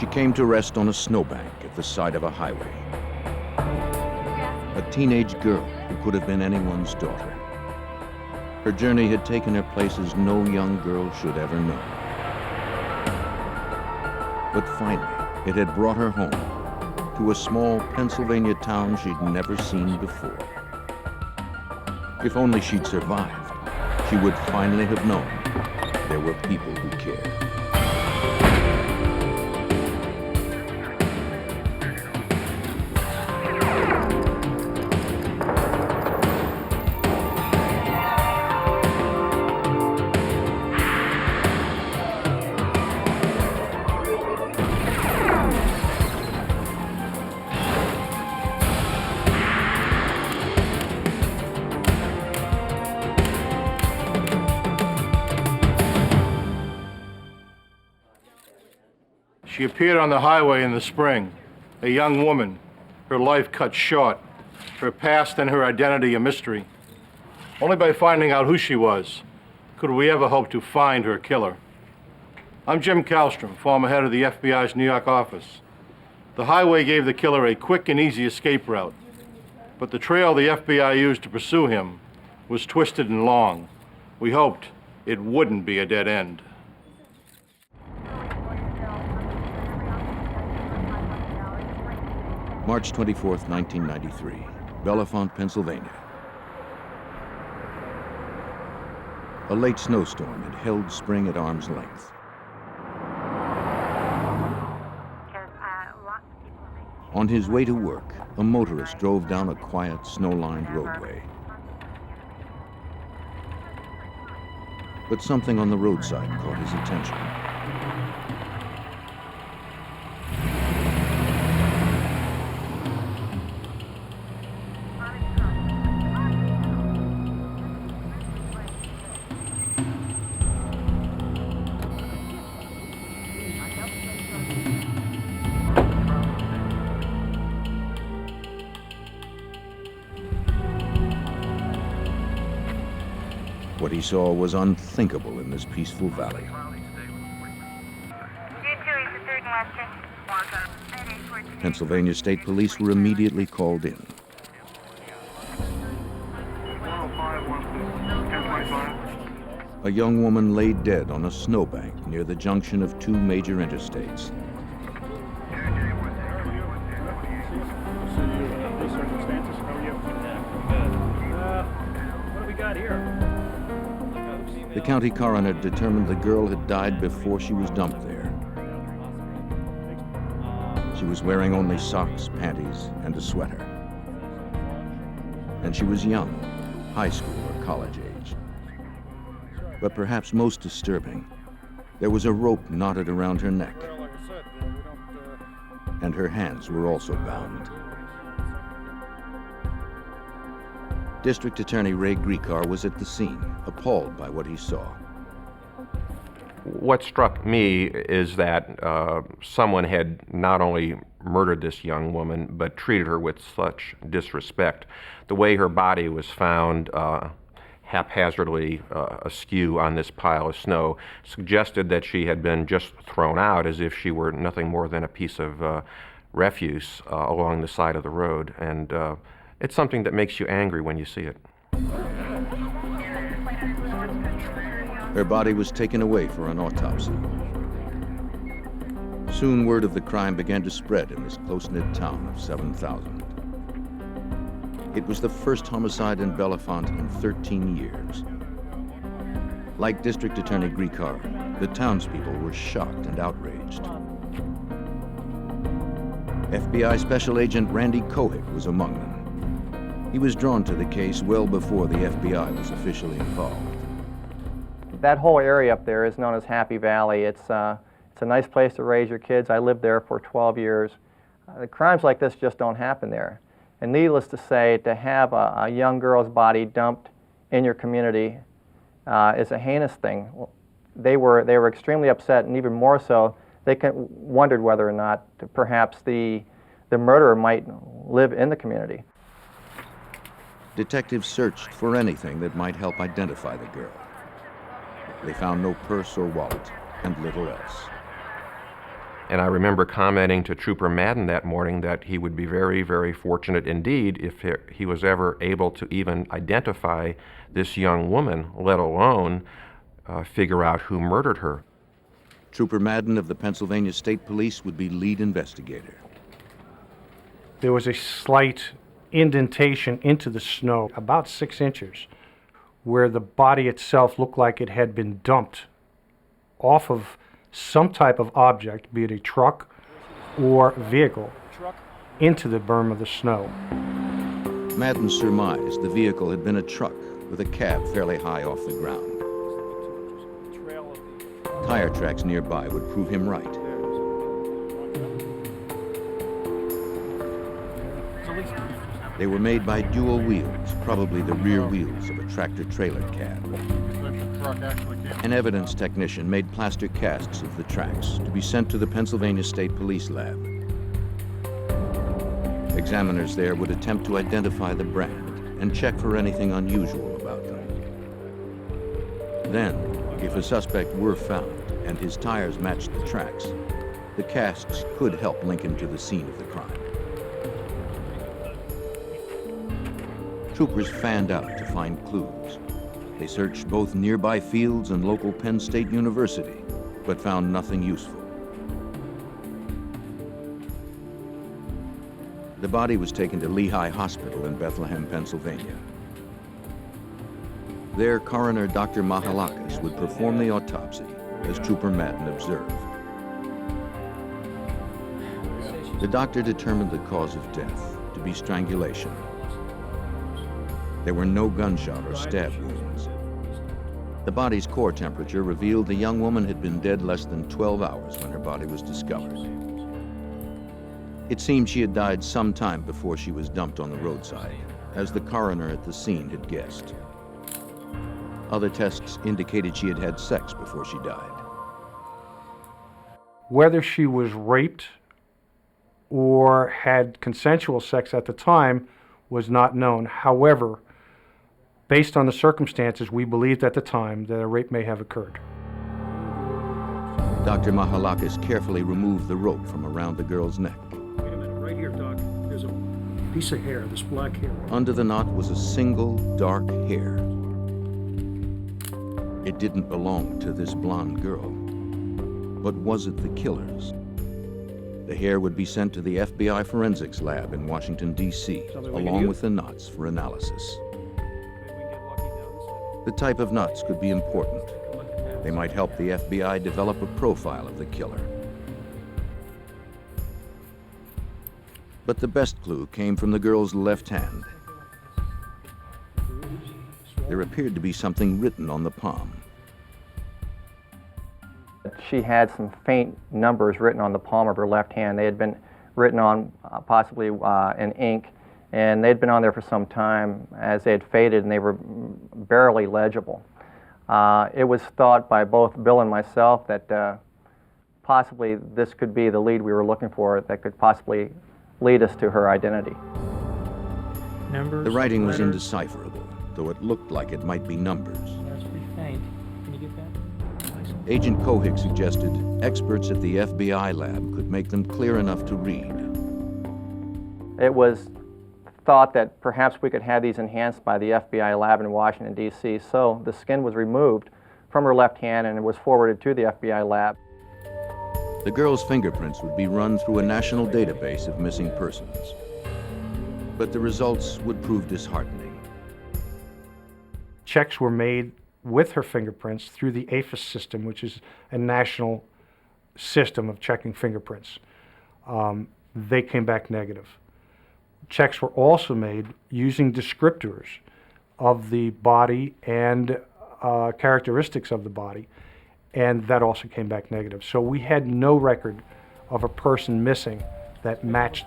She came to rest on a snowbank at the side of a highway. A teenage girl who could have been anyone's daughter. Her journey had taken her places no young girl should ever know. But finally, it had brought her home to a small Pennsylvania town she'd never seen before. If only she'd survived, she would finally have known there were people who cared. She appeared on the highway in the spring, a young woman, her life cut short, her past and her identity a mystery. Only by finding out who she was could we ever hope to find her killer. I'm Jim Kallstrom, former head of the FBI's New York office. The highway gave the killer a quick and easy escape route, but the trail the FBI used to pursue him was twisted and long. We hoped it wouldn't be a dead end. March 24th, 1993, Bellefonte, Pennsylvania. A late snowstorm had held spring at arm's length. On his way to work, a motorist drove down a quiet, snow-lined roadway. But something on the roadside caught his attention. What he saw was unthinkable in this peaceful valley. Pennsylvania State Police were immediately called in. A young woman lay dead on a snowbank near the junction of two major interstates. What do we got here? The county coroner determined the girl had died before she was dumped there. She was wearing only socks, panties, and a sweater. And she was young, high school or college age. But perhaps most disturbing, there was a rope knotted around her neck. And her hands were also bound. District Attorney Ray Griecar was at the scene, appalled by what he saw. What struck me is that someone had not only murdered this young woman, but treated her with such disrespect. The way her body was found haphazardly askew on this pile of snow suggested that she had been just thrown out as if she were nothing more than a piece of refuse along the side of the road. And it's something that makes you angry when you see it. Her body was taken away for an autopsy. Soon word of the crime began to spread in this close-knit town of 7,000. It was the first homicide in Bellefonte in 13 years. Like District Attorney Griecar, the townspeople were shocked and outraged. FBI Special Agent Randy Kohik was among them. He was drawn to the case well before the FBI was officially involved. That whole area up there is known as Happy Valley. It's a nice place to raise your kids. I lived there for 12 years. Crimes like this just don't happen there. And needless to say, to have a young girl's body dumped in your community is a heinous thing. They were extremely upset, and even more so, they wondered whether or not perhaps the murderer might live in the community. Detectives searched for anything that might help identify the girl. They found no purse or wallet, and little else. And I remember commenting to Trooper Madden that morning that he would be very, very fortunate indeed if he was ever able to even identify this young woman, let alone figure out who murdered her. Trooper Madden of the Pennsylvania State Police would be lead investigator. There was a slight indentation into the snow, about 6 inches, where the body itself looked like it had been dumped off of some type of object, be it a truck or vehicle, into the berm of the snow. Madden surmised the vehicle had been a truck with a cab fairly high off the ground. Tire tracks nearby would prove him right. They were made by dual wheels, probably the rear wheels of a tractor-trailer cab. An evidence technician made plaster casts of the tracks to be sent to the Pennsylvania State Police lab. Examiners there would attempt to identify the brand and check for anything unusual about them. Then, if a suspect were found and his tires matched the tracks, the casts could help link him to the scene of the crime. Troopers fanned out to find clues. They searched both nearby fields and local Penn State University, but found nothing useful. The body was taken to Lehigh Hospital in Bethlehem, Pennsylvania. There, coroner Dr. Mahalakis would perform the autopsy, as Trooper Madden observed. The doctor determined the cause of death to be strangulation. There were no gunshot or stab wounds. The body's core temperature revealed the young woman had been dead less than 12 hours when her body was discovered. It seemed she had died some time before she was dumped on the roadside, as the coroner at the scene had guessed. Other tests indicated she had had sex before she died. Whether she was raped or had consensual sex at the time was not known. However, based on the circumstances, we believed at the time that a rape may have occurred. Dr. Mahalakis carefully removed the rope from around the girl's neck. Wait a minute, right here, Doc. There's a piece of hair, this black hair. Under the knot was a single dark hair. It didn't belong to this blonde girl. But was it the killer's? The hair would be sent to the FBI forensics lab in Washington, D.C., along with the knots for analysis. The type of knots could be important. They might help the FBI develop a profile of the killer. But the best clue came from the girl's left hand. There appeared to be something written on the palm. She had some faint numbers written on the palm of her left hand. They had been written on possibly in ink, and they'd been on there for some time as they had faded, and they were barely legible. It was thought by both Bill and myself that possibly this could be the lead we were looking for that could possibly lead us to her identity. Numbers, The writing was letters. indecipherable, though it looked like it might be numbers. That's pretty faint. Can you get that? Agent Kohig suggested experts at the FBI lab could make them clear enough to read. It was thought that perhaps we could have these enhanced by the FBI lab in Washington, D.C., so the skin was removed from her left hand and it was forwarded to the FBI lab. The girl's fingerprints would be run through a national database of missing persons. But the results would prove disheartening. Checks were made with her fingerprints through the APHIS system, which is a national system of checking fingerprints. They came back negative. Checks were also made using descriptors of the body and characteristics of the body, and that also came back negative. So we had no record of a person missing that matched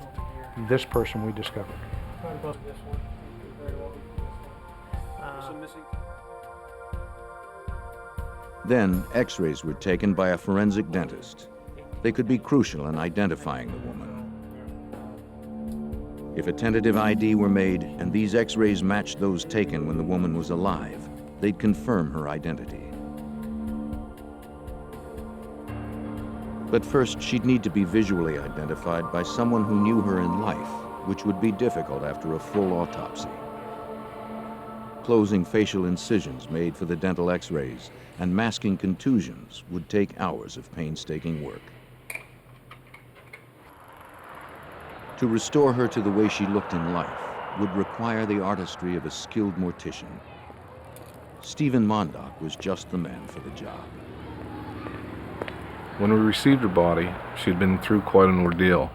this person we discovered. Then, x-rays were taken by a forensic dentist. They could be crucial in identifying the woman. If a tentative ID were made and these x-rays matched those taken when the woman was alive, they'd confirm her identity. But first, she'd need to be visually identified by someone who knew her in life, which would be difficult after a full autopsy. Closing facial incisions made for the dental x-rays and masking contusions would take hours of painstaking work. To restore her to the way she looked in life would require the artistry of a skilled mortician. Stephen Mondock was just the man for the job. When we received her body, she'd been through quite an ordeal.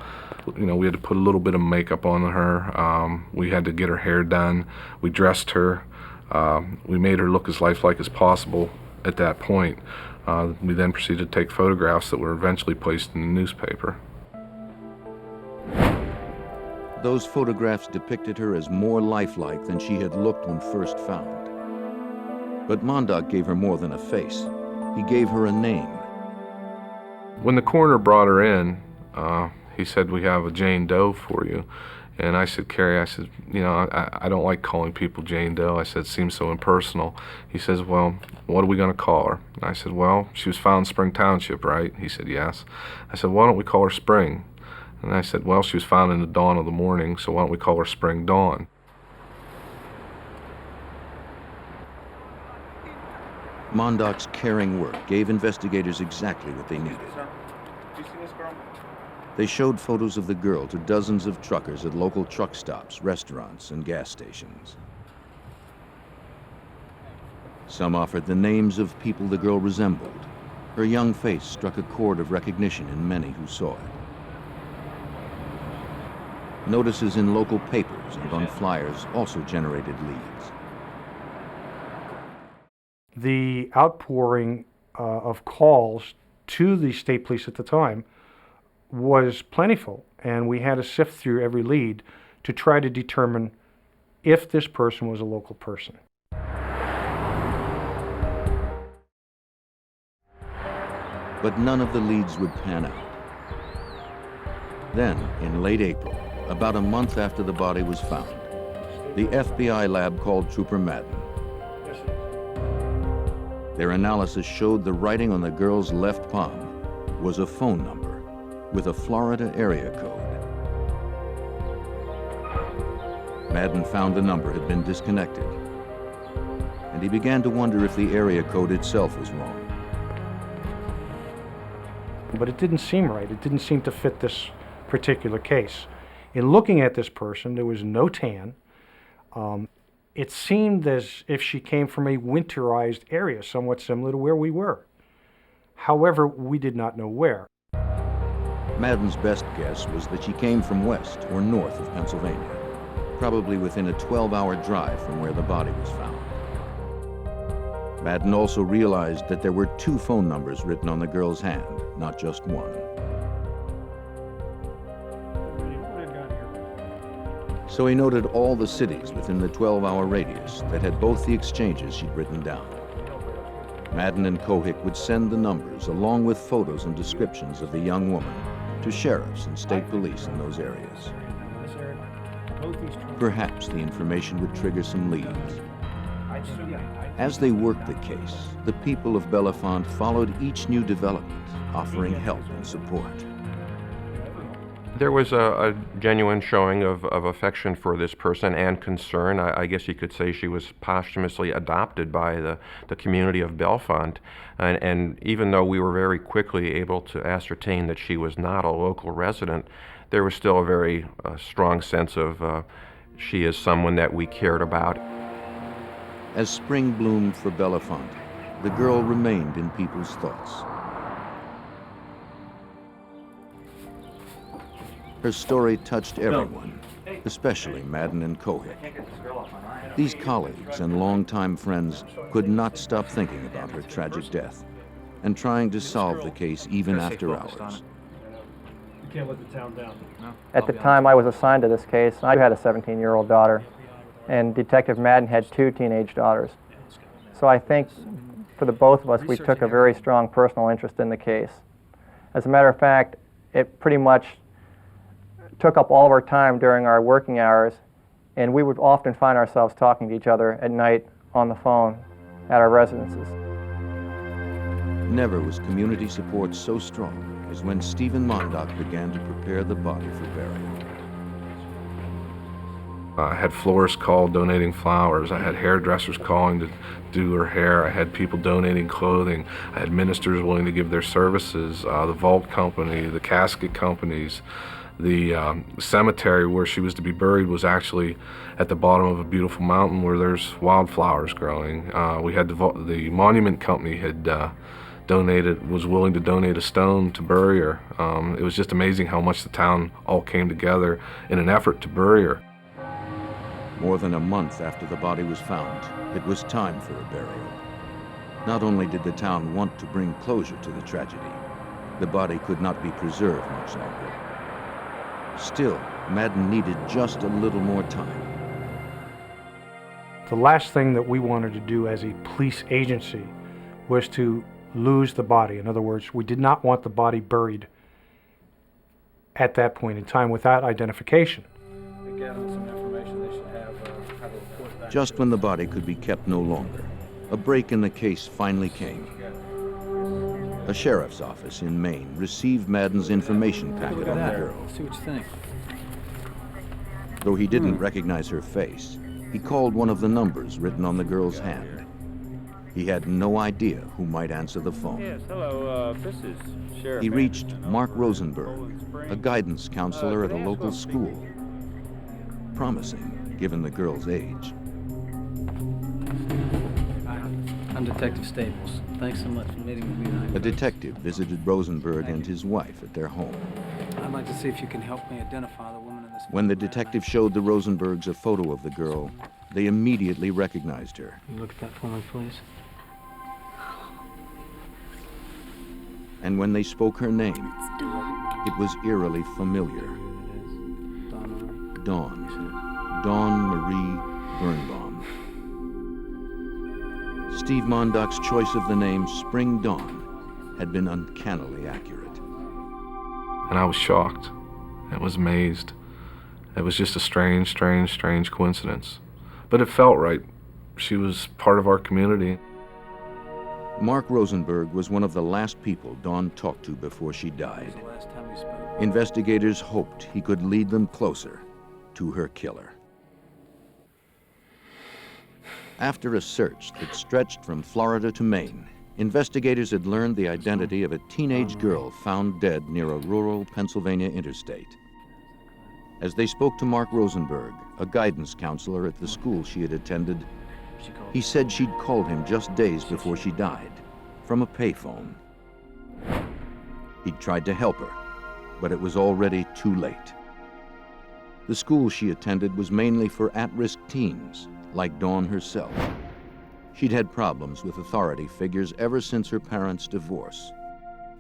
You know, we had to put a little bit of makeup on her. We had to get her hair done. We dressed her. We made her look as lifelike as possible at that point. We then proceeded to take photographs that were eventually placed in the newspaper. Those photographs depicted her as more lifelike than she had looked when first found. But Mondock gave her more than a face. He gave her a name. When the coroner brought her in, he said, "We have a Jane Doe for you." And I said, "Carrie," I said, "you know, I don't like calling people Jane Doe." I said, "It seems so impersonal." He says, "Well, what are we going to call her?" And I said, "Well, she was found in Spring Township, right?" He said, "Yes." I said, "Why don't we call her Spring?" And I said, "Well, she was found in the dawn of the morning, so why don't we call her Spring Dawn?" Mondock's caring work gave investigators exactly what they needed. They showed photos of the girl to dozens of truckers at local truck stops, restaurants, and gas stations. Some offered the names of people the girl resembled. Her young face struck a chord of recognition in many who saw it. Notices in local papers and on flyers also generated leads. The outpouring of calls to the state police at the time was plentiful, and we had to sift through every lead to try to determine if this person was a local person. But none of the leads would pan out. Then, in late April, about a month after the body was found, the FBI lab called Trooper Madden. Their analysis showed the writing on the girl's left palm was a phone number with a Florida area code. Madden found the number had been disconnected, and he began to wonder if the area code itself was wrong. But it didn't seem right. It didn't seem to fit this particular case. In looking at this person, there was no tan. It seemed as if she came from a winterized area, somewhat similar to where we were. However, we did not know where. Madden's best guess was that she came from west or north of Pennsylvania, probably within a 12-hour drive from where the body was found. Madden also realized that there were 2 phone numbers written on the girl's hand, not just one. So he noted all the cities within the 12-hour radius that had both the exchanges she'd written down. Madden and Kohik would send the numbers along with photos and descriptions of the young woman to sheriffs and state police in those areas. Perhaps the information would trigger some leads. As they worked the case, the people of Bellefonte followed each new development, offering help and support. There was a genuine showing of affection for this person and concern. I guess you could say she was posthumously adopted by the community of Bellefonte. And even though we were very quickly able to ascertain that she was not a local resident, there was still a very strong sense of she is someone that we cared about. As spring bloomed for Bellefonte, the girl remained in people's thoughts. Her story touched everyone, especially Madden and Kohik. These colleagues and longtime friends could not stop thinking about her tragic death and trying to solve the case even after hours. You can't let the town down. At the time I was assigned to this case, I had a 17-year-old daughter, and Detective Madden had 2 teenage daughters. So I think for the both of us, we took a very strong personal interest in the case. As a matter of fact, it pretty much took up all of our time during our working hours, and we would often find ourselves talking to each other at night on the phone at our residences. Never was community support so strong is when Stephen Mondock began to prepare the body for burial. I had florists call donating flowers. I had hairdressers calling to do her hair. I had people donating clothing. I had ministers willing to give their services. The vault company, the casket companies. The cemetery where she was to be buried was actually at the bottom of a beautiful mountain where there's wildflowers growing. We had the monument company had was willing to donate a stone to bury her. It was just amazing how much the town all came together in an effort to bury her. More than a month after the body was found, it was time for a burial. Not only did the town want to bring closure to the tragedy, the body could not be preserved much longer. Still, Madden needed just a little more time. The last thing that we wanted to do as a police agency was to lose the body. In other words, we did not want the body buried at that point in time without identification. Just when the body could be kept no longer, a break in the case finally came. A sheriff's office in Maine received Madden's information packet on the girl. See what you think. Though he didn't recognize her face, he called one of the numbers written on the girl's hand. He had no idea who might answer the phone. Yes, hello, this is Sheriff. He reached Mark Rosenberg, a guidance counselor at a local school. Promising, given the girl's age. I'm Detective Staples. Thanks so much for meeting with me tonight. A detective visited Rosenberg and his wife at their home. I'd like to see if you can help me identify the woman in this. When the detective showed the Rosenbergs a photo of the girl, they immediately recognized her. Can you look at that for me, please? And when they spoke her name, it was eerily familiar. Dawn Marie Birnbaum. Steve Mondock's choice of the name Spring Dawn had been uncannily accurate. And I was shocked. I was amazed. It was just a strange coincidence. But it felt right. She was part of our community. Mark Rosenberg was one of the last people Dawn talked to before she died. Investigators hoped he could lead them closer to her killer. After a search that stretched from Florida to Maine, investigators had learned the identity of a teenage girl found dead near a rural Pennsylvania interstate. As they spoke to Mark Rosenberg, a guidance counselor at the school she had attended, he said she'd called him just days before she died, from a payphone. He'd tried to help her, but it was already too late. The school she attended was mainly for at-risk teens, like Dawn herself. She'd had problems with authority figures ever since her parents' divorce.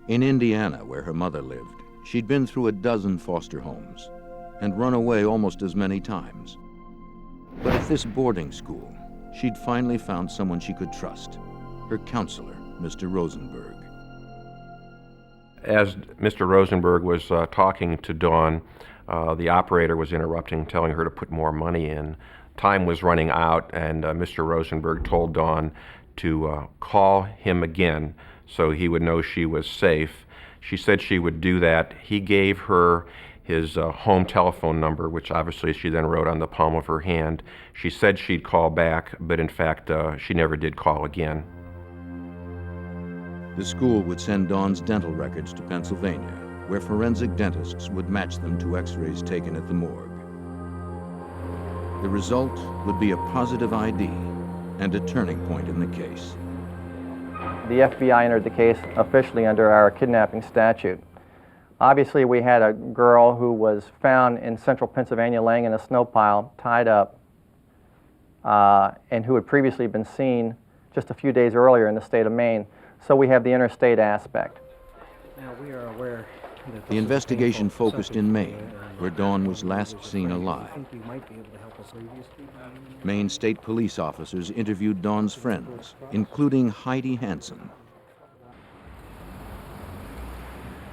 In Indiana, where her mother lived, she'd been through a dozen foster homes and run away almost as many times. But at this boarding school, she'd finally found someone she could trust, her counselor, Mr. Rosenberg. As Mr. Rosenberg was talking to Dawn, the operator was interrupting, telling her to put more money in. Time was running out, and Mr. Rosenberg told Dawn to call him again so he would know she was safe. She said she would do that. He gave her his home telephone number, which obviously she then wrote on the palm of her hand. She said she'd call back, but in fact, she never did call again. The school would send Dawn's dental records to Pennsylvania, where forensic dentists would match them to x-rays taken at the morgue. The result would be a positive ID and a turning point in the case. The FBI entered the case officially under our kidnapping statute. Obviously, we had a girl who was found in central Pennsylvania laying in a snow pile, tied up, and who had previously been seen just a few days earlier in the state of Maine. So we have the interstate aspect. Now, we are aware that The investigation focused in Maine, where Dawn was last seen alive. Maine state police officers interviewed Dawn's friends, including Heidi Hansen.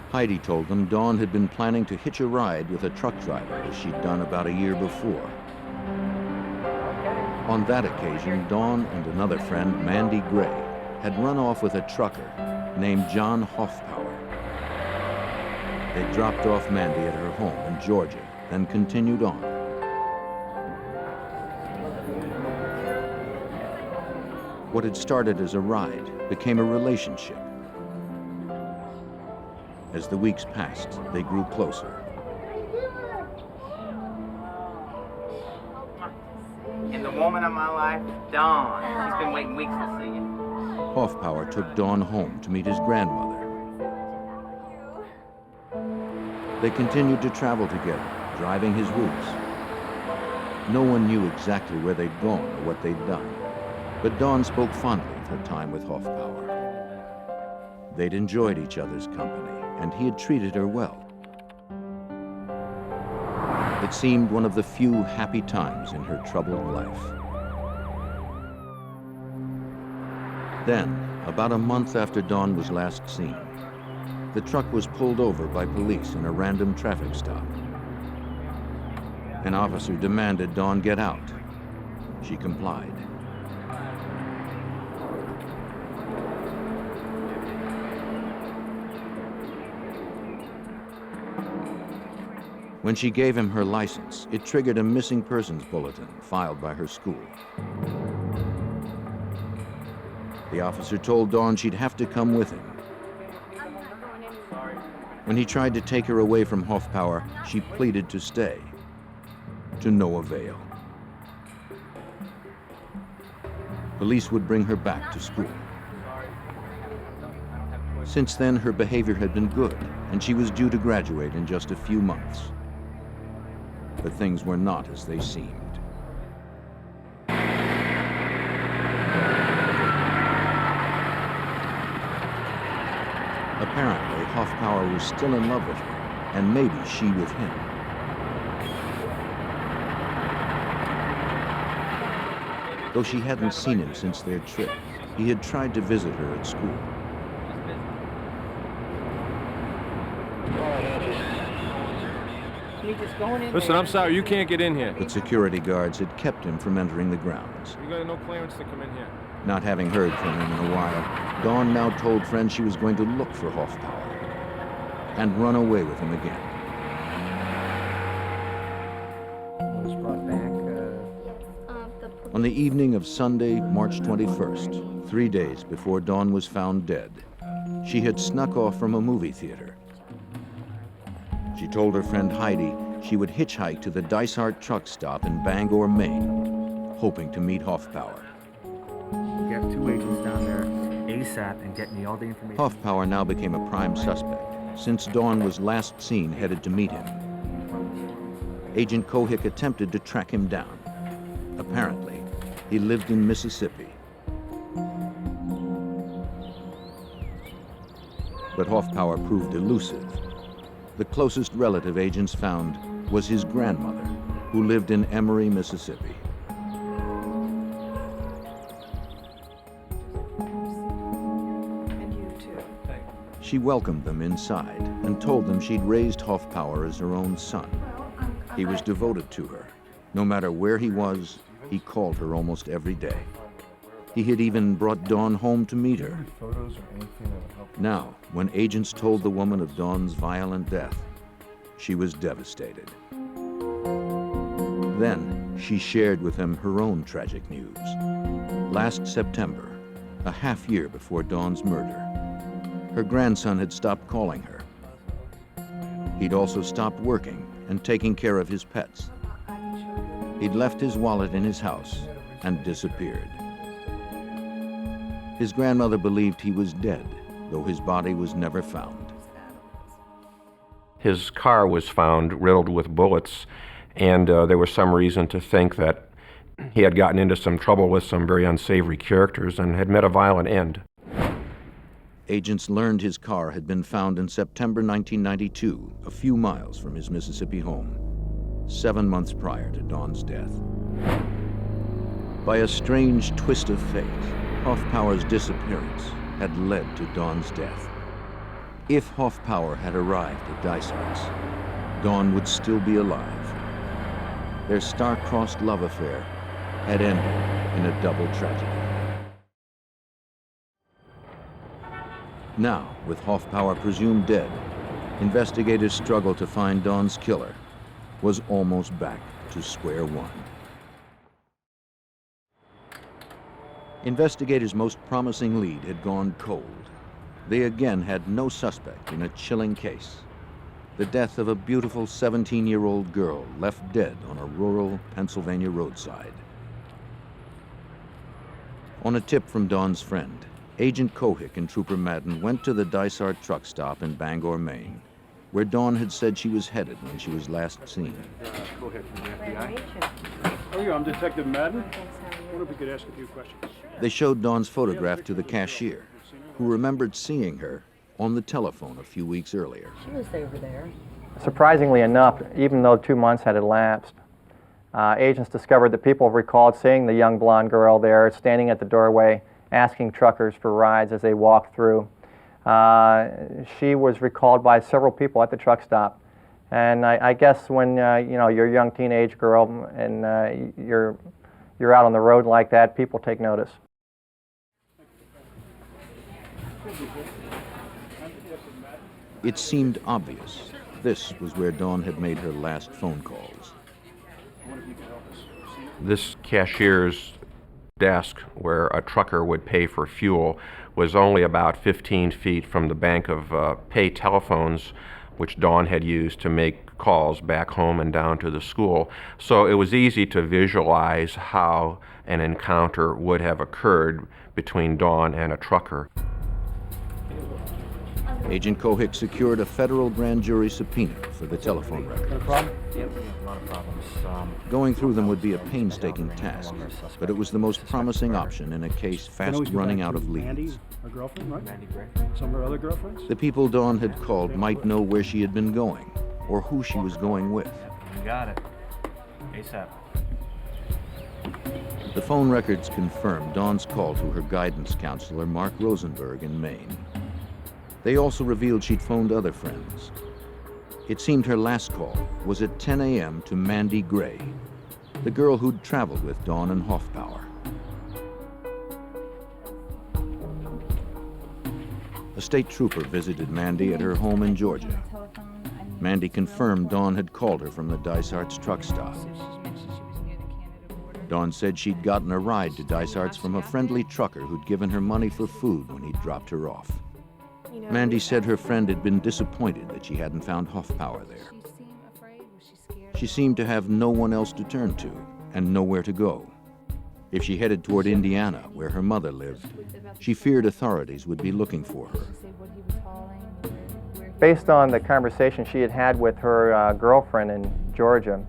Heidi told them Dawn had been planning to hitch a ride with a truck driver, as she'd done about a year before. On that occasion, Dawn and another friend, Mandy Gray, had run off with a trucker named John Hoffpower. They dropped off Mandy at her home in Georgia, then continued on. What had started as a ride became a relationship. As the weeks passed, they grew closer. And the woman of my life, Dawn. She's been waiting weeks to see you. Hoffpower took Dawn home to meet his grandmother. They continued to travel together, driving his routes. No one knew exactly where they'd gone or what they'd done, but Dawn spoke fondly of her time with Hoffpower. They'd enjoyed each other's company, and he had treated her well. It seemed one of the few happy times in her troubled life. Then, about a month after Dawn was last seen, the truck was pulled over by police in a random traffic stop. An officer demanded Dawn get out. She complied. When she gave him her license, it triggered a missing persons bulletin filed by her school. The officer told Dawn she'd have to come with him. When he tried to take her away from Hoffpower, she pleaded to stay, to no avail. Police would bring her back to school. Since then, her behavior had been good, and she was due to graduate in just a few months. But things were not as they seemed. Apparently, Hoffpower was still in love with her, and maybe she with him. Though she hadn't seen him since their trip, he had tried to visit her at school. Listen, I'm sorry, you can't get in here. But security guards had kept him from entering the grounds. You got no clearance to come in here. Not having heard from him in a while, Dawn now told friends she was going to look for Hoffpower and run away with him again. Was brought back, On the evening of Sunday, March 21st, 3 days before Dawn was found dead, she had snuck off from a movie theater. She told her friend Heidi she would hitchhike to the Dysart truck stop in Bangor, Maine, hoping to meet Hoffpower. Get 2 agents down there ASAP and get me all the information. Hoffpower now became a prime suspect, since Dawn was last seen headed to meet him. Agent Kohik attempted to track him down. Apparently, he lived in Mississippi. But Hoffpower proved elusive. The closest relative agents found was his grandmother, who lived in Emory, Mississippi. She welcomed them inside and told them she'd raised Hoffpower as her own son. He was devoted to her. No matter where he was, he called her almost every day. He had even brought Dawn home to meet her. Now, when agents told the woman of Dawn's violent death, she was devastated. Then, she shared with him her own tragic news. Last September, a half year before Dawn's murder, her grandson had stopped calling her. He'd also stopped working and taking care of his pets. He'd left his wallet in his house and disappeared. His grandmother believed he was dead, though his body was never found. His car was found riddled with bullets, and there was some reason to think that he had gotten into some trouble with some very unsavory characters and had met a violent end. Agents learned his car had been found in September 1992, a few miles from his Mississippi home, 7 months prior to Dawn's death. By a strange twist of fate, Hoffpower's disappearance had led to Dawn's death. If Hoffpower had arrived at Dysart's, Dawn would still be alive. Their star-crossed love affair had ended in a double tragedy. Now, with Hoffpower presumed dead, Investigators' struggle to find Dawn's killer was almost back to square one. Investigators' most promising lead had gone cold. They again had no suspect in a chilling case: the death of a beautiful 17-year-old girl left dead on a rural Pennsylvania roadside. On a tip from Dawn's friend, Agent Cohick and Trooper Madden went to the Dysart truck stop in Bangor, Maine, where Dawn had said she was headed when she was last seen. Cohick from the FBI. Oh, yeah, I'm Detective Madden. I wonder if we could ask a few questions. They showed Dawn's photograph to the cashier, who remembered seeing her on the telephone a few weeks earlier. She was over there. Surprisingly enough, even though 2 months had elapsed, agents discovered that people recalled seeing the young blonde girl there standing at the doorway asking truckers for rides as they walked through. She was recalled by several people at the truck stop. And I guess when you know, you're a young teenage girl and you're out on the road like that, people take notice. It seemed obvious this was where Dawn had made her last phone calls. This cashier's desk, where a trucker would pay for fuel, was only about 15 feet from the bank of pay telephones which Dawn had used to make calls back home and down to the school. So it was easy to visualize how an encounter would have occurred between Dawn and a trucker. Agent Cohick secured a federal grand jury subpoena for the telephone records. No problem? Yep, a lot of problems. Going through them would be a painstaking task, but it was the most promising option in a case fast running out of leads. Mandy, her girlfriend, right? Mandy Gray. Some of her other girlfriends? The people Dawn had called might know where she had been going, or who she was going with. You got it. ASAP. The phone records confirmed Dawn's call to her guidance counselor, Mark Rosenberg, in Maine. They also revealed she'd phoned other friends. It seemed her last call was at 10 a.m. to Mandy Gray, the girl who'd traveled with Dawn and Hoffbauer. A state trooper visited Mandy at her home in Georgia. Mandy confirmed Dawn had called her from the Dysart's truck stop. Dawn said she'd gotten a ride to Dysart's from a friendly trucker who'd given her money for food when he'd dropped her off. Mandy said her friend had been disappointed that she hadn't found Hoffbauer there. She seemed to have no one else to turn to and nowhere to go. If she headed toward Indiana, where her mother lived, she feared authorities would be looking for her. Based on the conversation she had had with her girlfriend in Georgia,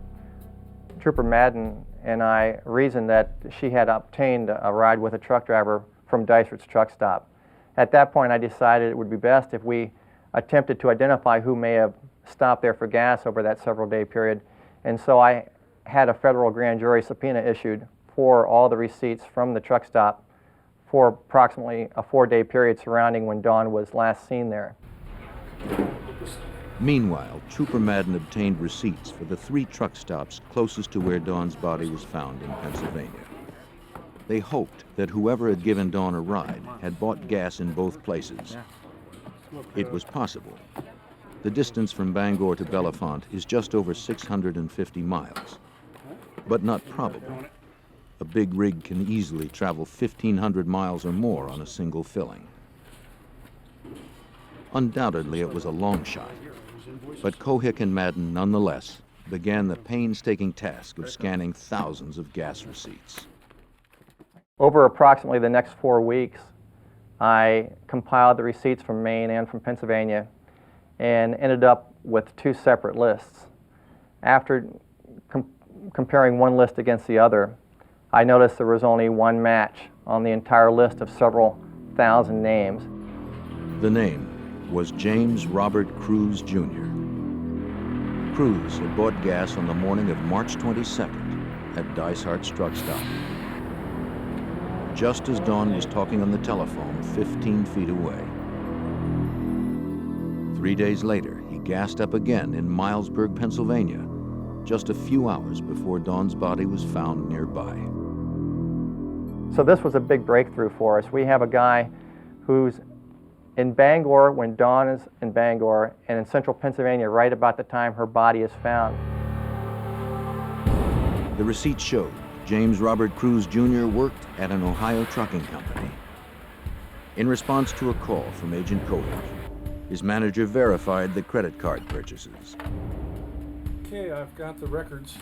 Trooper Madden and I reasoned that she had obtained a ride with a truck driver from Dysart's truck stop. At that point, I decided it would be best if we attempted to identify who may have stopped there for gas over that several-day period. And so I had a federal grand jury subpoena issued for all the receipts from the truck stop for approximately a 4-day period surrounding when Dawn was last seen there. Meanwhile, Trooper Madden obtained receipts for the 3 truck stops closest to where Dawn's body was found in Pennsylvania. They hoped that whoever had given Dawn a ride had bought gas in both places. It was possible. The distance from Bangor to Bellefonte is just over 650 miles, but not probable. A big rig can easily travel 1,500 miles or more on a single filling. Undoubtedly, it was a long shot, but Cohick and Madden nonetheless began the painstaking task of scanning thousands of gas receipts. Over approximately the next 4 weeks, I compiled the receipts from Maine and from Pennsylvania and ended up with 2 separate lists. After comparing one list against the other, I noticed there was only one match on the entire list of several thousand names. The name was James Robert Cruz, Jr. Cruz had bought gas on the morning of March 22nd at Dysart's truck stop, just as Dawn was talking on the telephone 15 feet away. 3 days later, he gassed up again in Milesburg, Pennsylvania, just a few hours before Dawn's body was found nearby. So this was a big breakthrough for us. We have a guy who's in Bangor when Dawn is in Bangor, and in central Pennsylvania right about the time her body is found. The receipt showed James Robert Cruz Jr. worked at an Ohio trucking company. In response to a call from Agent Kohik, his manager verified the credit card purchases. Okay, I've got the records.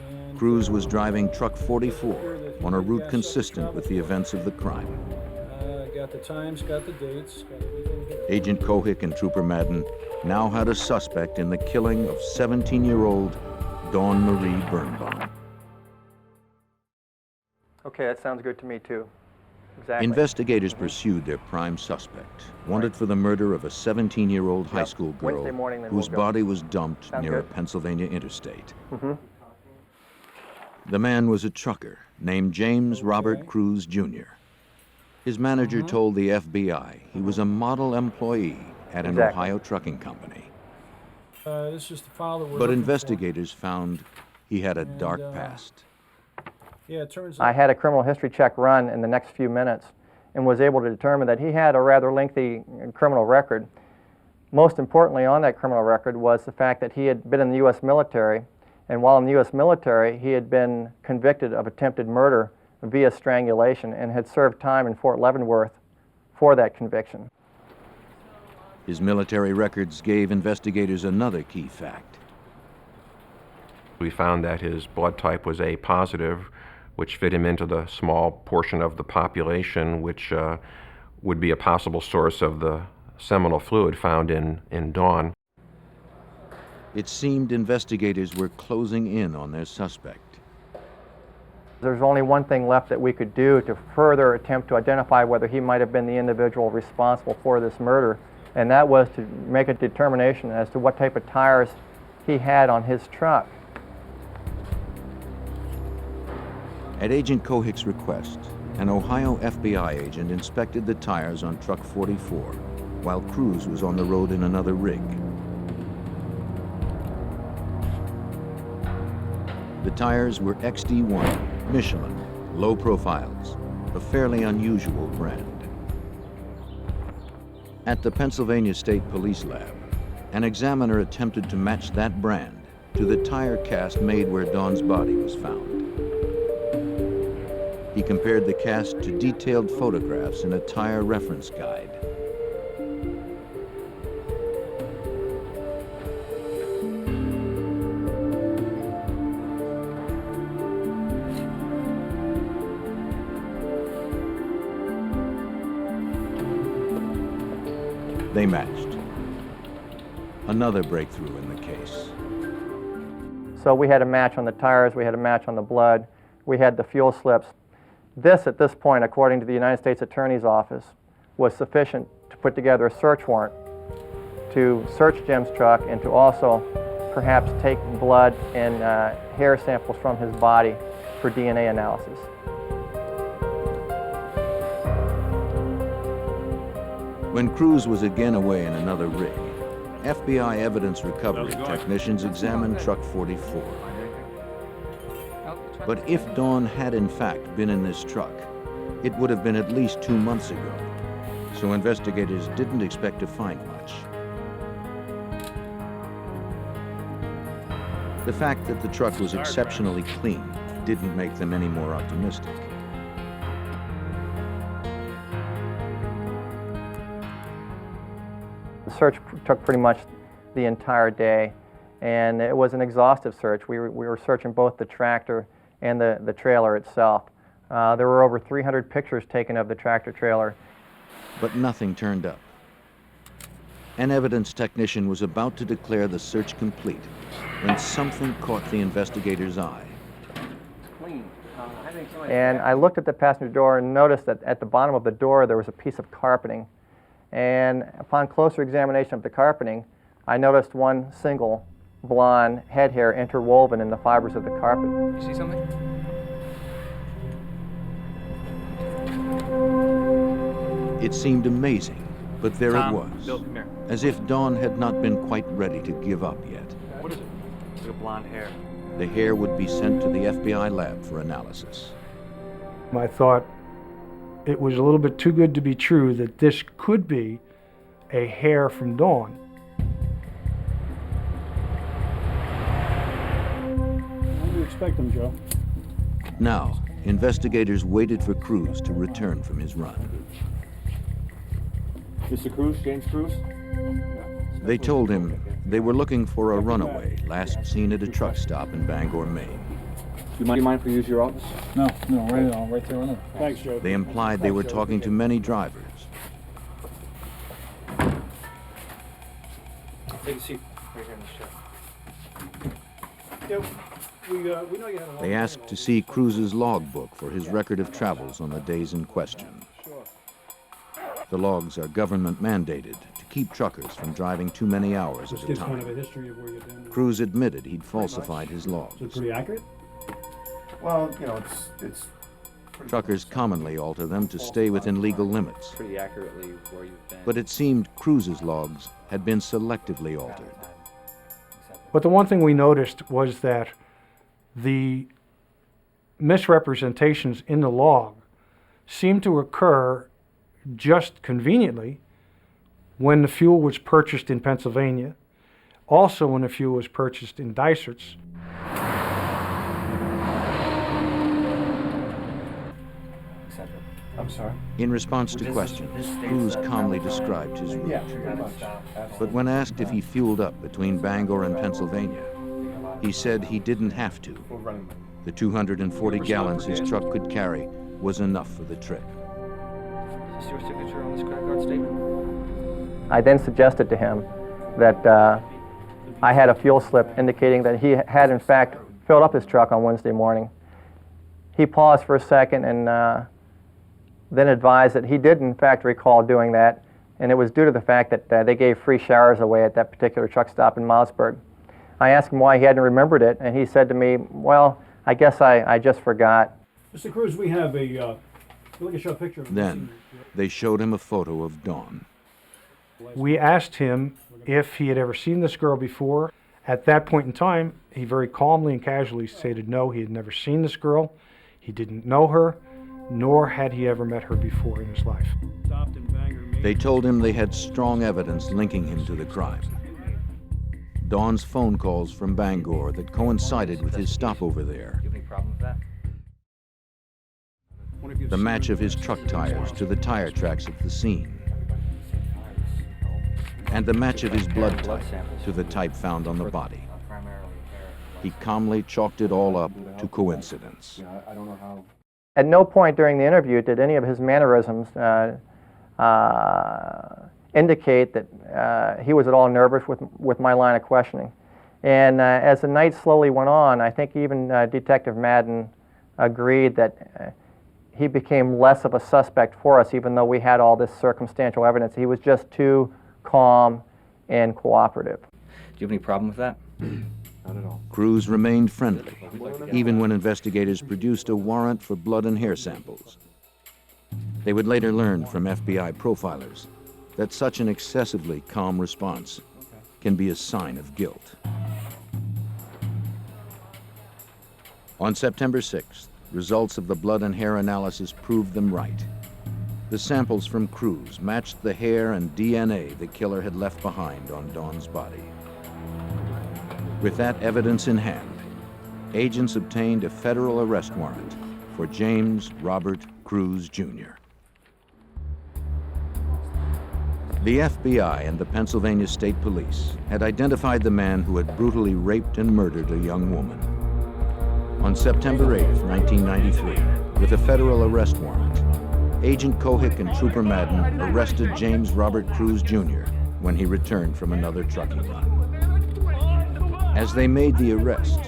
And, Cruz was driving truck 44 on a route consistent with the events of the crime. got the times, got the dates, got everything here. Agent Kohik and Trooper Madden now had a suspect in the killing of 17-year-old Dawn Marie Birnbaum. Okay, that sounds good to me too. Exactly. Investigators pursued their prime suspect, wanted for the murder of a 17-year-old high school girl Wednesday morning, then whose we'll go. body was dumped Sounds near a good. Pennsylvania interstate. Mm-hmm. The man was a trucker named James Robert Cruz Jr. His manager told the FBI he was a model employee at an Exactly. Ohio trucking company. This is the file that we're But looking investigators found he had a And, dark past. for. Yeah, it turns I out. had a criminal history check run in the next few minutes and was able to determine that he had a rather lengthy criminal record. Most importantly on that criminal record was the fact that he had been in the U.S. military, and while in the U.S. military, he had been convicted of attempted murder via strangulation and had served time in Fort Leavenworth for that conviction. His military records gave investigators another key fact. We found that his blood type was A positive, which fit him into the small portion of the population which would be a possible source of the seminal fluid found in Dawn. It seemed investigators were closing in on their suspect. There's only one thing left that we could do to further attempt to identify whether he might have been the individual responsible for this murder, and that was to make a determination as to what type of tires he had on his truck. At Agent Kohik's request, an Ohio FBI agent inspected the tires on truck 44 while Cruz was on the road in another rig. The tires were XD1, Michelin, low profiles, a fairly unusual brand. At the Pennsylvania State Police Lab, an examiner attempted to match that brand to the tire cast made where Dawn's body was found. He compared the cast to detailed photographs in a tire reference guide. They matched. Another breakthrough in the case. So we had a match on the tires, we had a match on the blood, we had the fuel slips. This, at this point, according to the United States Attorney's Office, was sufficient to put together a search warrant to search Jim's truck and to also perhaps take blood and hair samples from his body for DNA analysis. When Cruz was again away in another rig, FBI evidence recovery technicians examined truck 44. But if Dawn had in fact been in this truck, it would have been at least 2 months ago, so investigators didn't expect to find much. The fact that the truck was exceptionally clean didn't make them any more optimistic. The search took pretty much the entire day, and it was an exhaustive search. We were searching both the tractor and the trailer itself. There were over 300 pictures taken of the tractor trailer. But nothing turned up. An evidence technician was about to declare the search complete when something caught the investigator's eye. And I looked at the passenger door and noticed that at the bottom of the door there was a piece of carpeting. And upon closer examination of the carpeting, I noticed one single blonde head hair interwoven in the fibers of the carpet. You see something? It seemed amazing, but there Tom, it was, Bill, come here. as if Dawn had not been quite ready to give up yet. What is it? It's like a blonde hair. The hair would be sent to the FBI lab for analysis. I thought it was a little bit too good to be true that this could be a hare from Dawn. When do you expect them, Joe? Now, investigators waited for Cruz to return from his run. Mr. Cruz, James Cruz? They told him they were looking for a runaway last seen at a truck stop in Bangor, Maine. Do you mind if we use your office? No, right there on there. Thanks, Joe. They implied they were talking to many drivers. Take a seat right here in the chair. Yeah, we know you had a They asked to see Cruz's logbook for his record of travels on the days in question. The logs are government mandated to keep truckers from driving too many hours at a Gives kind of a time. history of where you've been. Cruz admitted he'd falsified his logs. Is it pretty accurate? Well, you know, it's Truckers commonly alter them to stay within legal limits. Pretty accurately where you've been. But it seemed Cruz's logs had been selectively altered. But the one thing we noticed was that the misrepresentations in the log seemed to occur just conveniently when the fuel was purchased in Pennsylvania, also when the fuel was purchased in Dyserts. I'm sorry. In response to questions, Cruz calmly described his route. But when asked if he fueled up between Bangor and Pennsylvania, he said he didn't have to. The 240 gallons his truck could carry was enough for the trip. Is this your signature on this credit card statement? I then suggested to him that I had a fuel slip indicating that he had in fact filled up his truck on Wednesday morning. He paused for a second and then advised that he did in fact recall doing that, and it was due to the fact that they gave free showers away at that particular truck stop in Milesburg. I asked him why he hadn't remembered it, and he said to me, well, I guess I just forgot. Mr. Cruz, we have a, we can show a picture of Then they showed him a photo of Dawn. We asked him if he had ever seen this girl before. At that point in time, he very calmly and casually stated no, he had never seen this girl, he didn't know her, nor had he ever met her before in his life. Stopped in Bangor, Maine. They told him they had strong evidence linking him to the crime. Dawn's phone calls from Bangor that coincided with his stopover there. Do you have any problem with that? The match of his truck tires to the tire tracks at the scene. And the match of his blood type to the type found on the body. He calmly chalked it all up to coincidence. I don't know how. At no point during the interview did any of his mannerisms indicate that he was at all nervous with my line of questioning. And as the night slowly went on, I think even Detective Madden agreed that he became less of a suspect for us, even though we had all this circumstantial evidence. He was just too calm and cooperative. Do you have any problem with that? Not at all. Cruz remained friendly, even when investigators produced a warrant for blood and hair samples. They would later learn from FBI profilers that such an excessively calm response can be a sign of guilt. On September 6th, results of the blood and hair analysis proved them right. The samples from Cruz matched the hair and DNA the killer had left behind on Dawn's body. With that evidence in hand, agents obtained a federal arrest warrant for James Robert Cruz, Jr. The FBI and the Pennsylvania State Police had identified the man who had brutally raped and murdered a young woman. On September 8, 1993, with a federal arrest warrant, Agent Cohick and Trooper Madden arrested James Robert Cruz, Jr. when he returned from another trucking run. As they made the arrest,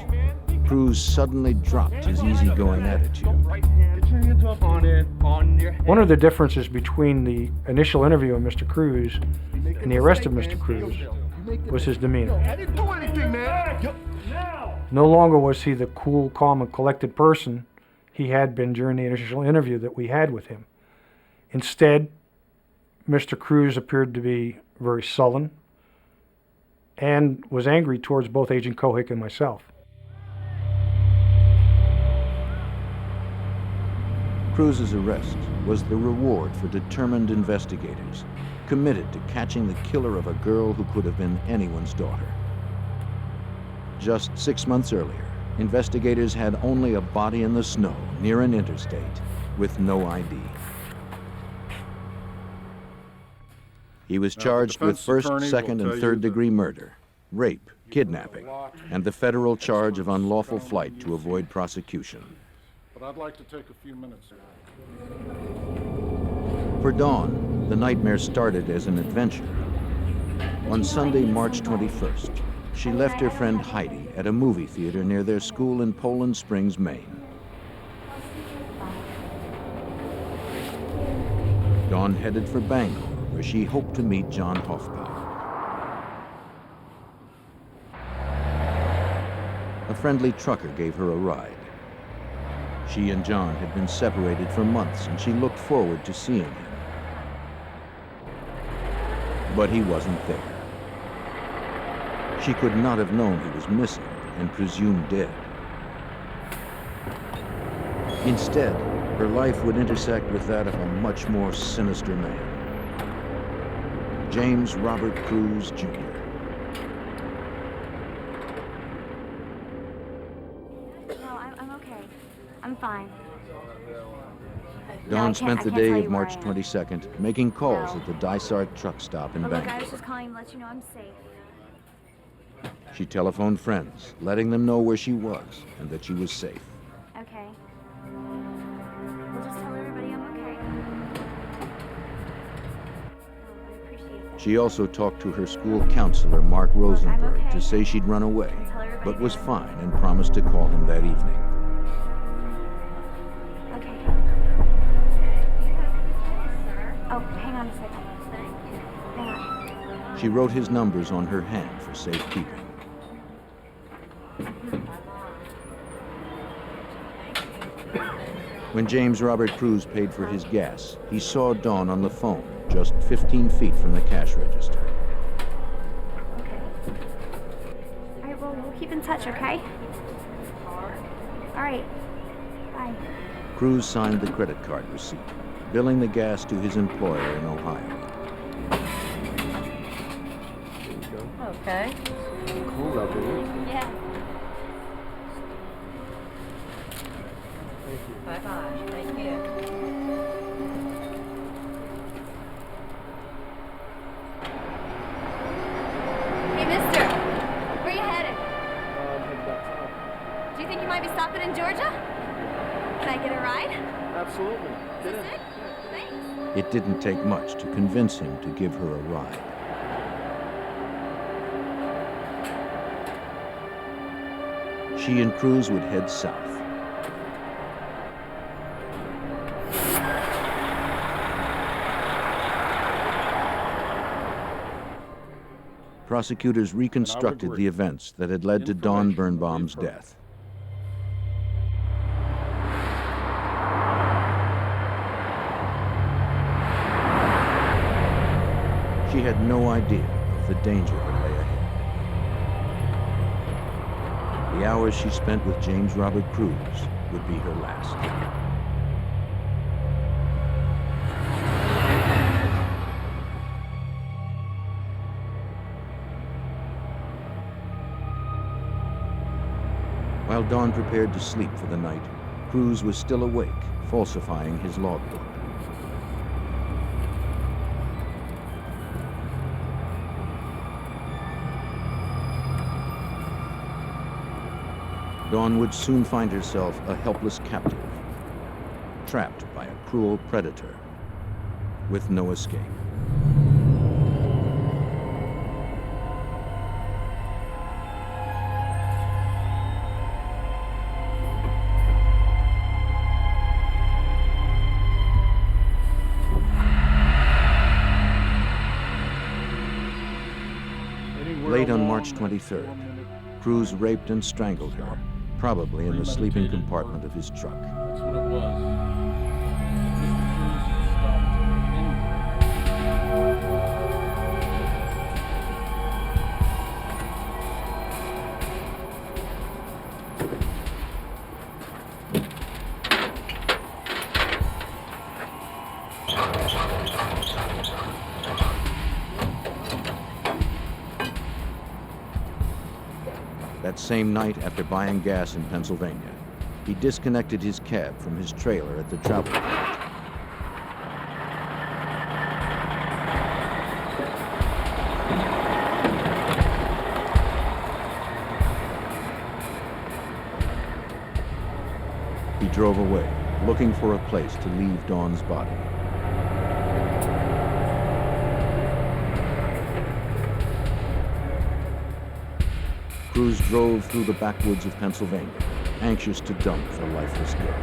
Cruz suddenly dropped his easygoing attitude. One of the differences between the initial interview of Mr. Cruz and the arrest of Mr. Cruz was his demeanor. I didn't do anything, man. No longer was he the cool, calm, and collected person he had been during the initial interview that we had with him. Instead, Mr. Cruz appeared to be very sullen and was angry towards both Agent Cohick and myself. Cruz's arrest was the reward for determined investigators committed to catching the killer of a girl who could have been anyone's daughter. Just 6 months earlier, investigators had only a body in the snow near an interstate with no ID. He was charged with first, second, and third-degree murder, rape, kidnapping, and the federal charge of unlawful flight to avoid prosecution. But I'd like to take a few minutes. For Dawn, the nightmare started as an adventure. On Sunday, March 21st, she left her friend Heidi at a movie theater near their school in Poland Springs, Maine. Dawn headed for Bangor, where she hoped to meet John Hofbauer. A friendly trucker gave her a ride. She and John had been separated for months, and she looked forward to seeing him. But he wasn't there. She could not have known he was missing and presumed dead. Instead, her life would intersect with that of a much more sinister man, James Robert Cruz, Jr. No, I'm okay. I'm fine. Dawn spent the day of March 22nd making calls at the Dysart truck stop in Look, I Bangor. was just calling to let you know I'm safe. She telephoned friends, letting them know where she was and that she was safe. Okay. We'll just tell everybody I'm okay. I appreciate that. She also talked to her school counselor, Mark Rosenberg, to say she'd run away, but was fine and promised to call him that evening. Okay. Oh, hang on a second. Hang on. She wrote his numbers on her hand for safekeeping. When James Robert Cruz paid for his gas, he saw Dawn on the phone, just 15 feet from the cash register. Okay. All right, well, we'll keep in touch, okay? All right. Bye. Cruz signed the credit card receipt, billing the gas to his employer in Ohio. Okay. Cool out there. Yeah. Bye-bye. Thank you. Hey, mister. Where you headed? Do you think you might be stopping in Georgia? Can I get a ride? Absolutely. Get in. Thanks. It didn't take much to convince him to give her a ride. She and Cruz would head south. Prosecutors reconstructed the events that had led to Dawn Birnbaum's death. She had no idea of the danger that lay ahead. The hours she spent with James Robert Cruz would be her last. While Dawn prepared to sleep for the night, Cruz was still awake, falsifying his logbook. Dawn would soon find herself a helpless captive, trapped by a cruel predator, with no escape. Late on March 23rd, Cruz raped and strangled her, probably in the sleeping compartment of his truck. That's what it was. That same night, after buying gas in Pennsylvania, he disconnected his cab from his trailer at the travel village. He drove away, looking for a place to leave Dawn's body. Cruz drove through the backwoods of Pennsylvania, anxious to dump the lifeless girl.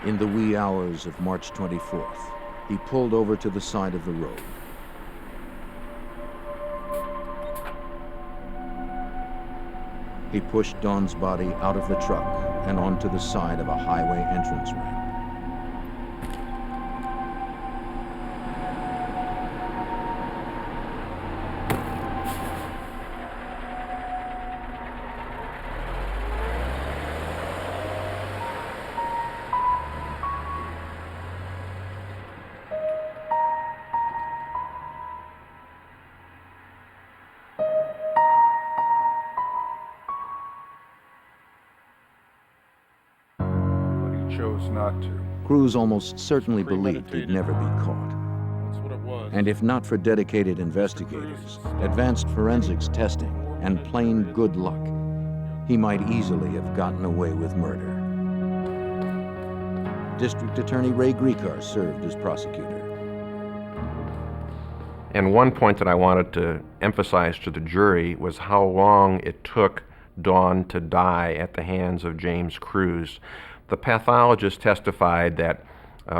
In the wee hours of March 24th, he pulled over to the side of the road. He pushed Dawn's body out of the truck and onto the side of a highway entrance ramp. Chose not to. Cruz almost certainly believed he'd never be caught. That's what it was. And if not for dedicated investigators, advanced forensics testing, and plain good luck, he might easily have gotten away with murder. District Attorney Ray Griecar served as prosecutor. And one point that I wanted to emphasize to the jury was how long it took Dawn to die at the hands of James Cruz. The pathologist testified that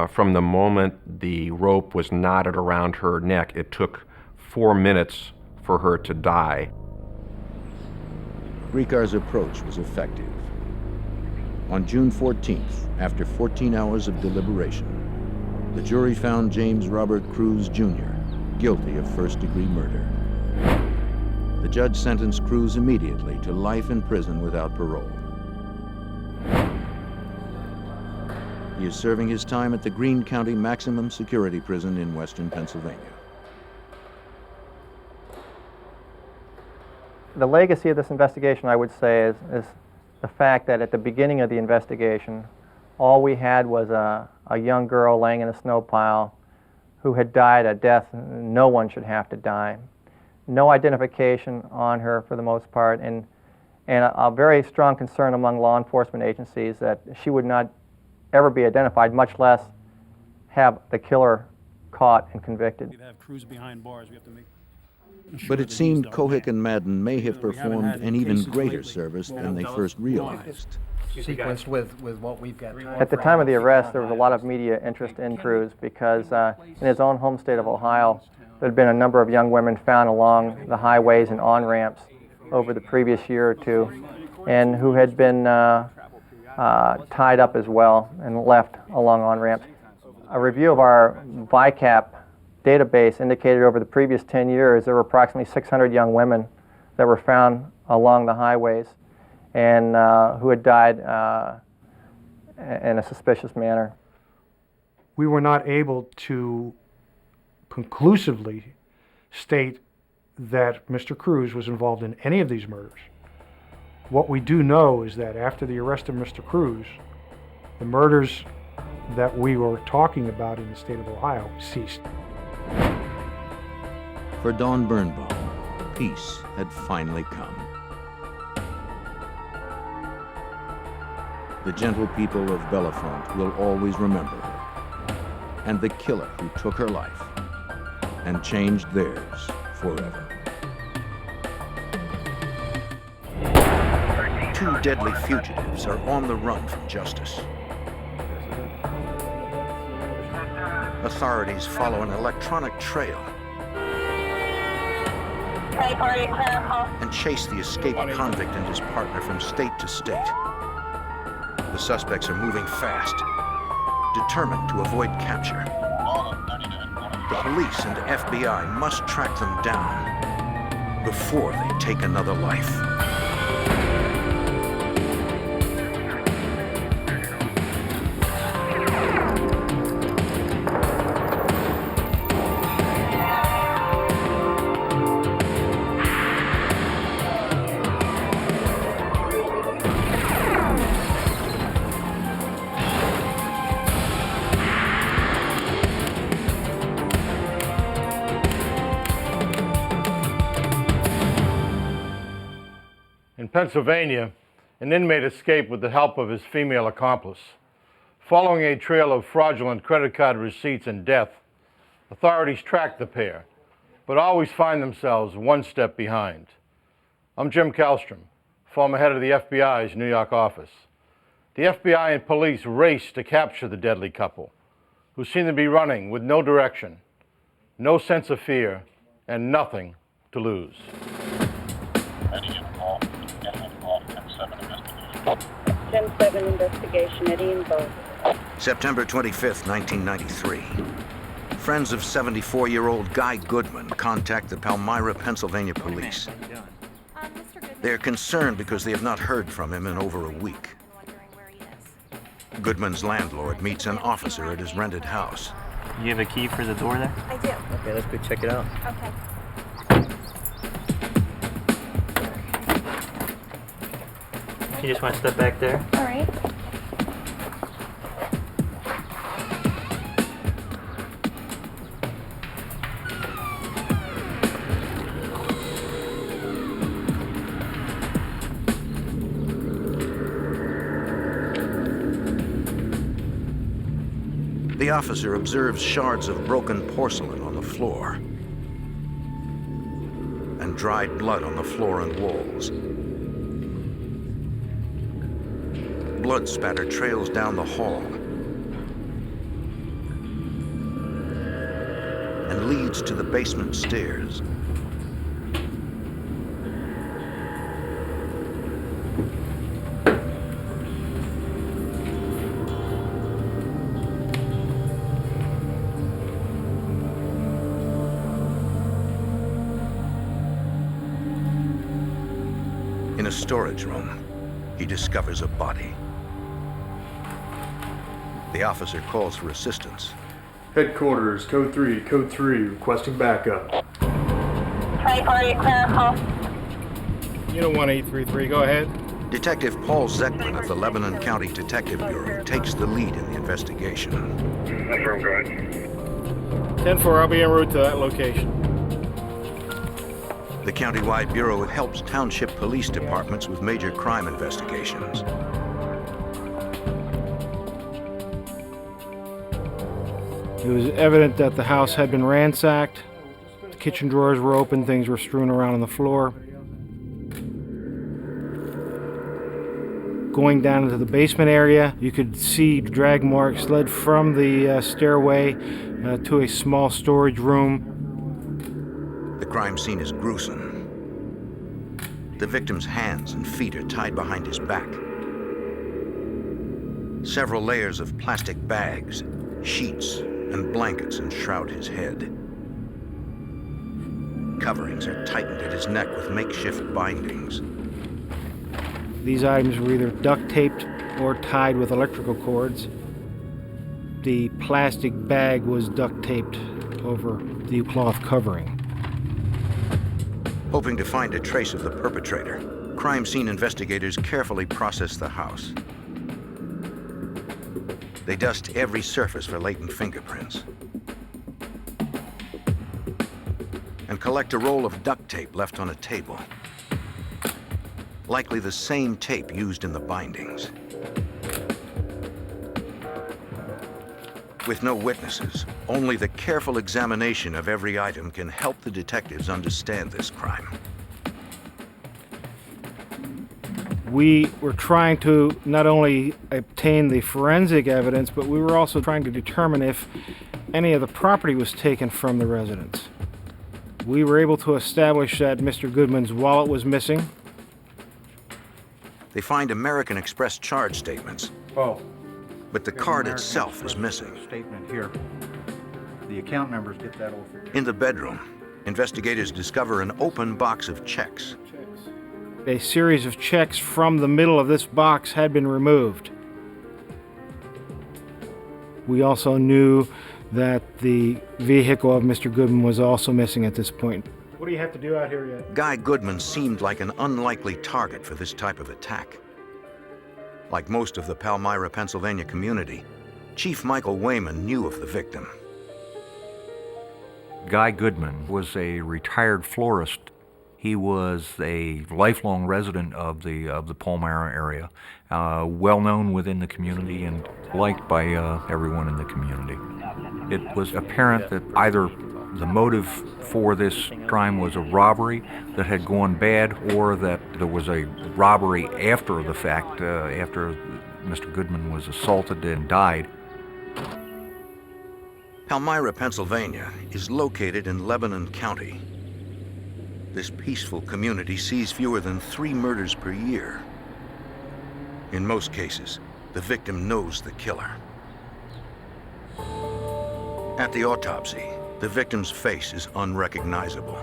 from the moment the rope was knotted around her neck, it took 4 minutes for her to die. Griecar's approach was effective. On June 14th, after 14 hours of deliberation, the jury found James Robert Cruz, Jr. guilty of first-degree murder. The judge sentenced Cruz immediately to life in prison without parole. He is serving his time at the Greene County Maximum Security Prison in western Pennsylvania. The legacy of this investigation, I would say, is the fact that at the beginning of the investigation, all we had was a young girl laying in a snow pile who had died a death no one should have to die. No identification on her for the most part, and a very strong concern among law enforcement agencies that she would not ever be identified, much less have the killer caught and convicted. We have Cruz behind bars. We have to make sure But it that seemed he's our man. Kohik and Madden may have We haven't performed had an even cases greater lately. service Well, than they tell us first why. realized. Sequenced with what we've got. At the time of the arrest, there was a lot of media interest in Cruz because in his own home state of Ohio, there had been a number of young women found along the highways and on-ramps over the previous year or two, and who had been tied up as well and left along on-ramps. A review of our VICAP database indicated over the previous 10 years there were approximately 600 young women that were found along the highways and who had died in a suspicious manner. We were not able to conclusively state that Mr. Cruz was involved in any of these murders. What we do know is that after the arrest of Mr. Cruz, the murders that we were talking about in the state of Ohio ceased. For Dawn Birnbaum, peace had finally come. The gentle people of Bellefonte will always remember her, and the killer who took her life and changed theirs forever. Two deadly fugitives are on the run from justice. Authorities follow an electronic trail and chase the escaped convict and his partner from state to state. The suspects are moving fast, determined to avoid capture. The police and FBI must track them down. before they take another life. In Pennsylvania, an inmate escaped with the help of his female accomplice. Following a trail of fraudulent credit card receipts and death, authorities tracked the pair, but always find themselves one step behind. I'm Jim Kallstrom, former head of the FBI's New York office. The FBI and police raced to capture the deadly couple, who seemed to be running with no direction, no sense of fear, and nothing to lose. 10-7 investigation, Eddie and both. September 25th, 1993. Friends of 74-year-old Guy Goodman contact the Palmyra, Pennsylvania police. They're concerned because they have not heard from him in over a week. Goodman's landlord meets an officer at his rented house. You have a key for the door there? I do. Okay, let's go check it out. Okay. You just want to step back there? All right. The officer observes shards of broken porcelain on the floor and dried blood on the floor and walls. Blood spatter trails down the hall and leads to the basement stairs. In a storage room, he discovers a body. The officer calls for assistance. Headquarters, code 3, requesting backup. Tri-party clerical. Unit 1833, go ahead. Detective Paul Zeckman of the Lebanon County Detective Bureau takes the lead in the investigation. Affirm, go ahead. 10-4, I'll be en route to that location. The countywide bureau helps township police departments with major crime investigations. It was evident that the house had been ransacked. The kitchen drawers were open, things were strewn around on the floor. Going down into the basement area, you could see drag marks led from the stairway to a small storage room. The crime scene is gruesome. The victim's hands and feet are tied behind his back. Several layers of plastic bags, sheets, and blankets enshroud his head. Coverings are tightened at his neck with makeshift bindings. These items were either duct taped or tied with electrical cords. The plastic bag was duct taped over the cloth covering. Hoping to find a trace of the perpetrator, crime scene investigators carefully process the house. They dust every surface for latent fingerprints and collect a roll of duct tape left on a table. Likely the same tape used in the bindings. With no witnesses, only the careful examination of every item can help the detectives understand this crime. We were trying to not only obtain the forensic evidence, but we were also trying to determine if any of the property was taken from the residence. We were able to establish that Mr. Goodman's wallet was missing. They find American Express charge statements, but the card itself is missing. Statement here. The account numbers get that all figured. In the bedroom, investigators discover an open box of checks. A series of checks from the middle of this box had been removed. We also knew that the vehicle of Mr. Goodman was also missing at this point. What do you have to do out here yet? Guy Goodman seemed like an unlikely target for this type of attack. Like most of the Palmyra, Pennsylvania community, Chief Michael Wayman knew of the victim. Guy Goodman was a retired florist. He was a lifelong resident of the Palmyra area, well known within the community and liked by everyone in the community. It was apparent that either the motive for this crime was a robbery that had gone bad, or that there was a robbery after the fact, after Mr. Goodman was assaulted and died. Palmyra, Pennsylvania is located in Lebanon County. This peaceful community sees fewer than 3 murders per year. In most cases, the victim knows the killer. At the autopsy, the victim's face is unrecognizable.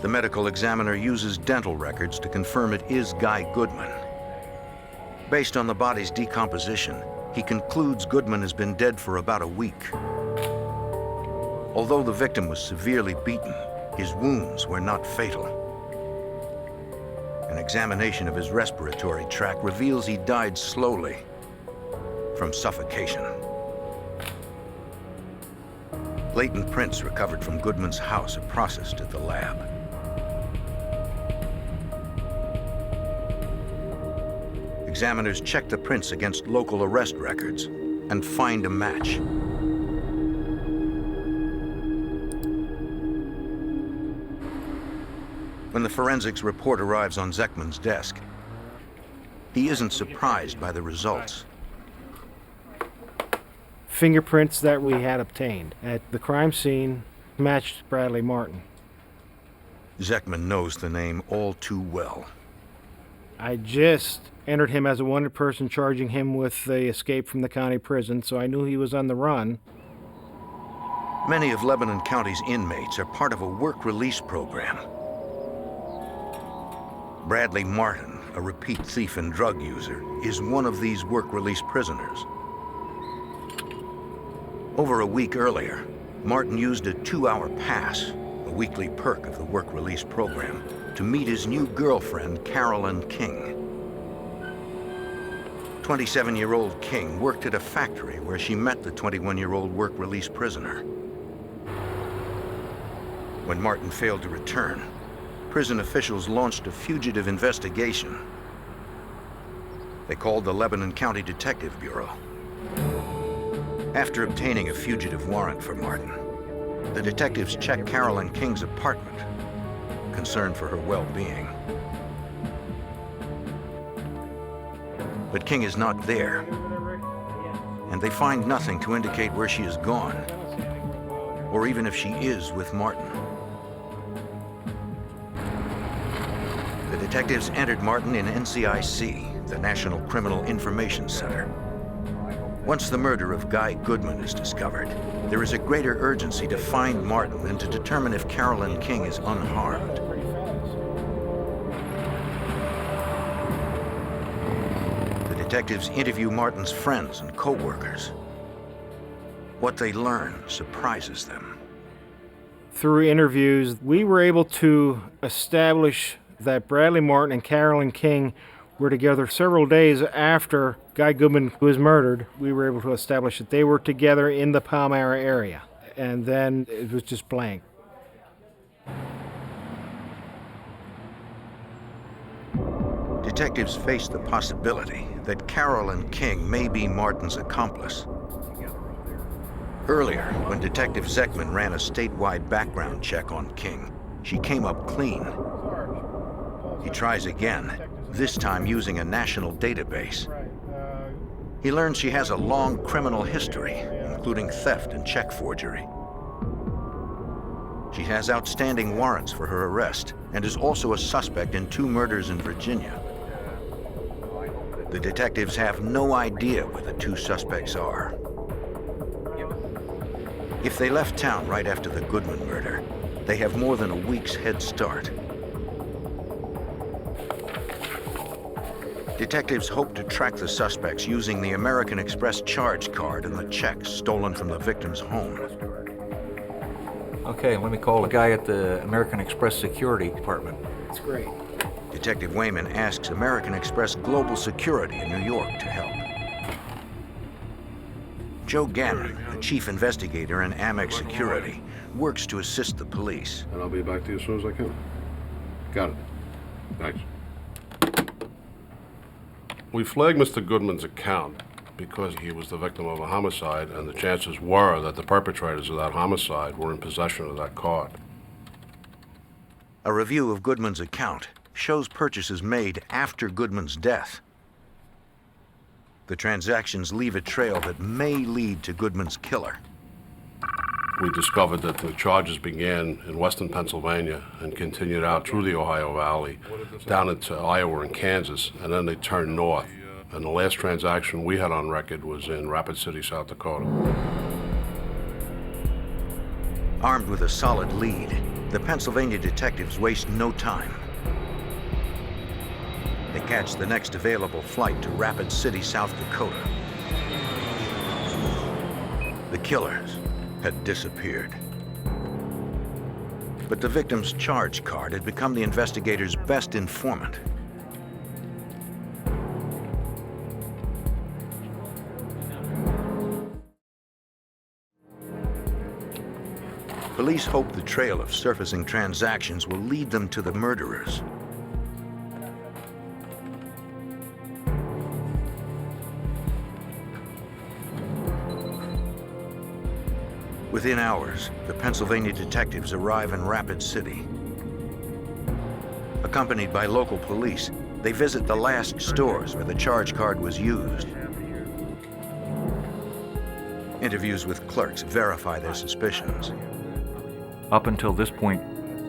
The medical examiner uses dental records to confirm it is Guy Goodman. Based on the body's decomposition, he concludes Goodman has been dead for about a week. Although the victim was severely beaten, his wounds were not fatal. An examination of his respiratory tract reveals he died slowly from suffocation. Latent prints recovered from Goodman's house are processed at the lab. Examiners check the prints against local arrest records and find a match. When the forensics report arrives on Zekman's desk, he isn't surprised by the results. Fingerprints that we had obtained at the crime scene matched Bradley Martin. Zekman knows the name all too well. I just entered him as a wanted person, charging him with the escape from the county prison, so I knew he was on the run. Many of Lebanon County's inmates are part of a work release program. Bradley Martin, a repeat thief and drug user, is one of these work release prisoners. Over a week earlier, Martin used a 2-hour pass, a weekly perk of the work release program, to meet his new girlfriend, Carolyn King. 27-year-old King worked at a factory where she met the 21-year-old work release prisoner. When Martin failed to return, prison officials launched a fugitive investigation. They called the Lebanon County Detective Bureau. After obtaining a fugitive warrant for Martin, the detectives checked Carolyn King's apartment, concerned for her well-being. But King is not there, and they find nothing to indicate where she has gone, or even if she is with Martin. The detectives entered Martin in NCIC, the National Criminal Information Center. Once the murder of Guy Goodman is discovered, there is a greater urgency to find Martin and to determine if Carolyn King is unharmed. The detectives interview Martin's friends and co-workers. What they learn surprises them. Through interviews, we were able to establish that Bradley Martin and Carolyn King were together several days after Guy Goodman was murdered. We were able to establish that they were together in the Palmyra area, and then it was just blank. Detectives face the possibility that Carolyn King may be Martin's accomplice. Earlier, when Detective Zekman ran a statewide background check on King, she came up clean. He tries again, this time using a national database. He learns she has a long criminal history, including theft and check forgery. She has outstanding warrants for her arrest and is also a suspect in 2 murders in Virginia. The detectives have no idea where the 2 suspects are. If they left town right after the Goodman murder, They have more than a week's head start. Detectives hope to track the suspects using the American Express charge card and the checks stolen from the victim's home. Okay, let me call the guy at the American Express Security Department. That's great. Detective Wayman asks American Express Global Security in New York to help. Joe Gannon, the chief investigator in Amex Security, works to assist the police. And I'll be back to you as soon as I can. Got it. Thanks. We flagged Mr. Goodman's account because he was the victim of a homicide, and the chances were that the perpetrators of that homicide were in possession of that card. A review of Goodman's account shows purchases made after Goodman's death. The transactions leave a trail that may lead to Goodman's killer. We discovered that the charges began in western Pennsylvania and continued out through the Ohio Valley, down into Iowa and Kansas, and then they turned north. And the last transaction we had on record was in Rapid City, South Dakota. Armed with a solid lead, the Pennsylvania detectives waste no time. They catch the next available flight to Rapid City, South Dakota. The killers had disappeared. But the victim's charge card had become the investigators' best informant. Police hope the trail of surfacing transactions will lead them to the murderers. Within hours, the Pennsylvania detectives arrive in Rapid City. Accompanied by local police, they visit the last stores where the charge card was used. Interviews with clerks verify their suspicions. Up until this point,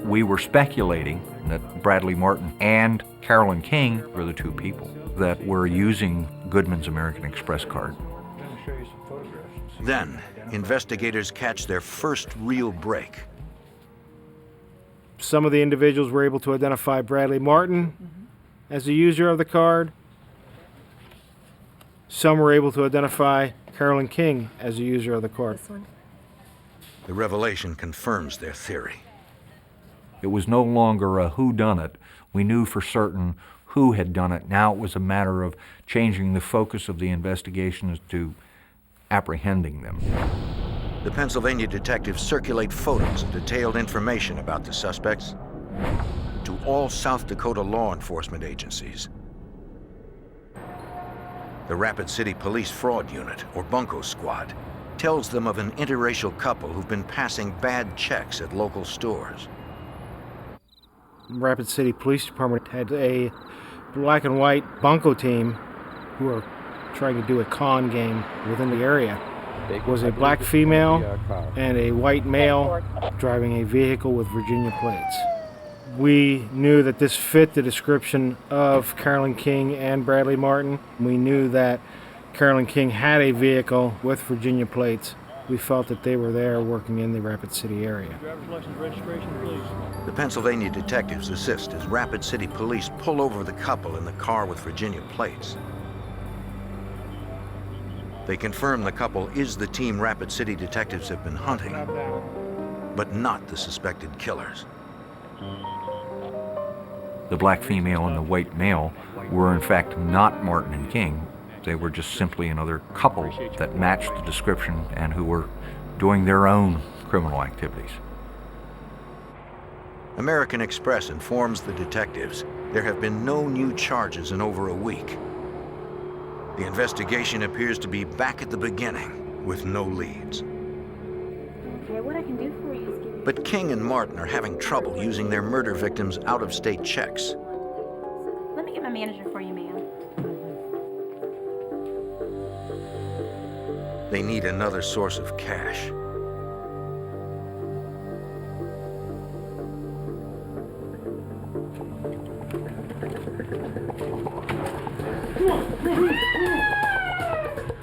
we were speculating that Bradley Martin and Carolyn King were the two people that were using Goodman's American Express card. Then, investigators catch their first real break. Some of the individuals were able to identify Bradley Martin as the user of the card. Some were able to identify Carolyn King as the user of the card. The revelation confirms their theory. It was no longer a whodunit. We knew for certain who had done it. Now it was a matter of changing the focus of the investigation as to apprehending them. The Pennsylvania detectives circulate photos and detailed information about the suspects to all South Dakota law enforcement agencies. The Rapid City Police Fraud Unit, or Bunko Squad, tells them of an interracial couple who've been passing bad checks at local stores. Rapid City Police Department had a black and white bunco team who were trying to do a con game within the area. It was a black female and a white male driving a vehicle with Virginia plates. We knew that this fit the description of Carolyn King and Bradley Martin. We knew that Carolyn King had a vehicle with Virginia plates. We felt that they were there working in the Rapid City area. Driver's license registration, please. The Pennsylvania detectives assist as Rapid City Police pull over the couple in the car with Virginia plates. They confirm the couple is the team Rapid City detectives have been hunting, but not the suspected killers. The black female and the white male were in fact not Martin and King. They were just simply another couple that matched the description and who were doing their own criminal activities. American Express informs the detectives there have been no new charges in over a week. The investigation appears to be back at the beginning with no leads. Okay, what I can do for you is give you... But King and Martin are having trouble using their murder victims' out-of-state checks. Let me get my manager for you, ma'am. They need another source of cash.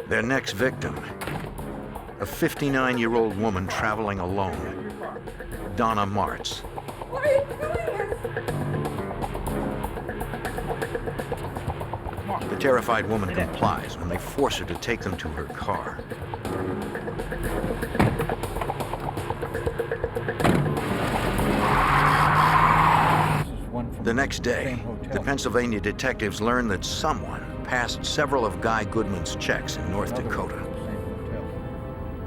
Their next victim, a 59-year-old woman traveling alone. Donna Martz. What are you doing? The terrified woman complies when they force her to take them to her car. The next day, the Pennsylvania detectives learn that someone passed several of Guy Goodman's checks in North Dakota.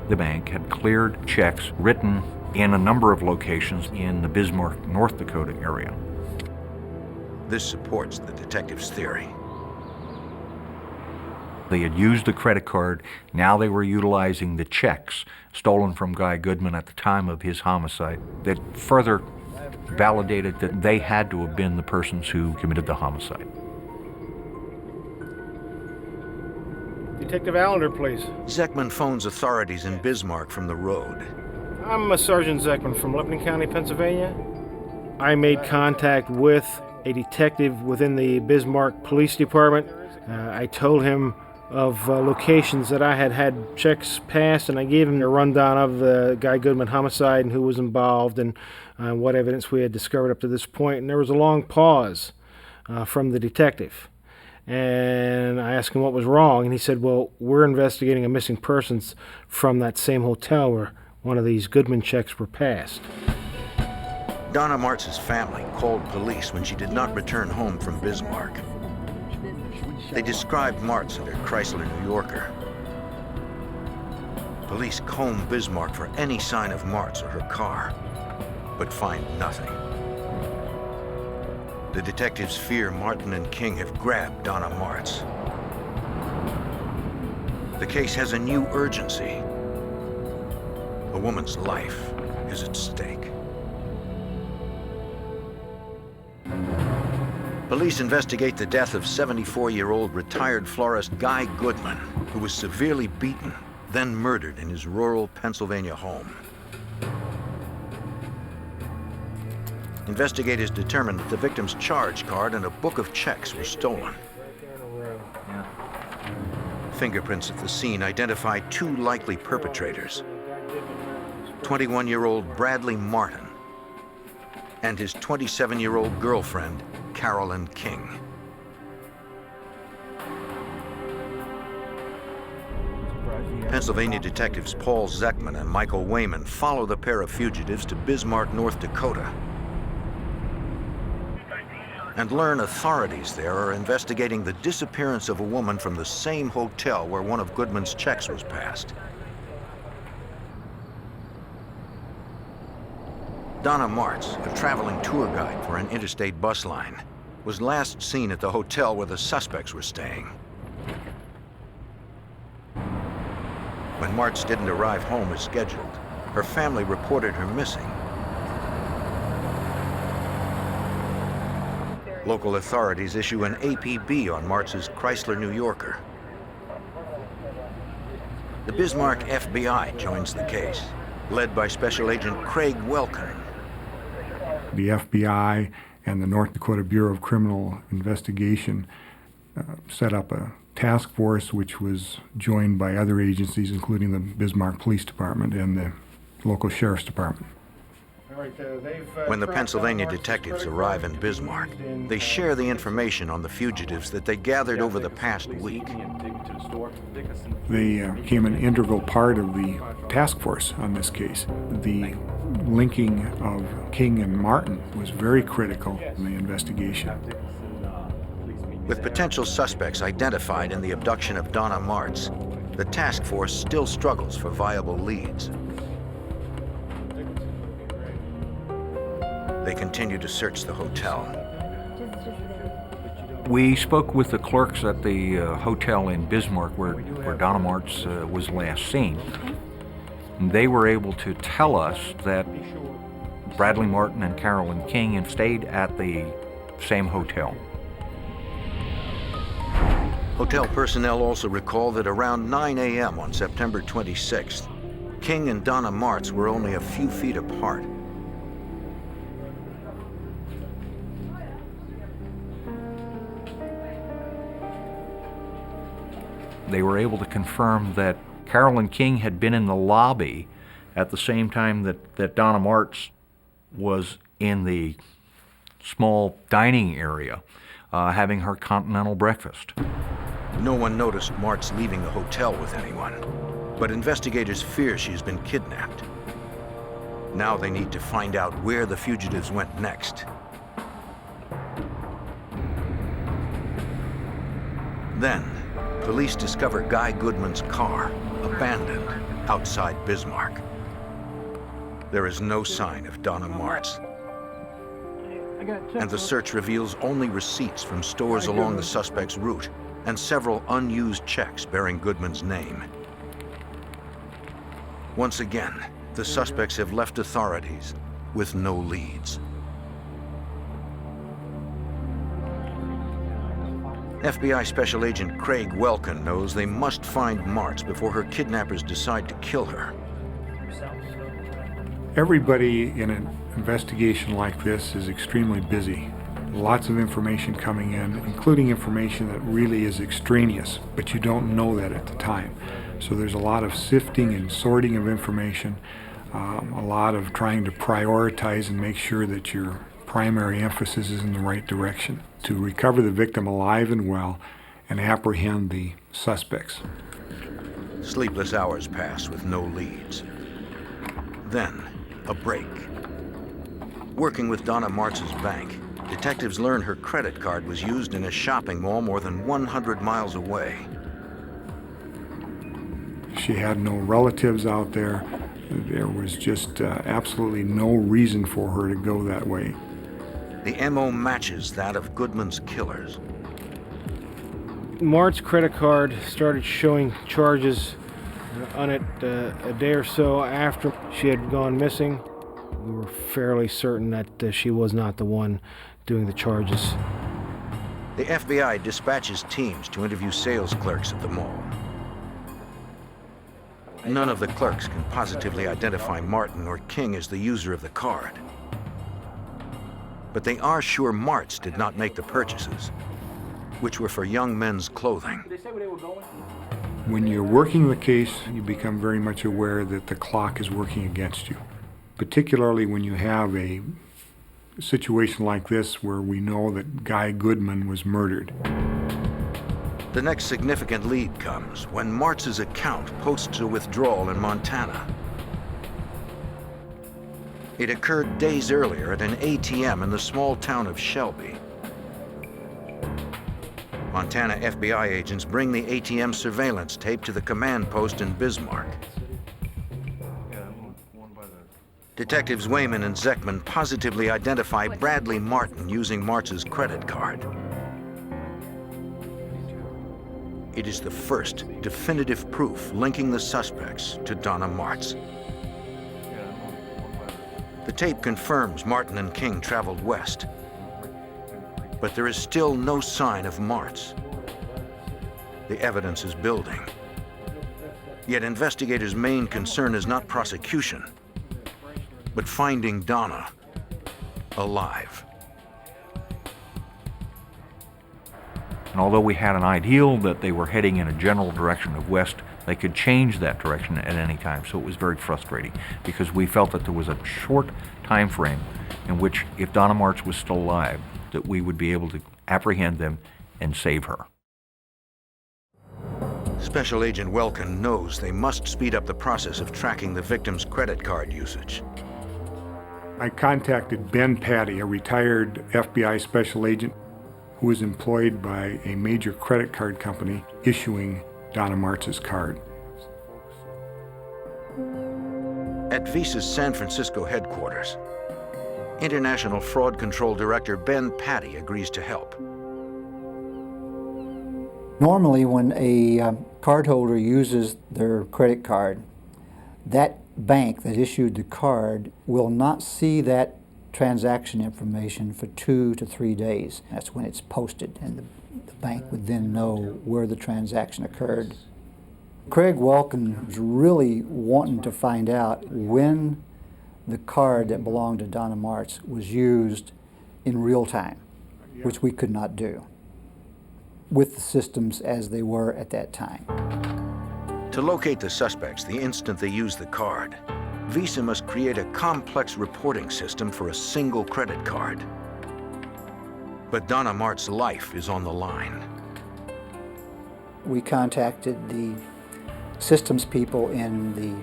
The bank had cleared checks written in a number of locations in the Bismarck, North Dakota area. This supports the detective's theory. They had used the credit card. Now they were utilizing the checks stolen from Guy Goodman at the time of his homicide that further validated that they had to have been the persons who committed the homicide. Detective Allender, please. Zeckman phones authorities in Bismarck from the road. I'm Sergeant Zeckman from Lebanon County, Pennsylvania. I made contact with a detective within the Bismarck Police Department. I told him of locations that I had had checks passed, and I gave him a rundown of the Guy Goodman homicide and who was involved and what evidence we had discovered up to this point. And there was a long pause from the detective. And I asked him what was wrong, and he said, well, we're investigating a missing persons from that same hotel where one of these Goodman checks were passed. Donna Martz's family called police when she did not return home from Bismarck. They described Martz and her Chrysler New Yorker. Police comb Bismarck for any sign of Martz or her car, but find nothing. The detectives fear Martin and King have grabbed Donna Martz. The case has a new urgency. A woman's life is at stake. Police investigate the death of 74-year-old retired florist Guy Goodman, who was severely beaten, then murdered in his rural Pennsylvania home. Investigators determined that the victim's charge card and a book of checks were stolen. Fingerprints at the scene identify two likely perpetrators: 21-year-old Bradley Martin and his 27-year-old girlfriend, Carolyn King. Pennsylvania detectives Paul Zeckman and Michael Wayman follow the pair of fugitives to Bismarck, North Dakota, and learn authorities there are investigating the disappearance of a woman from the same hotel where one of Goodman's checks was passed. Donna Martz, a traveling tour guide for an interstate bus line, was last seen at the hotel where the suspects were staying. When Martz didn't arrive home as scheduled, her family reported her missing. Local authorities issue an APB on Martz's Chrysler New Yorker. The Bismarck FBI joins the case, led by Special Agent Craig Welkin. The FBI and the North Dakota Bureau of Criminal Investigation set up a task force which was joined by other agencies, including the Bismarck Police Department and the local Sheriff's Department. When the Pennsylvania detectives arrive in Bismarck, they share the information on the fugitives that they gathered over the past week. They became an integral part of the task force on this case. The linking of King and Martin was very critical in the investigation. With potential suspects identified in the abduction of Donna Martz, the task force still struggles for viable leads. They continue to search the hotel. We spoke with the clerks at the hotel in Bismarck where Donna Martz was last seen. And they were able to tell us that Bradley Martin and Carolyn King had stayed at the same hotel. Hotel personnel also recall that around 9 a.m. on September 26th, King and Donna Martz were only a few feet apart. They were able to confirm that Carolyn King had been in the lobby at the same time that Donna Martz was in the small dining area having her continental breakfast. No one noticed Martz leaving the hotel with anyone, but investigators fear she's been kidnapped. Now they need to find out where the fugitives went next. Then, police discover Guy Goodman's car, abandoned, outside Bismarck. There is no sign of Donna Martz. And the search reveals only receipts from stores along the suspect's route and several unused checks bearing Goodman's name. Once again, the suspects have left authorities with no leads. FBI Special Agent Craig Welkin knows they must find Martz before her kidnappers decide to kill her. Everybody in an investigation like this is extremely busy. Lots of information coming in, including information that really is extraneous, but you don't know that at the time. So there's a lot of sifting and sorting of information, a lot of trying to prioritize and make sure that your primary emphasis is in the right direction to recover the victim alive and well and apprehend the suspects. Sleepless hours pass with no leads. Then, a break. Working with Donna Martz's bank, detectives learn her credit card was used in a shopping mall more than 100 miles away. She had no relatives out there. There was just absolutely no reason for her to go that way. The MO matches that of Goodman's killers. Mart's credit card started showing charges on it a day or so after she had gone missing. We were fairly certain that she was not the one doing the charges. The FBI dispatches teams to interview sales clerks at the mall. None of the clerks can positively identify Martin or King as the user of the card. But they are sure Martz did not make the purchases, which were for young men's clothing. When you're working the case, you become very much aware that the clock is working against you, particularly when you have a situation like this where we know that Guy Goodman was murdered. The next significant lead comes when Martz's account posts a withdrawal in Montana. It occurred days earlier at an ATM in the small town of Shelby. Montana FBI agents bring the ATM surveillance tape to the command post in Bismarck. Detectives Wayman and Zeckman positively identify Bradley Martin using Martz's credit card. It is the first definitive proof linking the suspects to Donna Martz. The tape confirms Martin and King traveled west, but there is still no sign of Martz. The evidence is building. Yet investigators' main concern is not prosecution, but finding Donna alive. And although we had an ideal that they were heading in a general direction of west, they could change that direction at any time. So it was very frustrating because we felt that there was a short time frame in which, if Donna Martz was still alive, that we would be able to apprehend them and save her. Special Agent Welkin knows they must speed up the process of tracking the victim's credit card usage. I contacted Ben Patty, a retired FBI special agent who was employed by a major credit card company issuing Donna Martz's card. At Visa's San Francisco headquarters, International Fraud Control Director Ben Patty agrees to help. Normally, when a cardholder uses their credit card, that bank that issued the card will not see that transaction information for 2 to 3 days. That's when it's posted, and the bank would then know where the transaction occurred. Craig Welkin was really wanting to find out when the card that belonged to Donna Martz was used in real time, which we could not do with the systems as they were at that time. To locate the suspects the instant they use the card, Visa must create a complex reporting system for a single credit card. But Donna Mart's life is on the line. We contacted the systems people in the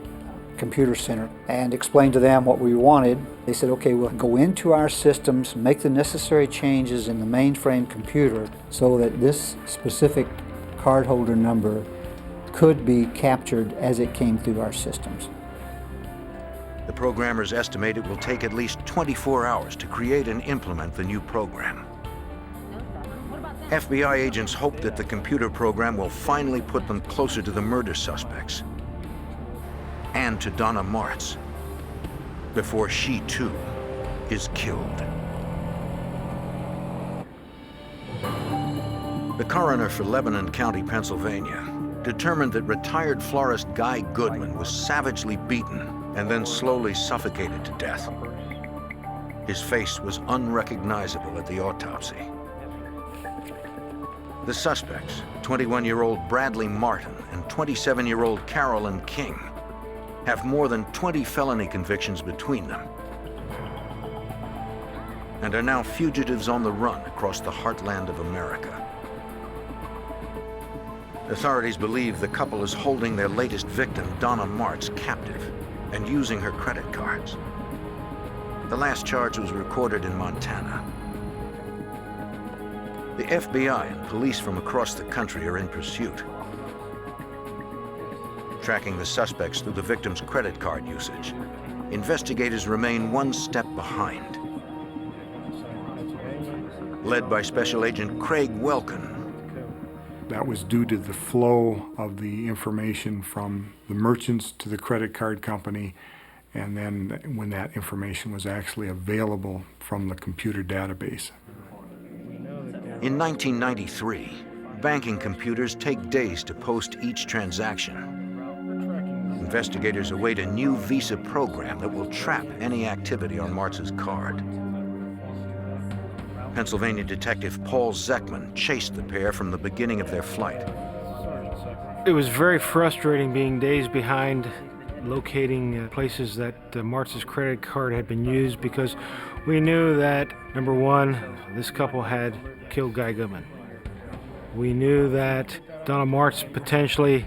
computer center and explained to them what we wanted. They said, okay, we'll go into our systems, make the necessary changes in the mainframe computer so that this specific cardholder number could be captured as it came through our systems. The programmers estimate it will take at least 24 hours to create and implement the new program. FBI agents hope that the computer program will finally put them closer to the murder suspects and to Donna Martz before she too is killed. The coroner for Lebanon County, Pennsylvania, determined that retired florist Guy Goodman was savagely beaten and then slowly suffocated to death. His face was unrecognizable at the autopsy. The suspects, 21-year-old Bradley Martin and 27-year-old Carolyn King, have more than 20 felony convictions between them and are now fugitives on the run across the heartland of America. Authorities believe the couple is holding their latest victim, Donna Martz, captive and using her credit cards. The last charge was recorded in Montana. The FBI and police from across the country are in pursuit, tracking the suspects through the victim's credit card usage. Investigators remain one step behind. Led by Special Agent Craig Welkin. That was due to the flow of the information from the merchants to the credit card company, and then when that information was actually available from the computer database. In 1993, banking computers take days to post each transaction. Investigators await a new Visa program that will trap any activity on Martz's card. Pennsylvania detective Paul Zeckman chased the pair from the beginning of their flight. It was very frustrating being days behind locating places that Martz's credit card had been used, because we knew that, number one, this couple had killed Guy Goodman. We knew that Donna Martz potentially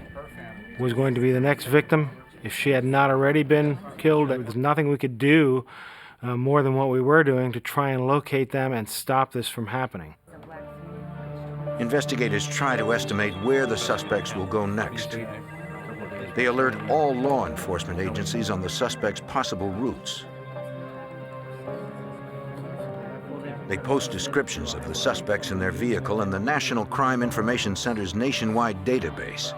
was going to be the next victim if she had not already been killed. There was nothing we could do more than what we were doing to try and locate them and stop this from happening. Investigators try to estimate where the suspects will go next. They alert all law enforcement agencies on the suspects' possible routes. They post descriptions of the suspects in their vehicle in the National Crime Information Center's nationwide database.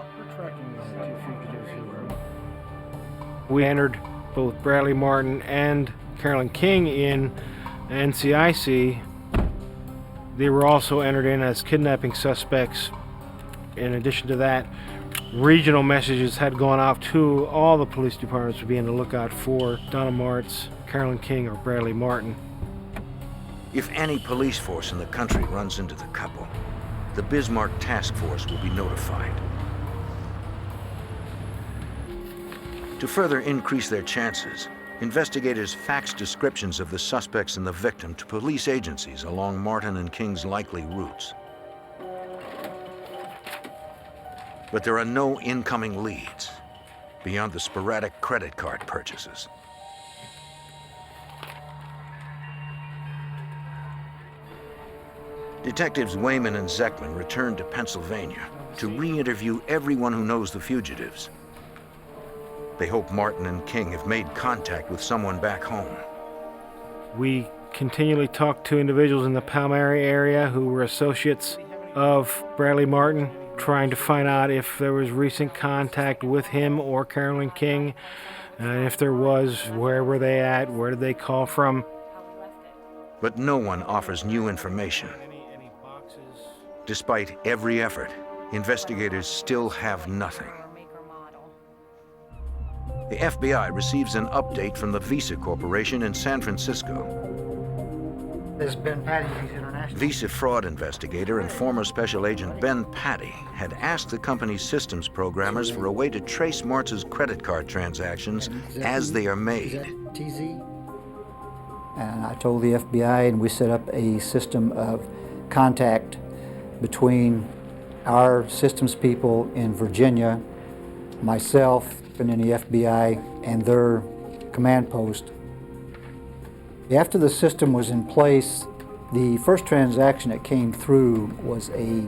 We entered both Bradley Martin and Carolyn King in NCIC. They were also entered in as kidnapping suspects. In addition to that, regional messages had gone out to all the police departments to be on the lookout for Donna Martz, Carolyn King, or Bradley Martin. If any police force in the country runs into the couple, the Bismarck Task Force will be notified. To further increase their chances, investigators faxed descriptions of the suspects and the victim to police agencies along Martin and King's likely routes. But there are no incoming leads beyond the sporadic credit card purchases. Detectives Wayman and Zeckman returned to Pennsylvania to re-interview everyone who knows the fugitives. They hope Martin and King have made contact with someone back home. We continually talked to individuals in the Palmieri area who were associates of Bradley Martin, trying to find out if there was recent contact with him or Carolyn King, and if there was, where were they at, where did they call from. But no one offers new information. Despite every effort, investigators still have nothing. The FBI receives an update from the Visa Corporation in San Francisco. There's Ben Patty, he's international. Visa fraud investigator and former special agent Ben Patty had asked the company's systems programmers for a way to trace Martz's credit card transactions as they are made. TZ? And I told the FBI, and we set up a system of contact between our systems people in Virginia, myself, and then the FBI and their command post. After the system was in place, the first transaction that came through was a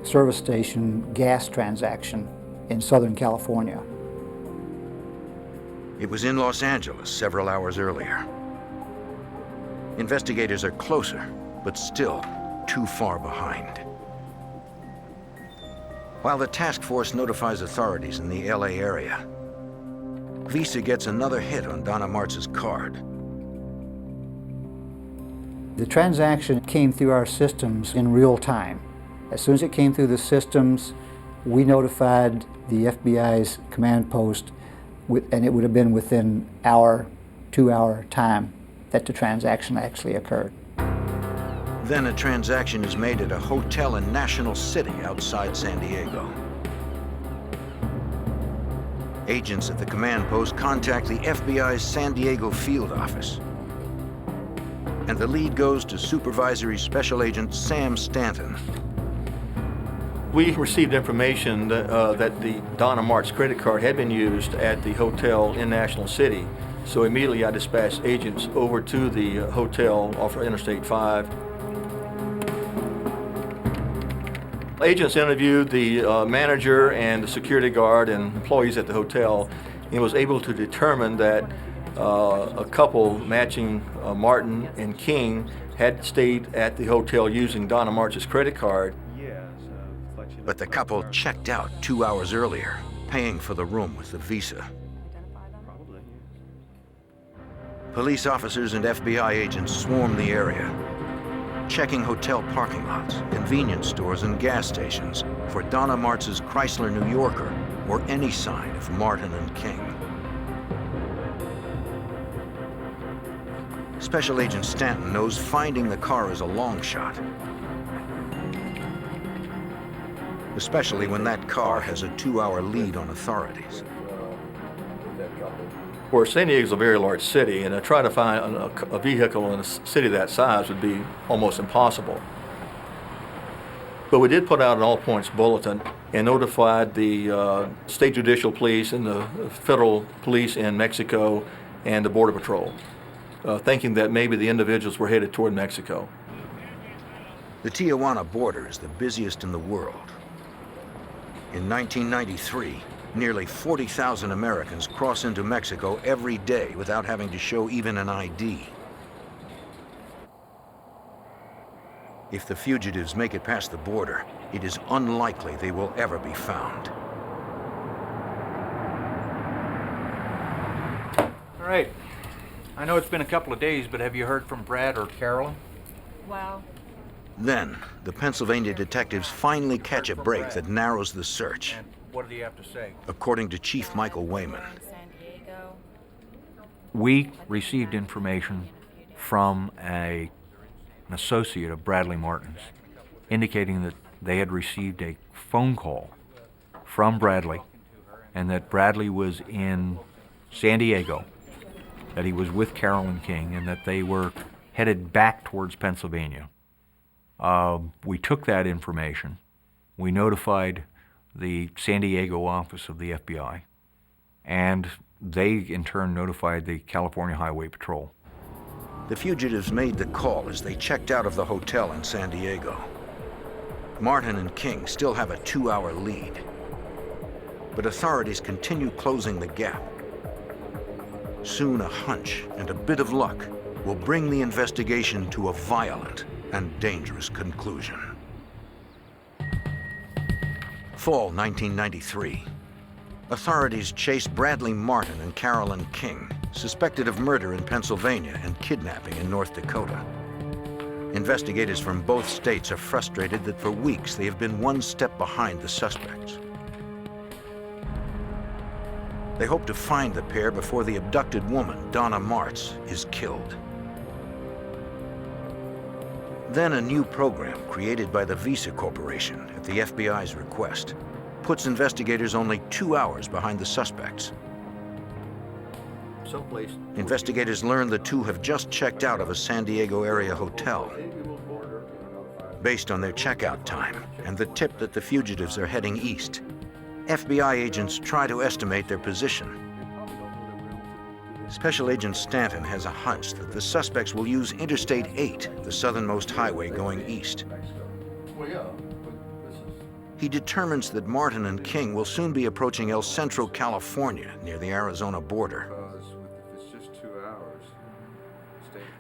service station gas transaction in Southern California. It was in Los Angeles several hours earlier. Investigators are closer, but still too far behind. While the task force notifies authorities in the LA area, Visa gets another hit on Donna Martz's card. The transaction came through our systems in real time. As soon as it came through the systems, we notified the FBI's command post, and it would have been within our 2-hour time that the transaction actually occurred. Then a transaction is made at a hotel in National City outside San Diego. Agents at the command post contact the FBI's San Diego field office. And the lead goes to Supervisory Special Agent Sam Stanton. We received information that the Donna Martz credit card had been used at the hotel in National City. So immediately I dispatched agents over to the hotel off Interstate 5. Agents interviewed the manager and the security guard and employees at the hotel and was able to determine that a couple matching Martin and King had stayed at the hotel using Donna Martz's credit card. But the couple checked out 2 hours earlier, paying for the room with the Visa. Police officers and FBI agents swarmed the area, checking hotel parking lots, convenience stores, and gas stations for Donna Martz's Chrysler New Yorker or any sign of Martin and King. Special Agent Stanton knows finding the car is a long shot, especially when that car has a 2-hour lead on authorities. Where San Diego's a very large city, and to try to find a vehicle in a city that size would be almost impossible. But we did put out an all-points bulletin and notified the state judicial police and the federal police in Mexico and the Border Patrol, thinking that maybe the individuals were headed toward Mexico. The Tijuana border is the busiest in the world. In 1993, nearly 40,000 Americans cross into Mexico every day without having to show even an ID. If the fugitives make it past the border, it is unlikely they will ever be found. All right. I know it's been a couple of days, but have you heard from Brad or Carolyn? Well. Then, the Pennsylvania detectives finally catch a break that narrows the search. And what do you have to say? According to Chief Michael Wayman. We received information from an associate of Bradley Martin's, indicating that they had received a phone call from Bradley, and that Bradley was in San Diego, that he was with Carolyn King, and that they were headed back towards Pennsylvania. We took that information. We notified the San Diego office of the FBI, and they in turn notified the California Highway Patrol. The fugitives made the call as they checked out of the hotel in San Diego. Martin and King still have a 2-hour lead, but authorities continue closing the gap. Soon a hunch and a bit of luck will bring the investigation to a violent and dangerous conclusion. Fall 1993. Authorities chase Bradley Martin and Carolyn King, suspected of murder in Pennsylvania and kidnapping in North Dakota. Investigators from both states are frustrated that for weeks they have been one step behind the suspects. They hope to find the pair before the abducted woman, Donna Martz, is killed. Then a new program created by the Visa Corporation at the FBI's request puts investigators only 2 hours behind the suspects. Someplace. Investigators learn the two have just checked out of a San Diego area hotel. Based on their checkout time and the tip that the fugitives are heading east, FBI agents try to estimate their position. Special Agent Stanton has a hunch that the suspects will use Interstate 8, the southernmost highway going east. He determines that Martin and King will soon be approaching El Centro, California, near the Arizona border.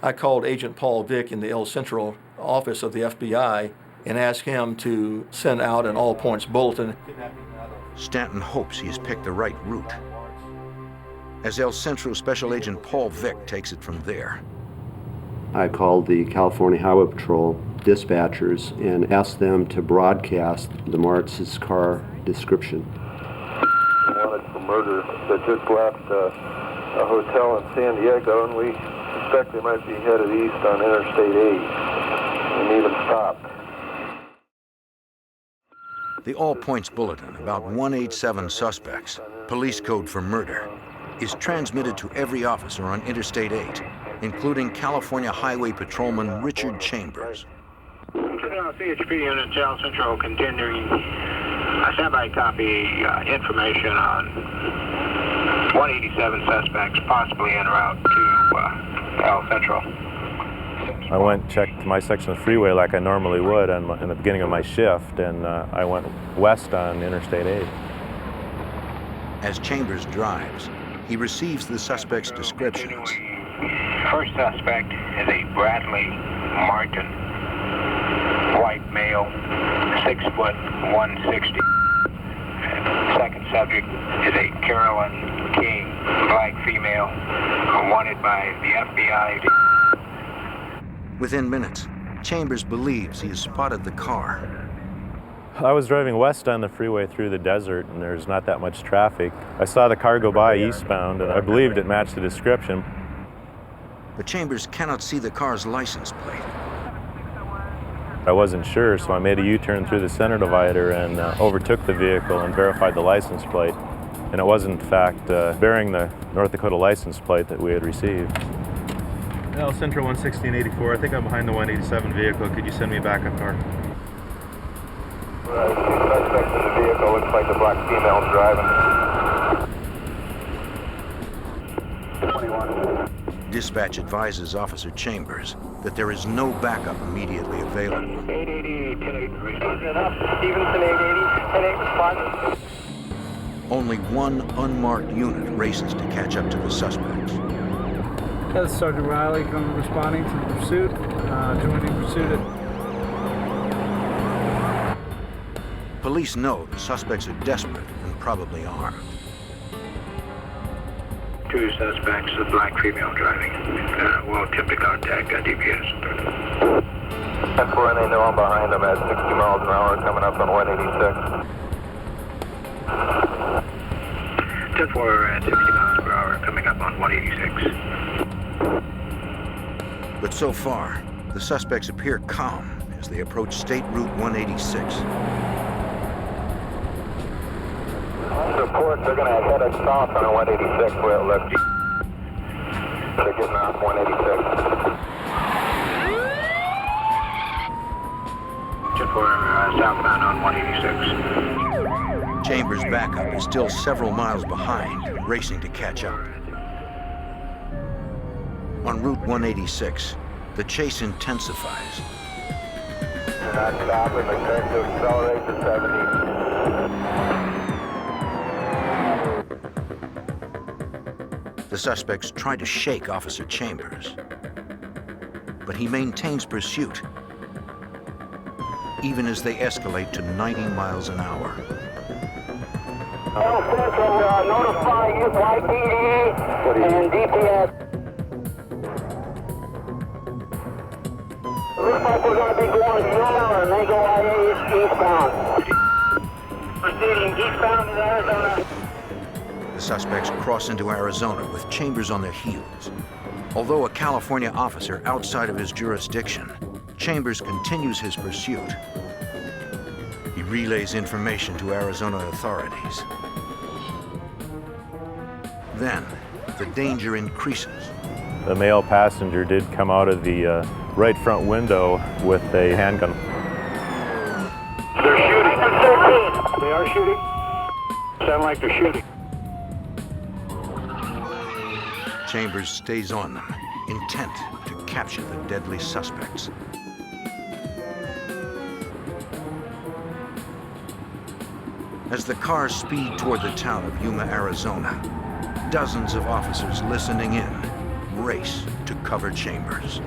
I called Agent Paul Vick in the El Centro office of the FBI and asked him to send out an all-points bulletin. Stanton hopes he has picked the right route. As El Centro Special Agent Paul Vick takes it from there. I called the California Highway Patrol dispatchers and asked them to broadcast the Martz's car description. Wanted for murder that just left a hotel in San Diego, and we suspect they might be headed east on Interstate 8 and even stopped. The all-points bulletin about 187 suspects, police code for murder, is transmitted to every officer on Interstate 8, including California Highway Patrolman Richard Chambers. CHP unit, El Centro, continuing standby copy information on 187 suspects possibly en route to El Centro. I went and checked my section of the freeway like I normally would in the beginning of my shift, and I went west on Interstate 8. As Chambers drives, he receives the suspect's descriptions. First suspect is a Bradley Martin, white male, 6 foot 160. Second subject is a Carolyn King, black female, wanted by the FBI. Within minutes, Chambers believes he has spotted the car. I was driving west on the freeway through the desert, and there's not that much traffic. I saw the car go by eastbound, and I believed it matched the description. But Chambers cannot see the car's license plate. I wasn't sure, so I made a U-turn through the center divider and overtook the vehicle and verified the license plate. And it was, in fact, bearing the North Dakota license plate that we had received. El Centro 11684, I think I'm behind the 187 vehicle. Could you send me a backup car? Suspect in the vehicle, looks like the black female driving. 21. Dispatch advises Officer Chambers that there is no backup immediately available. 880, 10-8, response. Stevenson 880, 10-8, response. Only one unmarked unit races to catch up to the suspects. That's Sergeant Riley responding to the pursuit, joining pursuit. Police know the suspects are desperate and probably armed. 2 suspects, the black female driving. We'll attempt to contact DPS. 10-4, and they know I'm behind them at 60 miles an hour coming up on 186. 10-4 at 60 miles per hour coming up on 186. But so far, the suspects appear calm as they approach State Route 186. Report, they're going to head us south on 186 where it looks. They're getting off 186. 10-4 southbound on 186. Chambers' backup is still several miles behind, racing to catch up. On Route 186, the chase intensifies. They're not stopping, they're trying to accelerate to 70. The suspects try to shake Officer Chambers, but he maintains pursuit, even as they escalate to 90 miles an hour. El Centro, notify YPD and DPS. Looks like we're going to be going slower and they go IA eastbound. Proceeding eastbound to Arizona. The suspects cross into Arizona with Chambers on their heels. Although a California officer outside of his jurisdiction, Chambers continues his pursuit. He relays information to Arizona authorities. Then, the danger increases. The male passenger did come out of the right front window with a handgun. They're shooting. They are shooting. Sound like they're shooting. Chambers stays on them, intent to capture the deadly suspects. As the cars speed toward the town of Yuma, Arizona, dozens of officers listening in race to cover Chambers.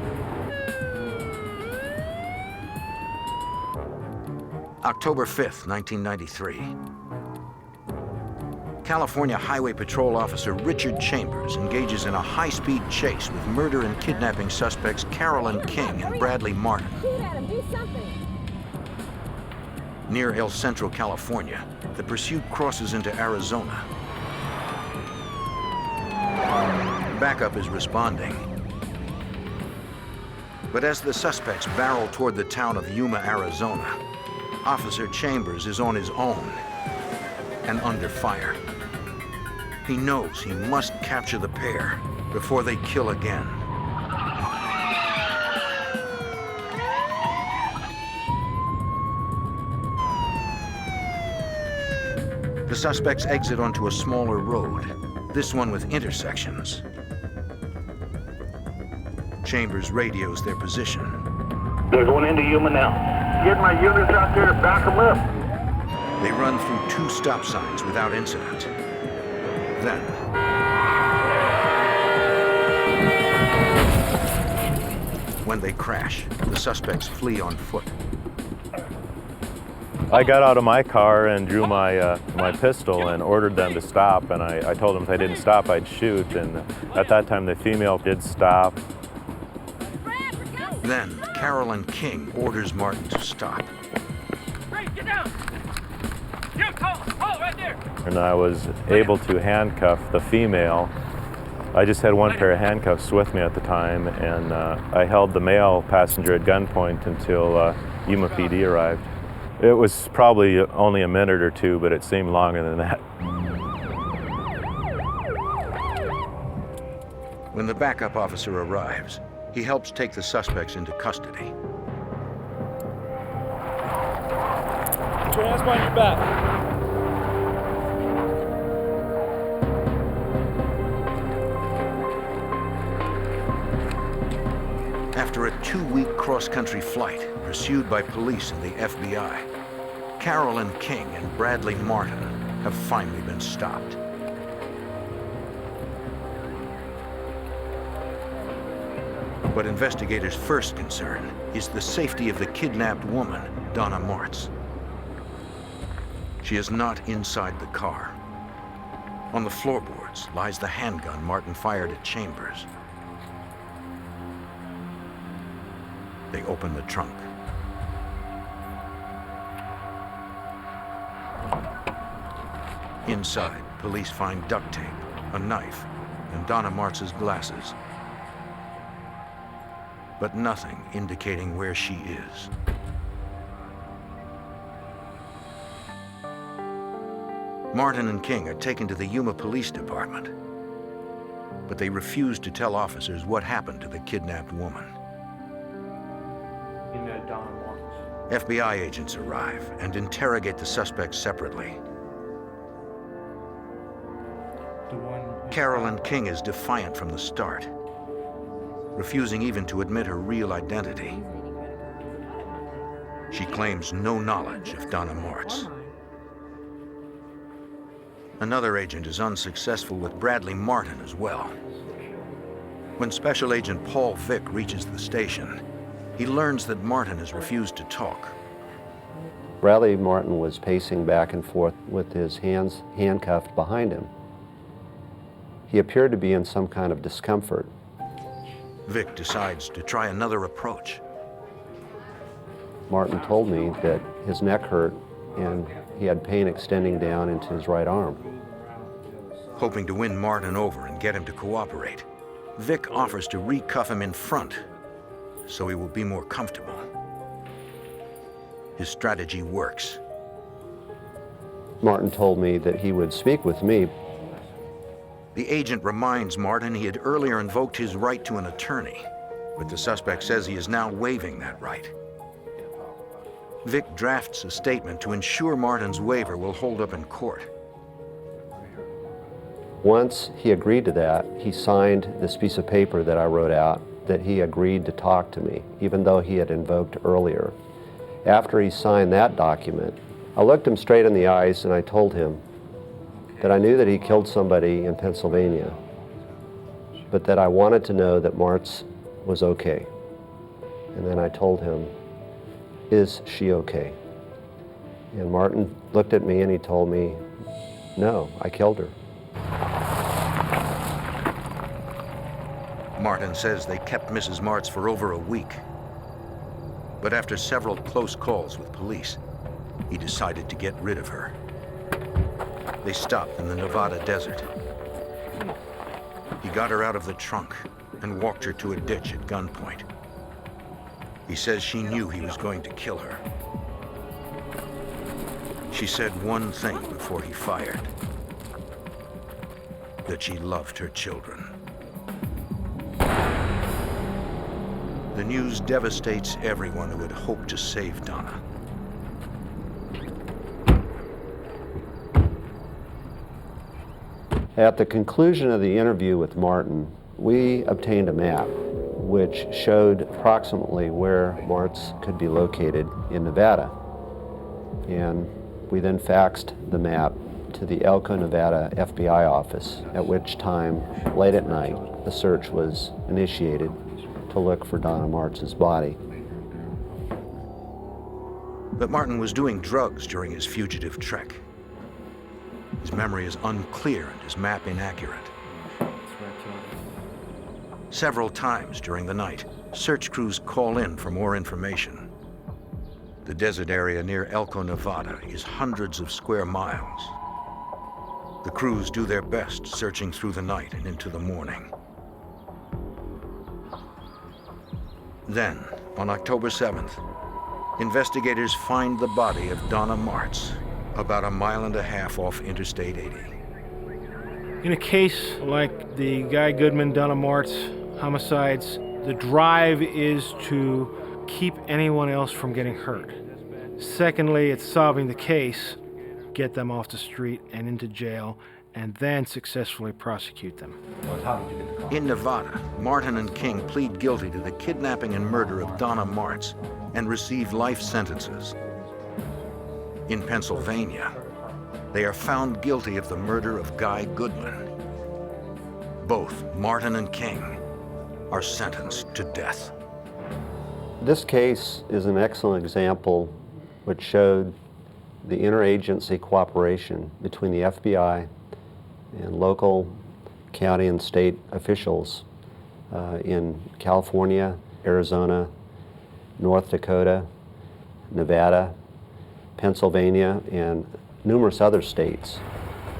October 5th, 1993. California Highway Patrol Officer Richard Chambers engages in a high-speed chase with murder and kidnapping suspects Carolyn King and Bradley Martin. Near El Centro, California, the pursuit crosses into Arizona. Backup is responding. But as the suspects barrel toward the town of Yuma, Arizona, Officer Chambers is on his own and under fire. He knows he must capture the pair before they kill again. The suspects exit onto a smaller road, this one with intersections. Chambers radios their position. They're going into Yuma now. Get my units out there, back them up. They run through 2 stop signs without incident. Then, when they crash, the suspects flee on foot. I got out of my car and drew my pistol and ordered them to stop, and I told them if they didn't stop, I'd shoot, and at that time the female did stop. Then, Carolyn King orders Martin to stop. Get down! You, call right there! And I was able to handcuff the female. I just had one pair of handcuffs with me at the time, and I held the male passenger at gunpoint until Yuma PD arrived. It was probably only a minute or 2, but it seemed longer than that. When the backup officer arrives, he helps take the suspects into custody. Put your hands behind your back. After a 2-week cross-country flight, pursued by police and the FBI, Carolyn King and Bradley Martin have finally been stopped. But investigators' first concern is the safety of the kidnapped woman, Donna Martz. She is not inside the car. On the floorboards lies the handgun Martin fired at Chambers. They open the trunk. Inside, police find duct tape, a knife, and Donna Martz's glasses. But nothing indicating where she is. Martin and King are taken to the Yuma Police Department, but they refuse to tell officers what happened to the kidnapped woman. You know Donna Martz. FBI agents arrive and interrogate the suspects separately. Carolyn King is defiant from the start, refusing even to admit her real identity. She claims no knowledge of Donna Martz. Another agent is unsuccessful with Bradley Martin as well. When Special Agent Paul Vick reaches the station, he learns that Martin has refused to talk. Bradley Martin was pacing back and forth with his hands handcuffed behind him. He appeared to be in some kind of discomfort. Vick decides to try another approach. Martin told me that his neck hurt and he had pain extending down into his right arm. Hoping to win Martin over and get him to cooperate, Vick offers to recuff him in front so he will be more comfortable. his strategy works. Martin told me that he would speak with me. The agent reminds Martin he had earlier invoked his right to an attorney, but the suspect says he is now waiving that right. Vic drafts a statement to ensure Martin's waiver will hold up in court. Once he agreed to that, he signed this piece of paper that I wrote out that he agreed to talk to me, even though he had invoked earlier. After he signed that document, I looked him straight in the eyes and I told him that I knew that he killed somebody in Pennsylvania, but that I wanted to know that Martz was okay. And then I told him, "Is she okay?" And Martin looked at me and he told me, "No, I killed her." Martin says they kept Mrs. Martz for over a week. But after several close calls with police, he decided to get rid of her. They stopped in the Nevada desert. He got her out of the trunk and walked her to a ditch at gunpoint. He says she knew he was going to kill her. She said one thing before he fired, that she loved her children. The news devastates everyone who had hoped to save Donna. At the conclusion of the interview with Martin, we obtained a map which showed approximately where Martz could be located in Nevada. And we then faxed the map to the Elko, Nevada FBI office, at which time, late at night, the search was initiated to look for Donna Martz's body. But Martin was doing drugs during his fugitive trek. His memory is unclear and his map inaccurate. Several times during the night, search crews call in for more information. The desert area near Elko, Nevada is hundreds of square miles. The crews do their best searching through the night and into the morning. Then, on October 7th, investigators find the body of Donna Martz about 1.5 miles off Interstate 80. In a case like the Guy Goodman, Donna Martz homicides, the drive is to keep anyone else from getting hurt. Secondly, it's solving the case, get them off the street and into jail, and then successfully prosecute them. In Nevada, Martin and King plead guilty to the kidnapping and murder of Donna Martz and receive life sentences. In Pennsylvania, they are found guilty of the murder of Guy Goodman. Both Martin and King are sentenced to death. This case is an excellent example which showed the interagency cooperation between the FBI and local county and state officials in California, Arizona, North Dakota, Nevada, Pennsylvania, and numerous other states.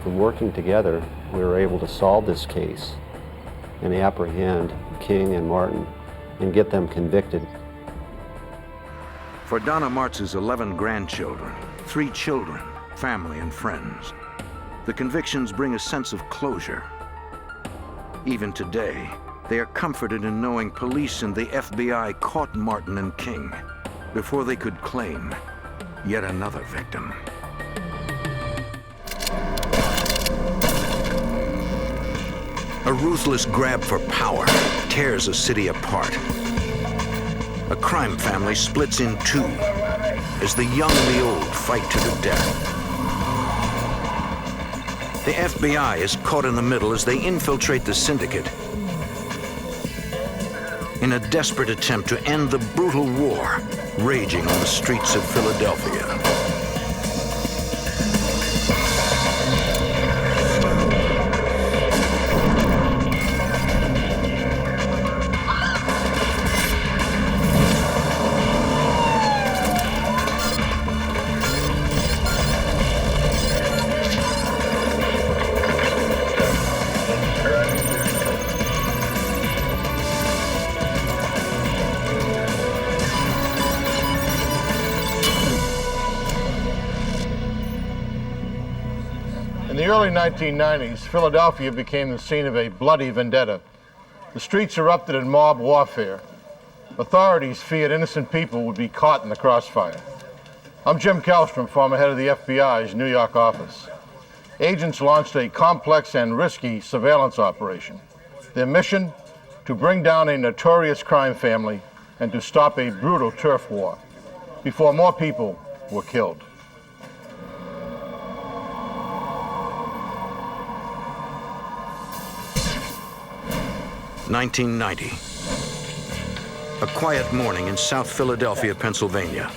From working together, we were able to solve this case and apprehend King and Martin and get them convicted. For Donna Martz's 11 grandchildren, 3 children, family, and friends, the convictions bring a sense of closure. Even today, they are comforted in knowing police and the FBI caught Martin and King before they could claim yet another victim. A ruthless grab for power tears a city apart. A crime family splits in two as the young and the old fight to the death. The FBI is caught in the middle as they infiltrate the syndicate in a desperate attempt to end the brutal war raging on the streets of Philadelphia. early 1990s, Philadelphia became the scene of a bloody vendetta. The streets erupted in mob warfare. Authorities feared innocent people would be caught in the crossfire. I'm Jim Kallstrom, former head of the FBI's New York office. Agents launched a complex and risky surveillance operation. Their mission? To bring down a notorious crime family and to stop a brutal turf war before more people were killed. (1990). A quiet morning in South Philadelphia, Pennsylvania.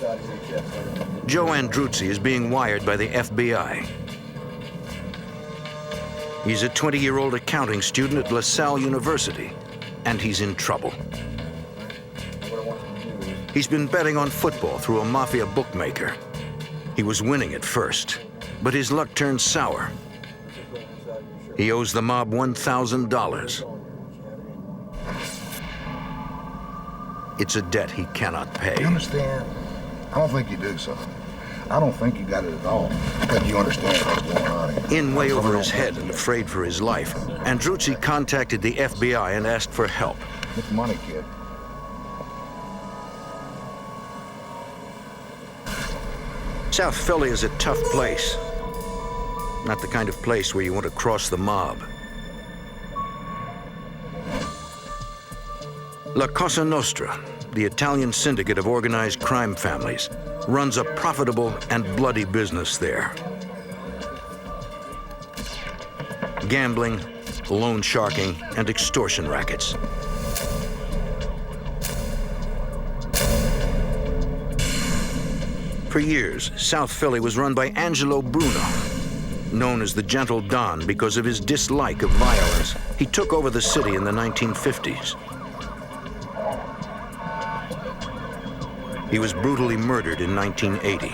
Joe Andruzzi is being wired by the FBI. He's a 20-year-old accounting student at LaSalle University, and he's in trouble. He's been betting on football through a mafia bookmaker. He was winning at first, but his luck turned sour. He owes the mob $1,000. It's a debt he cannot pay. You understand? I don't think you do, son. I don't think you got it at all. But you understand what's going on here. In way over his head and afraid for his life, Andruzzi contacted the FBI and asked for help. Get the money, kid. South Philly is a tough place. Not the kind of place where you want to cross the mob. La Cosa Nostra, the Italian syndicate of organized crime families, runs a profitable and bloody business there. Gambling, loan sharking, and extortion rackets. For years, South Philly was run by Angelo Bruno, known as the Gentle Don because of his dislike of violence. He took over the city in the 1950s. He was brutally murdered in 1980.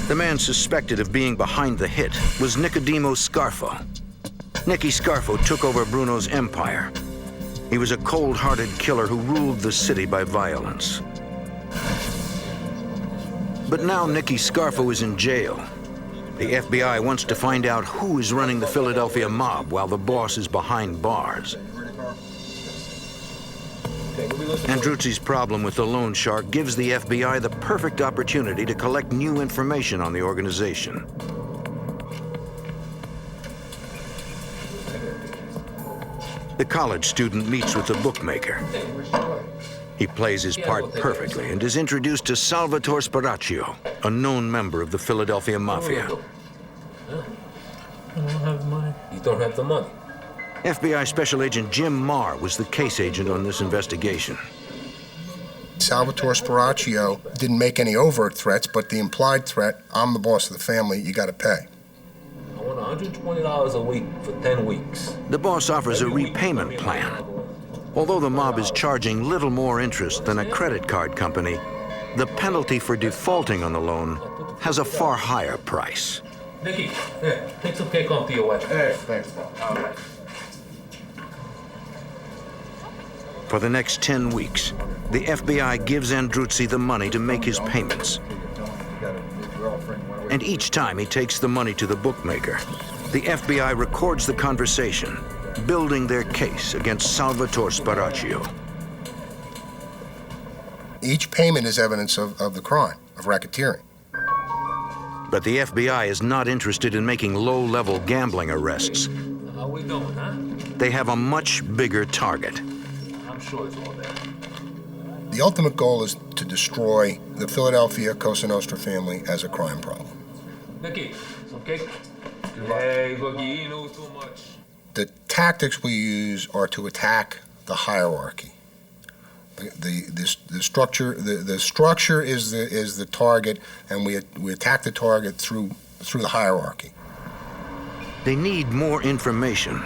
The man suspected of being behind the hit was Nicodemo Scarfo. Nicky Scarfo took over Bruno's empire. He was a cold-hearted killer who ruled the city by violence. But now Nicky Scarfo is in jail. The FBI wants to find out who is running the Philadelphia mob while the boss is behind bars. Andruzzi's problem with the loan shark gives the FBI the perfect opportunity to collect new information on the organization. The college student meets with the bookmaker. He plays his part perfectly and is introduced to Salvatore Sparacchio, a known member of the Philadelphia Mafia. I don't have the money. You don't have the money? FBI Special Agent Jim Marr was the case agent on this investigation. Salvatore Sparacchio didn't make any overt threats, but the implied threat, I'm the boss of the family, you got to pay. I want $120 a week for 10 weeks. The boss offers a repayment plan. Although the mob is charging little more interest than a credit card company, the penalty for defaulting on the loan has a far higher price. Nicky, here, take some cake home to your wife. Hey, thanks, Bob. For the next 10 weeks, the FBI gives Andruzzi the money to make his payments. And each time he takes the money to the bookmaker, the FBI records the conversation, building their case against Salvatore Sparacchio. Each payment is evidence of the crime, of racketeering. But the FBI is not interested in making low-level gambling arrests. How we doing, huh? They have a much bigger target. I'm sure it's all there. The ultimate goal is to destroy the Philadelphia Cosa Nostra family as a crime problem. Nicky, some cake? Hey, Boogie, you know too much. The tactics we use are to attack the hierarchy. The structure is the target, and we attack the target through the hierarchy. They need more information.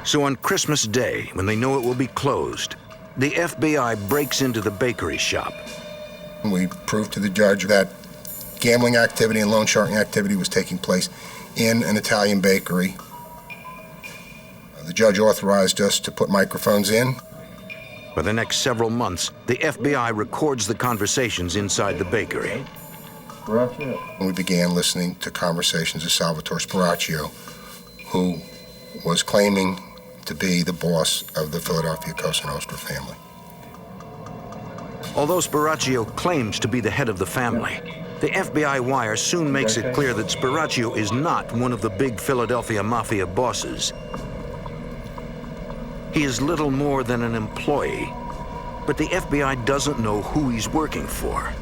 So on Christmas Day, when they know it will be closed, the FBI breaks into the bakery shop. We proved to the judge that gambling activity and loan sharking activity was taking place in an Italian bakery. The judge authorized us to put microphones in. For the next several months, the FBI records the conversations inside the bakery. We began listening to conversations of Salvatore Sparacchio, who was claiming to be the boss of the Philadelphia Cosa Nostra family. Although Sparacchio claims to be the head of the family, the FBI wire soon makes it clear that Sparacchio is not one of the big Philadelphia Mafia bosses. He is little more than an employee, but the FBI doesn't know who he's working for.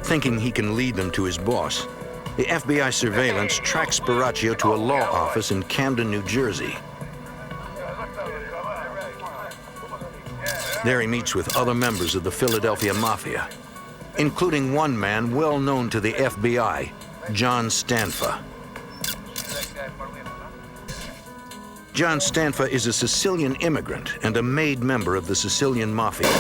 Thinking he can lead them to his boss, the FBI surveillance tracks Sparacchio to a law office in Camden, New Jersey. There he meets with other members of the Philadelphia Mafia, including one man well known to the FBI, John Stanfa. John Stanfa is a Sicilian immigrant and a made member of the Sicilian Mafia.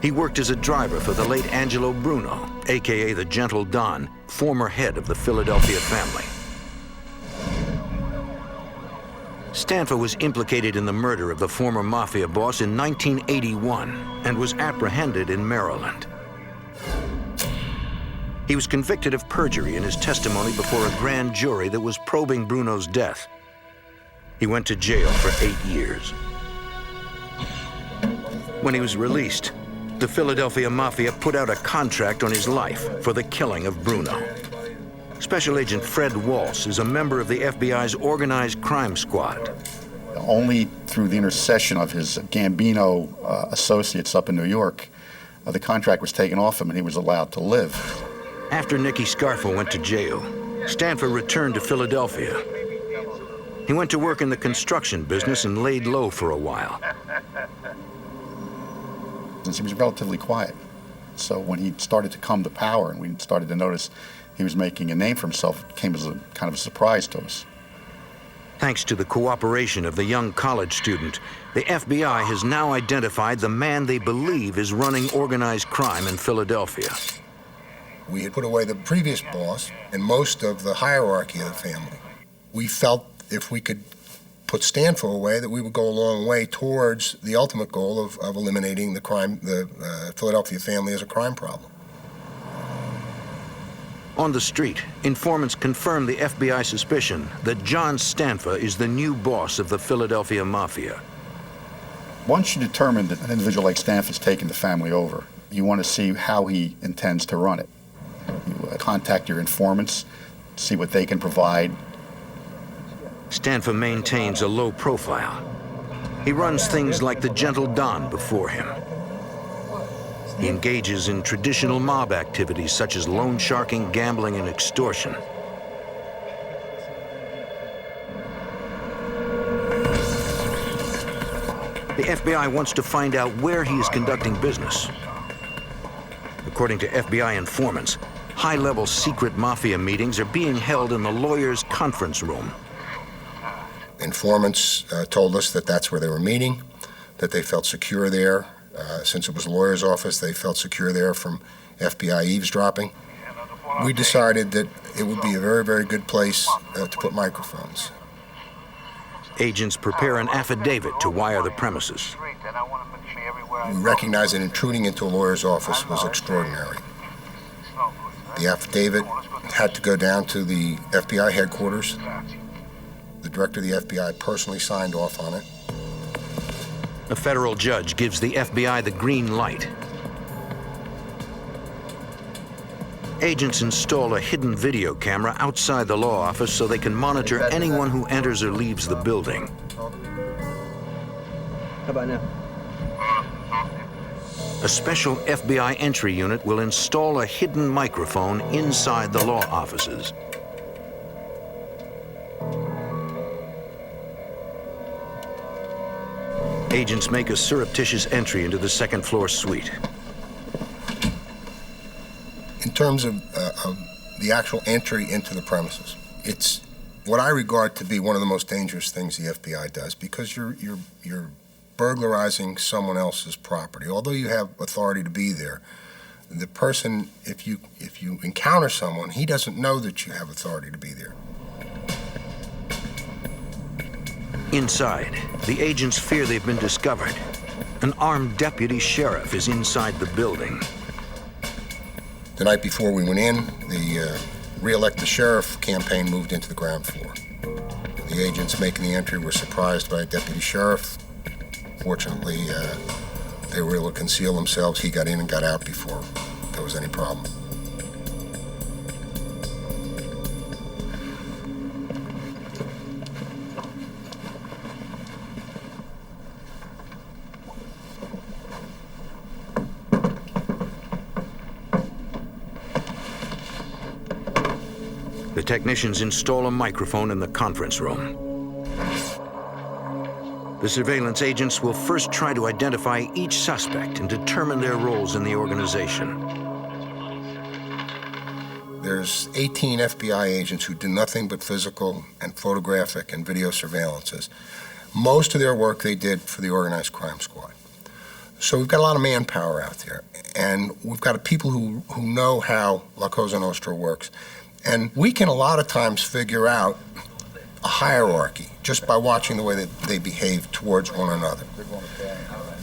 He worked as a driver for the late Angelo Bruno, aka the Gentle Don, former head of the Philadelphia family. Stanfa was implicated in the murder of the former Mafia boss in 1981 and was apprehended in Maryland. He was convicted of perjury in his testimony before a grand jury that was probing Bruno's death. He went to jail for 8 years. When he was released, the Philadelphia Mafia put out a contract on his life for the killing of Bruno. Special Agent Fred Walsh is a member of the FBI's organized crime squad. Only through the intercession of his Gambino associates up in New York, the contract was taken off him and he was allowed to live. After Nicky Scarfa went to jail, Stanfa returned to Philadelphia. He went to work in the construction business and laid low for a while. Since he was relatively quiet. So when he started to come to power and we started to notice he was making a name for himself, it came as a kind of a surprise to us. Thanks to the cooperation of the young college student, the FBI has now identified the man they believe is running organized crime in Philadelphia. We had put away the previous boss and most of the hierarchy of the family. We felt if we could put Stanfa away, that we would go a long way towards the ultimate goal of eliminating the crime, the Philadelphia family as a crime problem. On the street, informants confirm the FBI suspicion that John Stanfa is the new boss of the Philadelphia Mafia. Once you determine that an individual like Stanfa's taken the family over, you want to see how he intends to run it. You contact your informants, see what they can provide. Stanfa maintains a low profile. He runs things like the Gentle Don before him. He engages in traditional mob activities such as loan sharking, gambling, and extortion. The FBI wants to find out where he is conducting business. According to FBI informants, high-level secret mafia meetings are being held in the lawyer's conference room. Informants told us that that's where they were meeting, that they felt secure there. Since it was a lawyer's office, they felt secure there from FBI eavesdropping. We decided that it would be a very, very good place to put microphones. Agents prepare an affidavit to wire the premises. We recognized that intruding into a lawyer's office was extraordinary. The affidavit had to go down to the FBI headquarters. The director of the FBI personally signed off on it. A federal judge gives the FBI the green light. Agents install a hidden video camera outside the law office so they can monitor anyone who enters or leaves the building. How about now? A special FBI entry unit will install a hidden microphone inside the law offices. Agents make a surreptitious entry into the second-floor suite. In terms of the actual entry into the premises, it's what I regard to be one of the most dangerous things the FBI does, because you're burglarizing someone else's property. Although you have authority to be there, the person, if you encounter someone, he doesn't know that you have authority to be there. Inside, the agents fear they've been discovered. An armed deputy sheriff is inside the building. The night before we went in, the re-elect the sheriff campaign moved into the ground floor. The agents making the entry were surprised by a deputy sheriff. Fortunately, they were able to conceal themselves. He got in and got out before there was any problem. The technicians install a microphone in the conference room. The surveillance agents will first try to identify each suspect and determine their roles in the organization. There's 18 FBI agents who do nothing but physical and photographic and video surveillances. Most of their work they did for the organized crime squad. So we've got a lot of manpower out there, and we've got people who know how La Cosa Nostra works. And we can a lot of times figure out a hierarchy just by watching the way that they behave towards one another.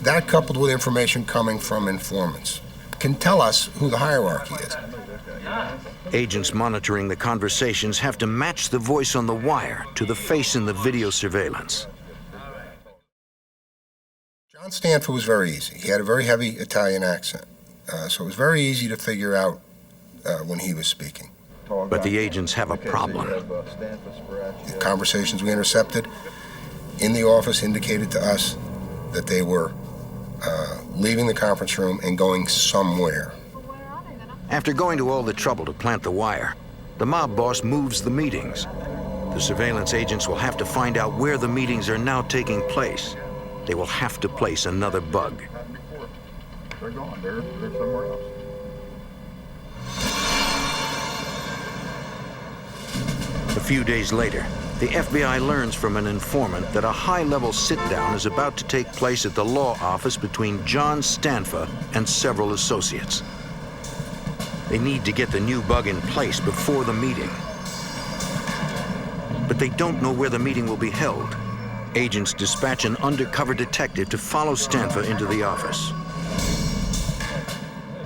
That, coupled with information coming from informants, can tell us who the hierarchy is. Agents monitoring the conversations have to match the voice on the wire to the face in the video surveillance. John Stanford was very easy. He had a very heavy Italian accent, so it was very easy to figure out when he was speaking. But the agents have a problem. The conversations we intercepted in the office indicated to us that they were leaving the conference room and going somewhere. After going to all the trouble to plant the wire, the mob boss moves the meetings. The surveillance agents will have to find out where the meetings are now taking place. They will have to place another bug. They're gone. They're somewhere else. A few days later, the FBI learns from an informant that a high-level sit-down is about to take place at the law office between John Stanfa and several associates. They need to get the new bug in place before the meeting. But they don't know where the meeting will be held. Agents dispatch an undercover detective to follow Stanfa into the office.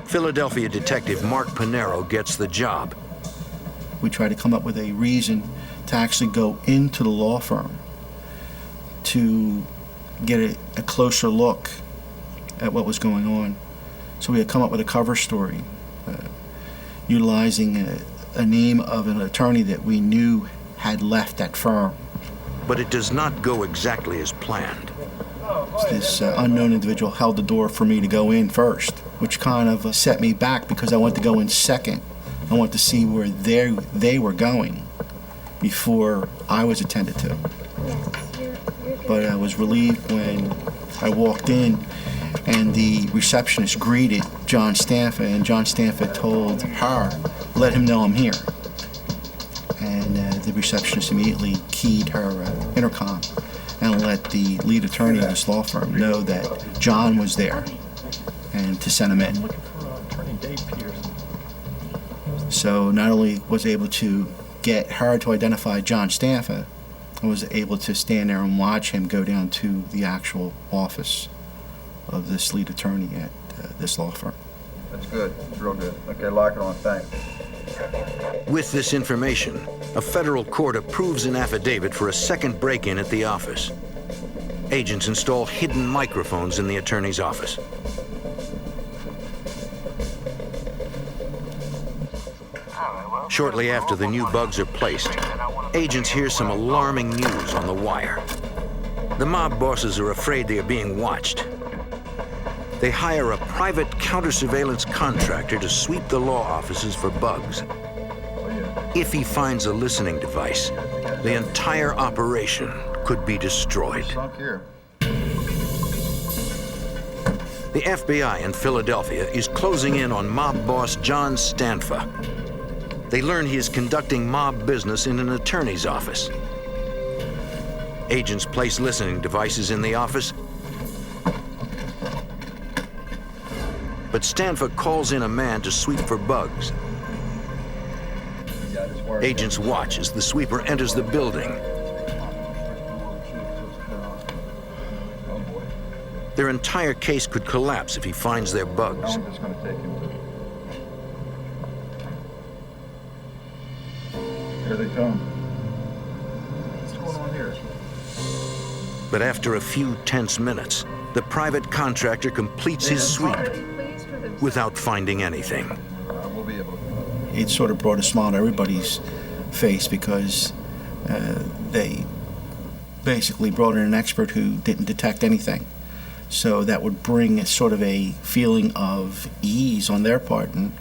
Philadelphia detective Mark Pinero gets the job. We try to come up with a reason to actually go into the law firm to get a closer look at what was going on. So we had come up with a cover story utilizing a name of an attorney that we knew had left that firm. But it does not go exactly as planned. This unknown individual held the door for me to go in first, which kind of set me back because I wanted to go in second. I wanted to see where they were going before I was attended to. But I was relieved when I walked in and the receptionist greeted John Stanfa, and John Stanfa told her, "Let him know I'm here." And the receptionist immediately keyed her intercom and let the lead attorney of this law firm know that John was there and to send him in. So not only was I able to get her to identify John Stanfa, I was able to stand there and watch him go down to the actual office of this lead attorney at this law firm. That's good. That's real good. Okay, lock it on. Thanks. With this information, a federal court approves an affidavit for a second break-in at the office. Agents install hidden microphones in the attorney's office. Shortly after the new bugs are placed, agents hear some alarming news on the wire. The mob bosses are afraid they are being watched. They hire a private counter-surveillance contractor to sweep the law offices for bugs. If he finds a listening device, the entire operation could be destroyed. The FBI in Philadelphia is closing in on mob boss John Stanfa. They learn he is conducting mob business in an attorney's office. Agents place listening devices in the office, but Stanfa calls in a man to sweep for bugs. Agents watch as the sweeper enters the building. Their entire case could collapse if he finds their bugs. I'm just going to take him to. Here they come. What's going on here? But after a few tense minutes, the private contractor completes his sweep without finding anything. We'll be able to. It sort of brought a smile to everybody's face because they basically brought in an expert who didn't detect anything. So that would bring a sort of a feeling of ease on their part. And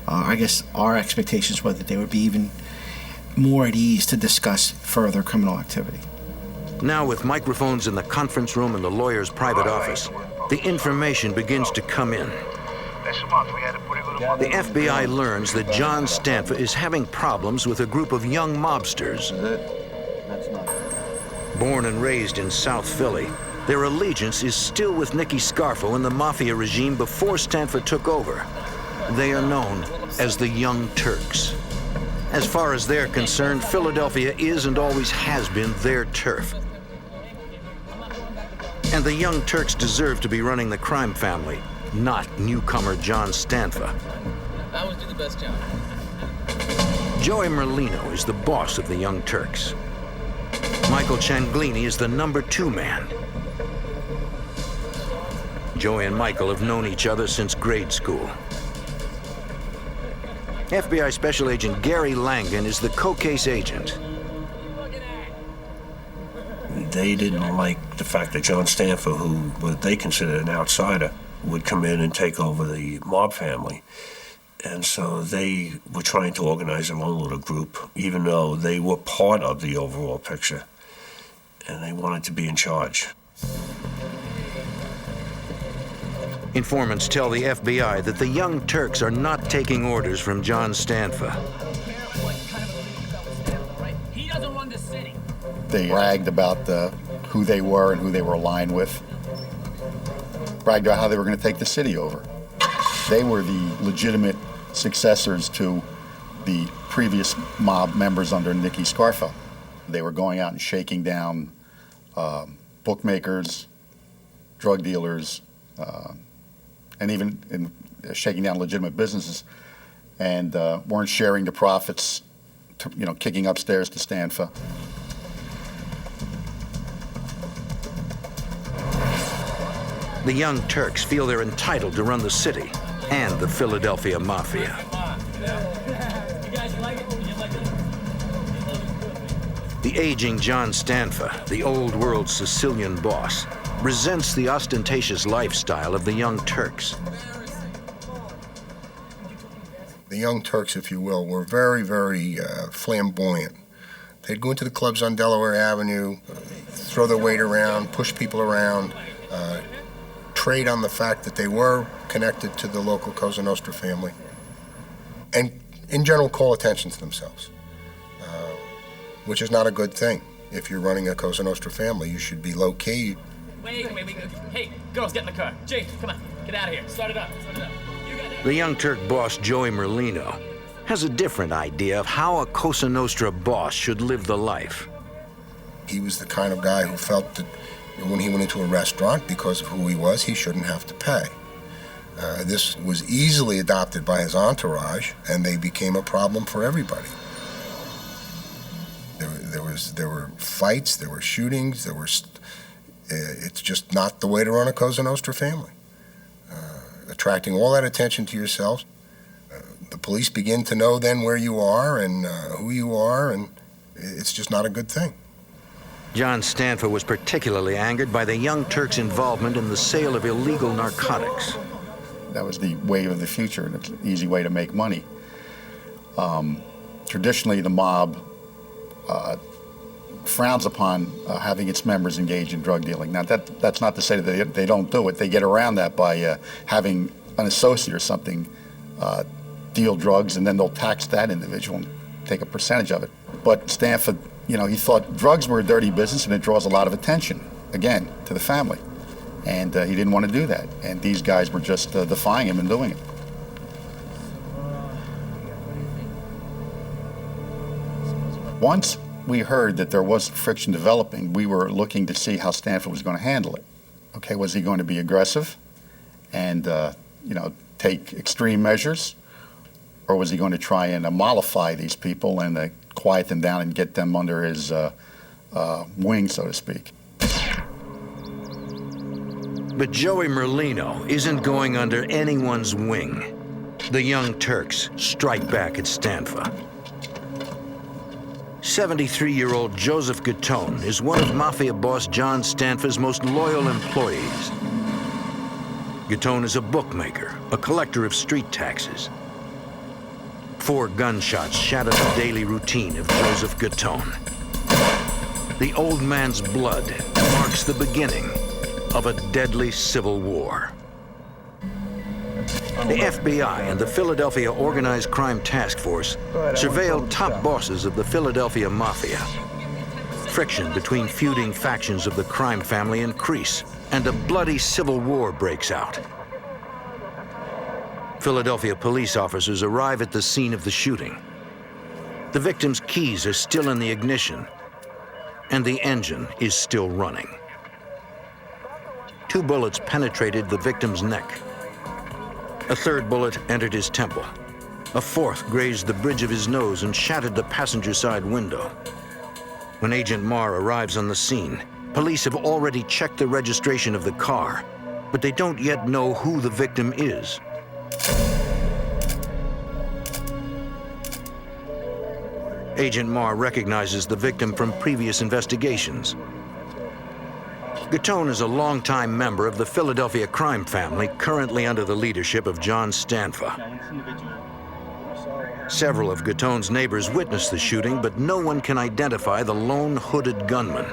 I guess our expectations were that they would be even more at ease to discuss further criminal activity. Now, with microphones in the conference room and the lawyer's private office, the information begins to come in. The FBI learns that John Stanfa is having problems with a group of young mobsters. Born and raised in South Philly, their allegiance is still with Nicky Scarfo and the Mafia regime before Stanfa took over. They are known as the Young Turks. As far as they're concerned, Philadelphia is and always has been their turf. And the Young Turks deserve to be running the crime family, not newcomer John Stanfa. I would do the best job. Joey Merlino is the boss of the Young Turks. Michael Changlini is the #2 man. Joey and Michael have known each other since grade school. FBI Special Agent Gary Langan is the co-case agent. They didn't like the fact that John Stanfa, who what they considered an outsider, would come in and take over the mob family. And so they were trying to organize their own little group, even though they were part of the overall picture. And they wanted to be in charge. Informants tell the FBI that the Young Turks are not taking orders from John Stanfa. He doesn't run the city. They bragged about who they were and who they were aligned with. Bragged about how they were going to take the city over. They were the legitimate successors to the previous mob members under Nicky Scarfo. They were going out and shaking down bookmakers, drug dealers, and even shaking down legitimate businesses, and weren't sharing the profits, kicking upstairs to Stanfa. The Young Turks feel they're entitled to run the city and the Philadelphia Mafia. The aging John Stanfa, the old world Sicilian boss, resents the ostentatious lifestyle of the Young Turks. The Young Turks, if you will, were very, very flamboyant. They'd go into the clubs on Delaware Avenue, throw their weight around, push people around, trade on the fact that they were connected to the local Cosa Nostra family, and in general call attention to themselves, which is not a good thing. If you're running a Cosa Nostra family, you should be low-key. Wait. Hey, girls, get in the car. Jake, come on, get out of here. Start it up. The Young Turk boss, Joey Merlino, has a different idea of how a Cosa Nostra boss should live the life. He was the kind of guy who felt that when he went into a restaurant, because of who he was, he shouldn't have to pay. This was easily adopted by his entourage, and they became a problem for everybody. There were fights, there were shootings, it's just not the way to run a Cosa Nostra family. Attracting all that attention to yourselves. The police begin to know then where you are and who you are, and it's just not a good thing. John Stanfa was particularly angered by the Young Turks' involvement in the sale of illegal narcotics. That was the wave of the future, and it's an easy way to make money. Traditionally, the mob frowns upon having its members engage in drug dealing. Now, that's not to say that they don't do it. They get around that by having an associate or something deal drugs, and then they'll tax that individual and take a percentage of it. But Stanfa, he thought drugs were a dirty business and it draws a lot of attention, again, to the family. And he didn't want to do that. And these guys were just defying him and doing it. Once we heard that there was friction developing, we were looking to see how Stanfa was going to handle it. Okay, was he going to be aggressive and, take extreme measures? Or was he going to try and mollify these people and quiet them down and get them under his wing, so to speak? But Joey Merlino isn't going under anyone's wing. The Young Turks strike back at Stanfa. 73-year-old Joseph Gattone is one of Mafia boss John Stanfa's most loyal employees. Gattone is a bookmaker, a collector of street taxes. 4 gunshots shatter the daily routine of Joseph Gattone. The old man's blood marks the beginning of a deadly civil war. The FBI and the Philadelphia Organized Crime Task Force surveilled top bosses of the Philadelphia Mafia. Friction between feuding factions of the crime family increase, and a bloody civil war breaks out. Philadelphia police officers arrive at the scene of the shooting. The victim's keys are still in the ignition, and the engine is still running. 2 bullets penetrated the victim's neck. A 3rd bullet entered his temple. A 4th grazed the bridge of his nose and shattered the passenger side window. When Agent Marr arrives on the scene, police have already checked the registration of the car, but they don't yet know who the victim is. Agent Marr recognizes the victim from previous investigations. Gattone is a longtime member of the Philadelphia crime family, currently under the leadership of John Stanfa. Several of Gattone's neighbors witnessed the shooting, but no one can identify the lone hooded gunman.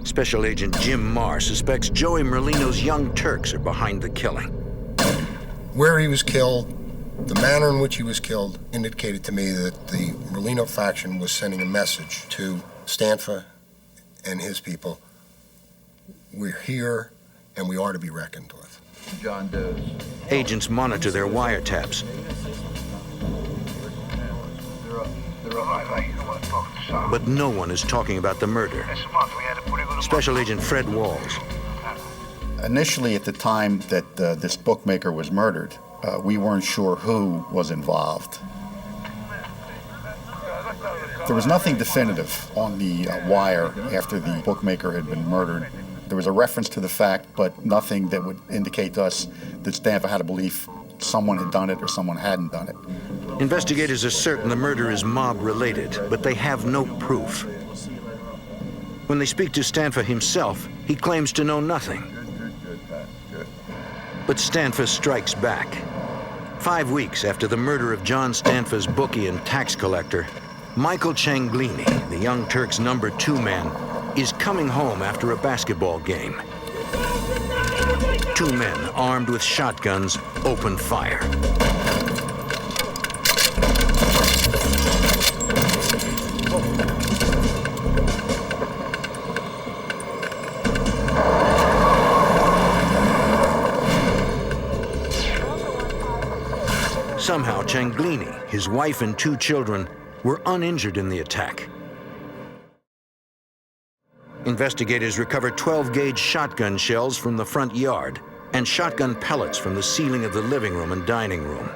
Special Agent Jim Marr suspects Joey Merlino's Young Turks are behind the killing. Where he was killed, the manner in which he was killed, indicated to me that the Merlino faction was sending a message to Stanfa and his people. We're here, and we are to be reckoned with. John Doe's. Agents monitor their wiretaps. But no one is talking about the murder. Special Agent Fred Walls. Initially, at the time that this bookmaker was murdered, we weren't sure who was involved. There was nothing definitive on the wire after the bookmaker had been murdered. There was a reference to the fact, but nothing that would indicate to us that Stanfa had a belief someone had done it or someone hadn't done it. Investigators are certain the murder is mob-related, but they have no proof. When they speak to Stanfa himself, he claims to know nothing. But Stanfa strikes back. 5 weeks after the murder of John Stanfa's bookie and tax collector, Michael Cianglini, the Young Turks' number 2 man, is coming home after a basketball game. 2 men armed with shotguns open fire. Somehow, Cianglini, his wife and 2 children, were uninjured in the attack. Investigators recovered 12-gauge shotgun shells from the front yard and shotgun pellets from the ceiling of the living room and dining room.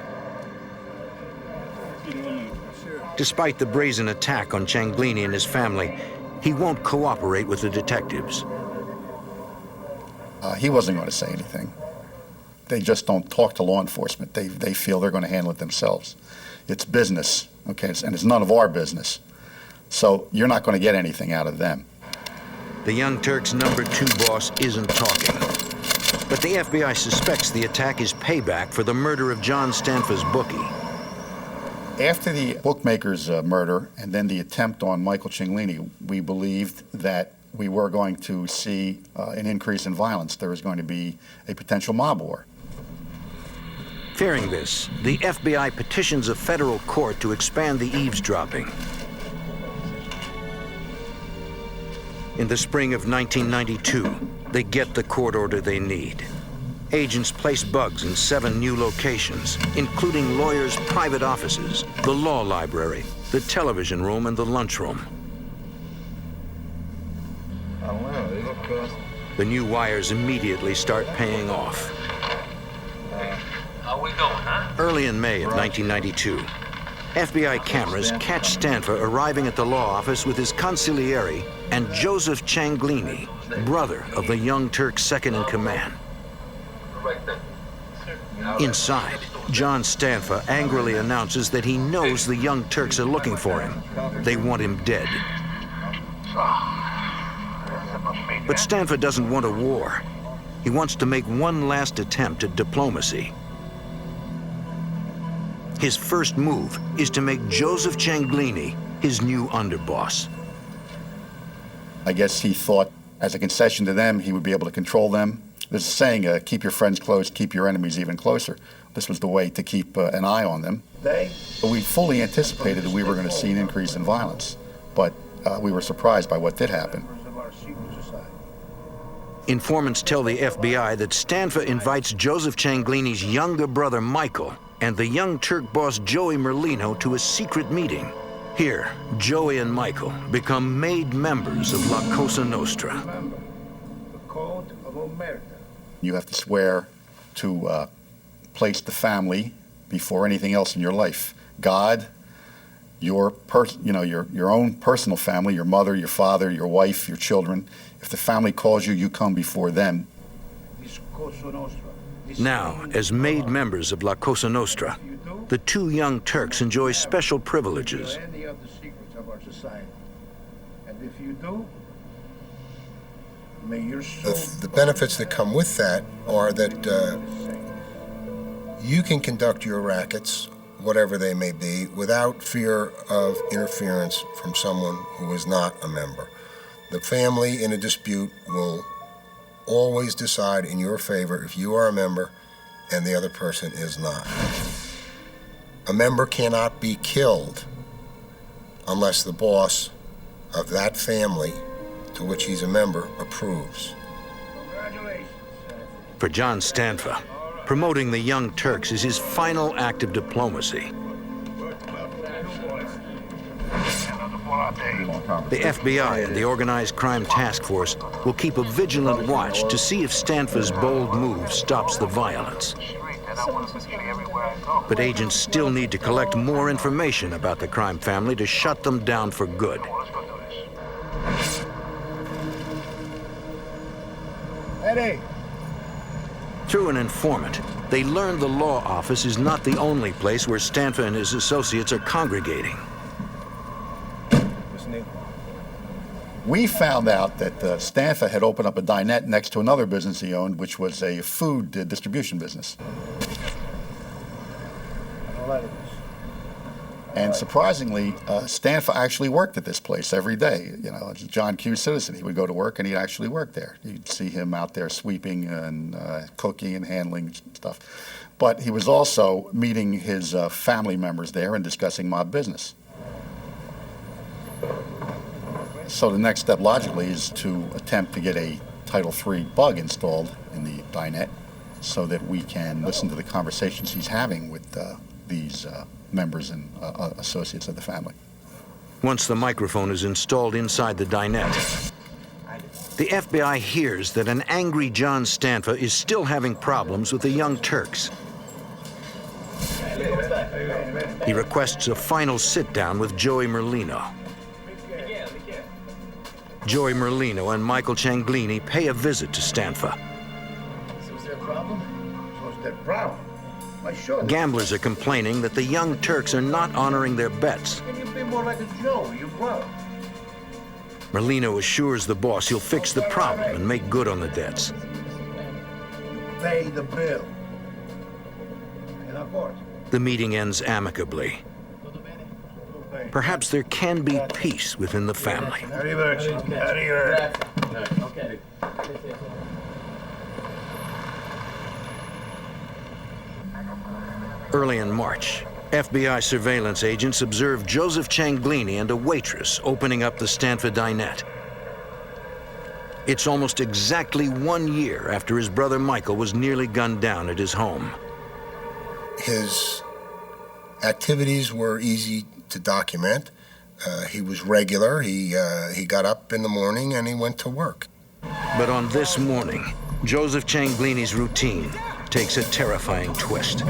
Despite the brazen attack on Cianglini and his family, he won't cooperate with the detectives. He wasn't going to say anything. They just don't talk to law enforcement. They feel they're going to handle it themselves. It's business, okay, and it's none of our business. So you're not going to get anything out of them. The Young Turks' number 2 boss isn't talking. But the FBI suspects the attack is payback for the murder of John Stanfa's bookie. After the bookmaker's murder and then the attempt on Michael Cianglini, we believed that we were going to see an increase in violence. There was going to be a potential mob war. Fearing this, the FBI petitions a federal court to expand the eavesdropping. In the spring of 1992, they get the court order they need. Agents place bugs in 7 new locations, including lawyers' private offices, the law library, the television room, and the lunchroom. I don't know. The new wires immediately start paying off. How we going, huh? Early in May of 1992, FBI cameras catch Stanfa arriving at the law office with his consigliere and Joseph Cianglini, brother of the Young Turk's second in command. Inside, John Stanfa angrily announces that he knows the Young Turks are looking for him. They want him dead. But Stanfa doesn't want a war. He wants to make one last attempt at diplomacy. His first move is to make Joseph Cianglini his new underboss. I guess he thought, as a concession to them, he would be able to control them. There's a saying, keep your friends close, keep your enemies even closer. This was the way to keep an eye on them. But we fully anticipated that we were going to see an increase in violence, but we were surprised by what did happen. Informants tell the FBI that Stanfa invites Joseph Cianglini's younger brother Michael and the Young Turk boss Joey Merlino to a secret meeting. Here, Joey and Michael become made members of La Cosa Nostra. You have to swear to place the family before anything else in your life. God, your own personal family, your mother, your father, your wife, your children. If the family calls you, you come before them. Now, as made members of La Cosa Nostra, the two Young Turks enjoy special privileges. The benefits that come with that are that you can conduct your rackets, whatever they may be, without fear of interference from someone who is not a member. The family in a dispute will always decide in your favor if you are a member and the other person is not. A member cannot be killed unless the boss of that family to which he's a member approves. For John Stanfa, promoting the Young Turks is his final act of diplomacy. The FBI and the Organized Crime Task Force will keep a vigilant watch to see if Stanfa's bold move stops the violence. But agents still need to collect more information about the crime family to shut them down for good. Through an informant, they learn the law office is not the only place where Stanfa and his associates are congregating. We found out that Stanfa had opened up a dinette next to another business he owned, which was a food distribution business. And surprisingly, Stanfa actually worked at this place every day. You know, as a John Q. citizen, he would go to work and he'd actually work there. You'd see him out there sweeping and cooking and handling stuff. But he was also meeting his family members there and discussing mob business. So the next step, logically, is to attempt to get a Title III bug installed in the dinette so that we can listen to the conversations he's having with these members and associates of the family. Once the microphone is installed inside the dinette, the FBI hears that an angry John Stanfa is still having problems with the Young Turks. He requests a final sit-down with Joey Merlino. Joey Merlino and Michael Cianglini pay a visit to Stanfa. So is there a problem? So is there a problem? Why sure. Gamblers are complaining that the Young Turks are not honoring their bets. Can you be more like a Joe, your brother? Merlino assures the boss he'll fix the problem and make good on the debts. Pay the bill. And of course. The meeting ends amicably. Perhaps there can be peace within the family. Early in March, FBI surveillance agents observed Joseph Cianglini and a waitress opening up the Stanfa dinette. It's almost exactly 1 year after his brother Michael was nearly gunned down at his home. His activities were easy to document. He was regular. He got up in the morning and he went to work. But on this morning, Joseph Cianglini's routine takes a terrifying twist.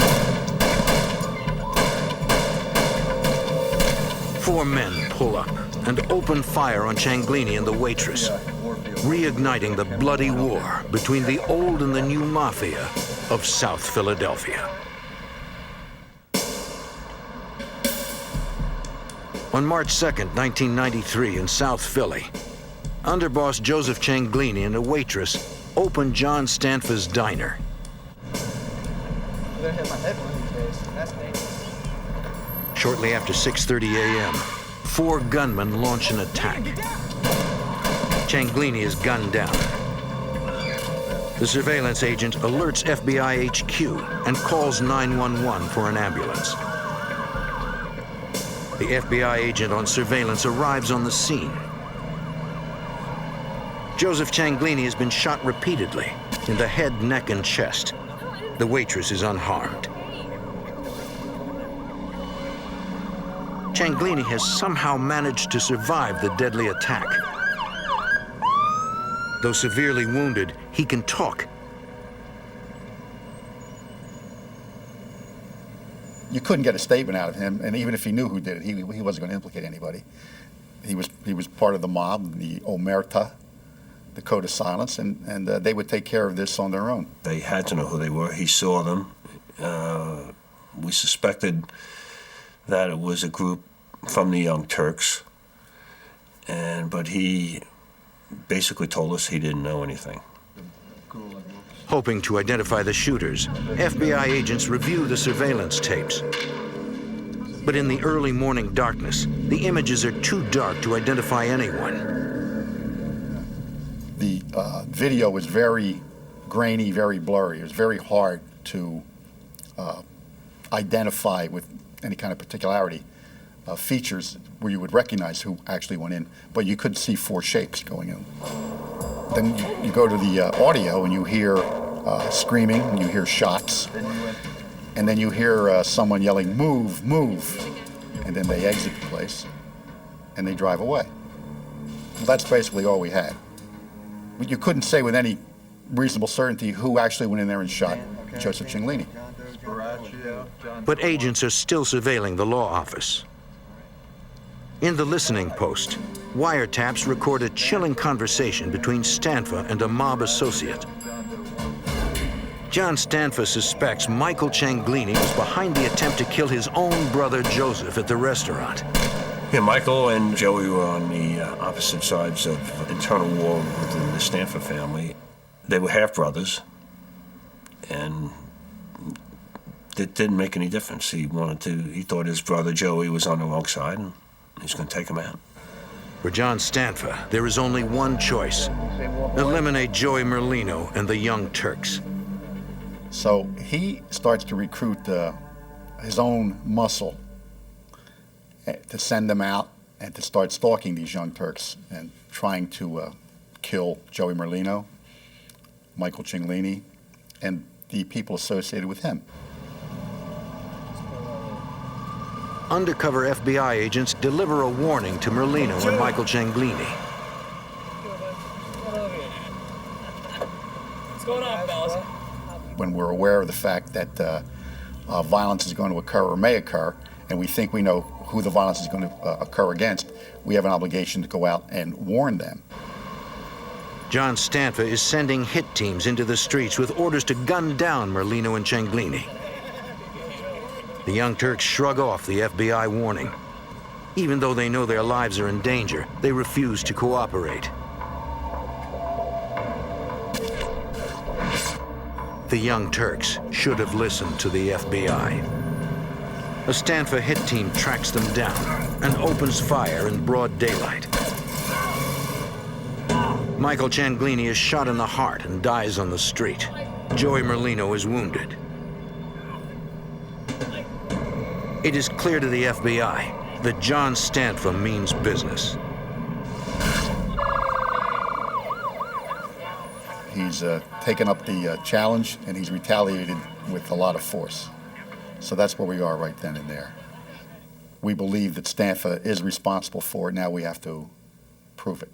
4 men pull up and open fire on Cianglini and the waitress, reigniting the bloody war between the old and the new mafia of South Philadelphia. On March 2nd, 1993, in South Philly, underboss Joseph Cianglini and a waitress opened John Stanfa's diner. I'm gonna hit my head one of these days. That's dangerous. Shortly after 6:30 a.m., 4 gunmen launch an attack. Cianglini is gunned down. The surveillance agent alerts FBI HQ and calls 911 for an ambulance. The FBI agent on surveillance arrives on the scene. Joseph Cianglini has been shot repeatedly in the head, neck, and chest. The waitress is unharmed. Cianglini has somehow managed to survive the deadly attack. Though severely wounded, he can talk. You couldn't get a statement out of him, and even if he knew who did it, he wasn't going to implicate anybody. He was part of the mob, the omerta, the code of silence, and they would take care of this on their own. They had to know who they were. He saw them. We suspected that it was a group from the Young Turks, but he basically told us he didn't know anything. Hoping to identify the shooters, FBI agents review the surveillance tapes. But in the early morning darkness, the images are too dark to identify anyone. The video was very grainy, very blurry. It was very hard to identify with any kind of particularity features where you would recognize who actually went in, but you could see 4 shapes going in. Then you go to the audio and you hear screaming, and you hear shots, and then you hear someone yelling, "Move, move," and then they exit the place and they drive away. Well, that's basically all we had. You couldn't say with any reasonable certainty who actually went in there and shot Joseph Cianglini. But agents are still surveilling the law office. In the listening post, wiretaps record a chilling conversation between Stanfa and a mob associate. John Stanfa suspects Michael Cianglini was behind the attempt to kill his own brother Joseph at the restaurant. Yeah, Michael and Joey were on the opposite sides of internal war within the Stanfa family. They were half-brothers, and it didn't make any difference. He thought his brother Joey was on the wrong side, and he was going to take him out. For John Stanfa, there is only one choice: eliminate Joey Merlino and the Young Turks. So he starts to recruit his own muscle to send them out and to start stalking these Young Turks and trying to kill Joey Merlino, Michael Cianglini, and the people associated with him. Undercover FBI agents deliver a warning to Merlino and Michael Cianglini. What's going on, fellas? When we're aware of the fact that violence is going to occur or may occur, and we think we know who the violence is going to occur against, we have an obligation to go out and warn them. John Stanfa is sending hit teams into the streets with orders to gun down Merlino and Cianglini. The Young Turks shrug off the FBI warning. Even though they know their lives are in danger, they refuse to cooperate. The Young Turks should have listened to the FBI. A Stanfa hit team tracks them down and opens fire in broad daylight. Michael Cianglini is shot in the heart and dies on the street. Joey Merlino is wounded. It is clear to the FBI that John Stanfa means business. He's taken up the challenge, and he's retaliated with a lot of force. So that's where we are right then and there. We believe that Stanfa is responsible for it. Now we have to prove it.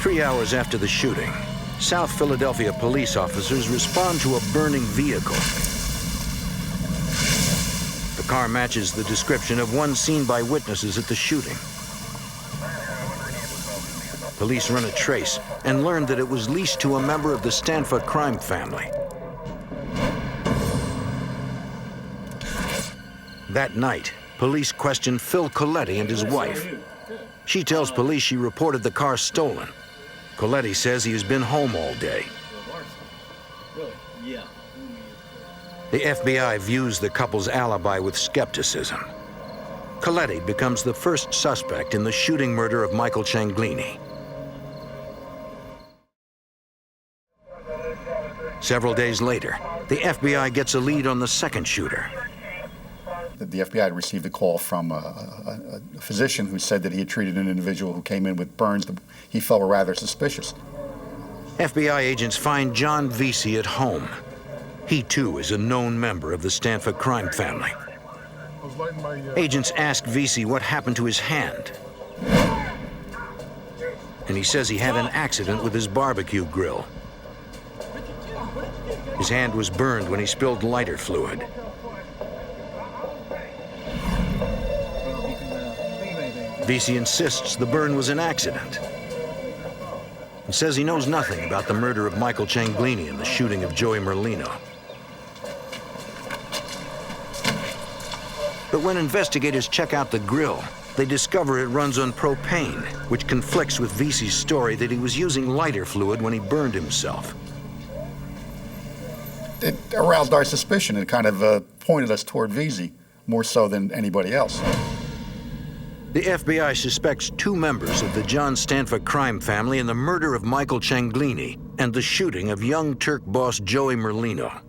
3 hours after the shooting, South Philadelphia police officers respond to a burning vehicle. The car matches the description of one seen by witnesses at the shooting. Police run a trace and learn that it was leased to a member of the Stanfa crime family. That night, police question Phil Coletti and his wife. She tells police she reported the car stolen. Coletti says he has been home all day. The FBI views the couple's alibi with skepticism. Coletti becomes the first suspect in the shooting murder of Michael Cianglini. Several days later, the FBI gets a lead on the second shooter. The FBI had received a call from a physician who said that he had treated an individual who came in with burns that he felt were rather suspicious. FBI agents find John Vesey at home. He, too, is a known member of the Stanfa crime family. Agents ask Vesey what happened to his hand. And he says he had an accident with his barbecue grill. His hand was burned when he spilled lighter fluid. Vesey insists the burn was an accident and says he knows nothing about the murder of Michael Cianglini and the shooting of Joey Merlino. But when investigators check out the grill, they discover it runs on propane, which conflicts with Vesey's story that he was using lighter fluid when he burned himself. It aroused our suspicion. It kind of pointed us toward Vesey, more so than anybody else. The FBI suspects two members of the John Stanfa crime family in the murder of Michael Cianglini and the shooting of Young Turk boss Joey Merlino.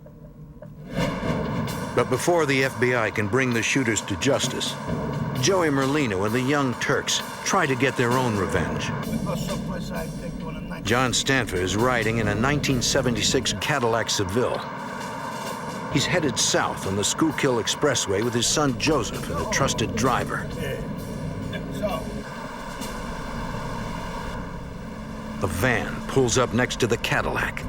But before the FBI can bring the shooters to justice, Joey Merlino and the Young Turks try to get their own revenge. John Stanfa is riding in a 1976 Cadillac Seville. He's headed south on the Schuylkill Expressway with his son Joseph and a trusted driver. A van pulls up next to the Cadillac.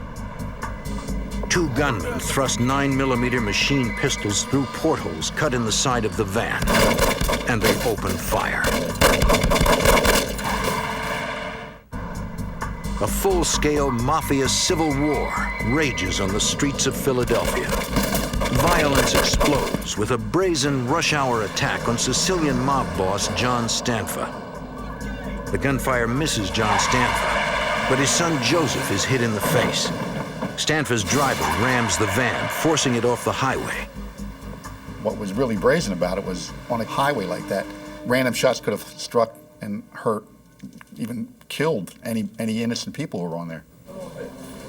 Two gunmen thrust 9mm machine pistols through portholes cut in the side of the van, and they open fire. A full-scale mafia civil war rages on the streets of Philadelphia. Violence explodes with a brazen rush-hour attack on Sicilian mob boss John Stanfa. The gunfire misses John Stanfa, but his son Joseph is hit in the face. Stanfa's driver rams the van, forcing it off the highway. What was really brazen about it was on a highway like that, random shots could have struck and hurt, even killed any innocent people who were on there.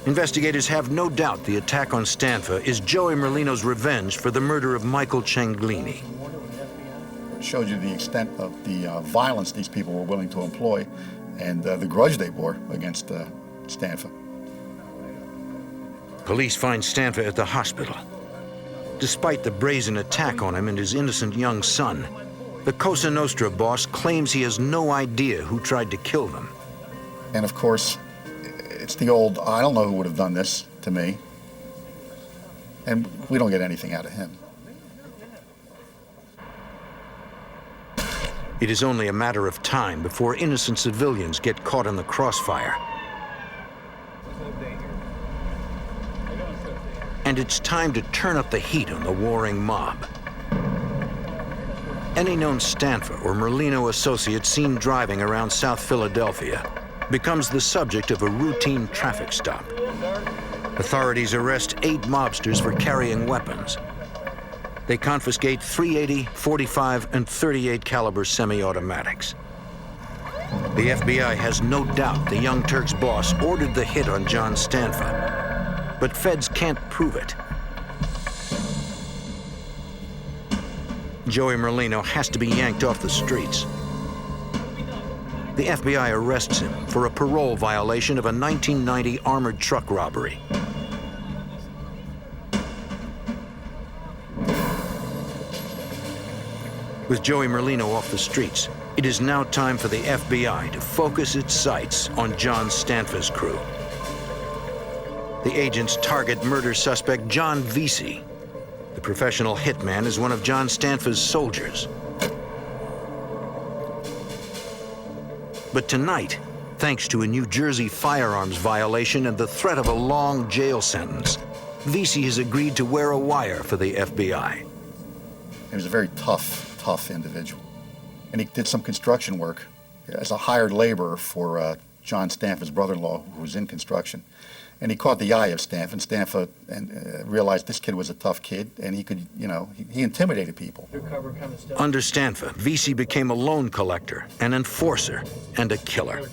Investigators have no doubt the attack on Stanfa is Joey Merlino's revenge for the murder of Michael Cianglini. It showed you the extent of the violence these people were willing to employ and the grudge they bore against Stanfa. Police find Stanfa at the hospital. Despite the brazen attack on him and his innocent young son, the Cosa Nostra boss claims he has no idea who tried to kill them. And of course, it's the old, I don't know who would have done this to me. And we don't get anything out of him. It is only a matter of time before innocent civilians get caught in the crossfire. And it's time to turn up the heat on the warring mob. Any known Stanfa or Merlino associate seen driving around South Philadelphia becomes the subject of a routine traffic stop. Authorities arrest 8 mobsters for carrying weapons. They confiscate .380, .45, and .38 caliber semi-automatics. The FBI has no doubt the Young Turks boss ordered the hit on John Stanfa, but feds can't prove it. Joey Merlino has to be yanked off the streets. The FBI arrests him for a parole violation of a 1990 armored truck robbery. With Joey Merlino off the streets, It is now time for the FBI to focus its sights on John Stanfa's crew. The agents target murder suspect John Vesey. The professional hitman is one of John Stanfa's soldiers. But tonight, thanks to a New Jersey firearms violation and the threat of a long jail sentence, Vesey has agreed to wear a wire for the FBI. He was a very tough individual. And he did some construction work as a hired laborer for John Stanfa's brother-in-law, who was in construction. And he caught the eye of Stanfa, and Stanfa realized this kid was a tough kid, and he could, he intimidated people. Under Stanfa, Vesey became a loan collector, an enforcer, and a killer.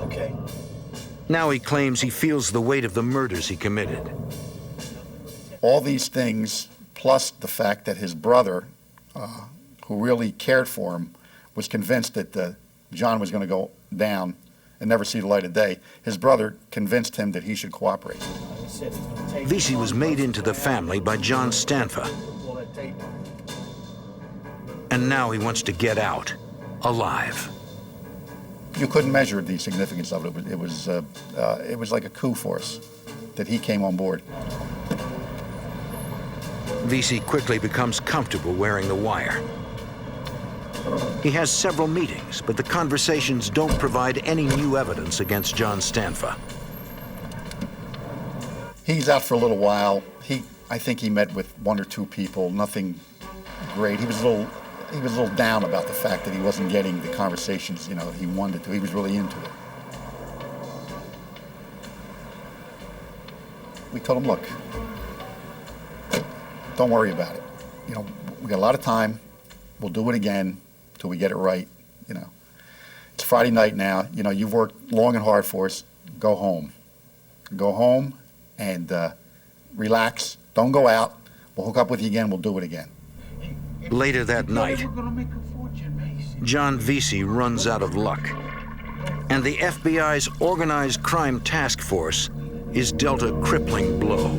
Okay. Now he claims he feels the weight of the murders he committed. All these things, plus the fact that his brother, who really cared for him, was convinced that John was going to go down and never see the light of day. His brother convinced him that he should cooperate. Vesey was made into the family by John Stanfa. And now he wants to get out, alive. You couldn't measure the significance of it. It was like a coup for us that he came on board. Vesey quickly becomes comfortable wearing the wire. He has several meetings, but the conversations don't provide any new evidence against John Stanfa. He's out for a little while. I think he met with one or two people, nothing great. He was a little down about the fact that he wasn't getting the conversations, he wanted to. He was really into it. We told him, look, don't worry about it. We got a lot of time. We'll do it again till we get it right. It's Friday night now. You've worked long and hard for us. Go home. Go home and relax. Don't go out. We'll hook up with you again. We'll do it again. Later that night, John Vesey runs out of luck, and the FBI's Organized Crime Task Force is dealt a crippling blow.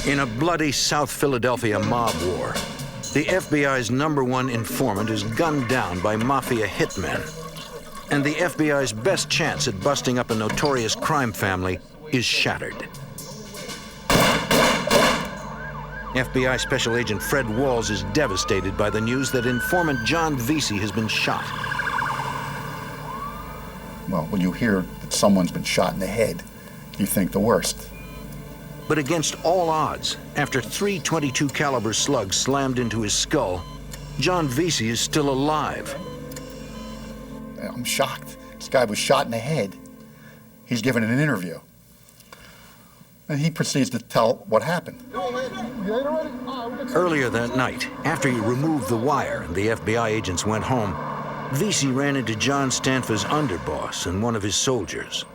In a bloody South Philadelphia mob war, the FBI's #1 informant is gunned down by mafia hitmen, and the FBI's best chance at busting up a notorious crime family is shattered. FBI Special Agent Fred Walls is devastated by the news that informant John Vesey has been shot. Well, when you hear that someone's been shot in the head, you think the worst. But against all odds, after 3 .22 caliber slugs slammed into his skull, John Vesey is still alive. I'm shocked. This guy was shot in the head. He's given an interview. And he proceeds to tell what happened. Earlier that night, after he removed the wire and the FBI agents went home, Vesey ran into John Stanfa's underboss and one of his soldiers.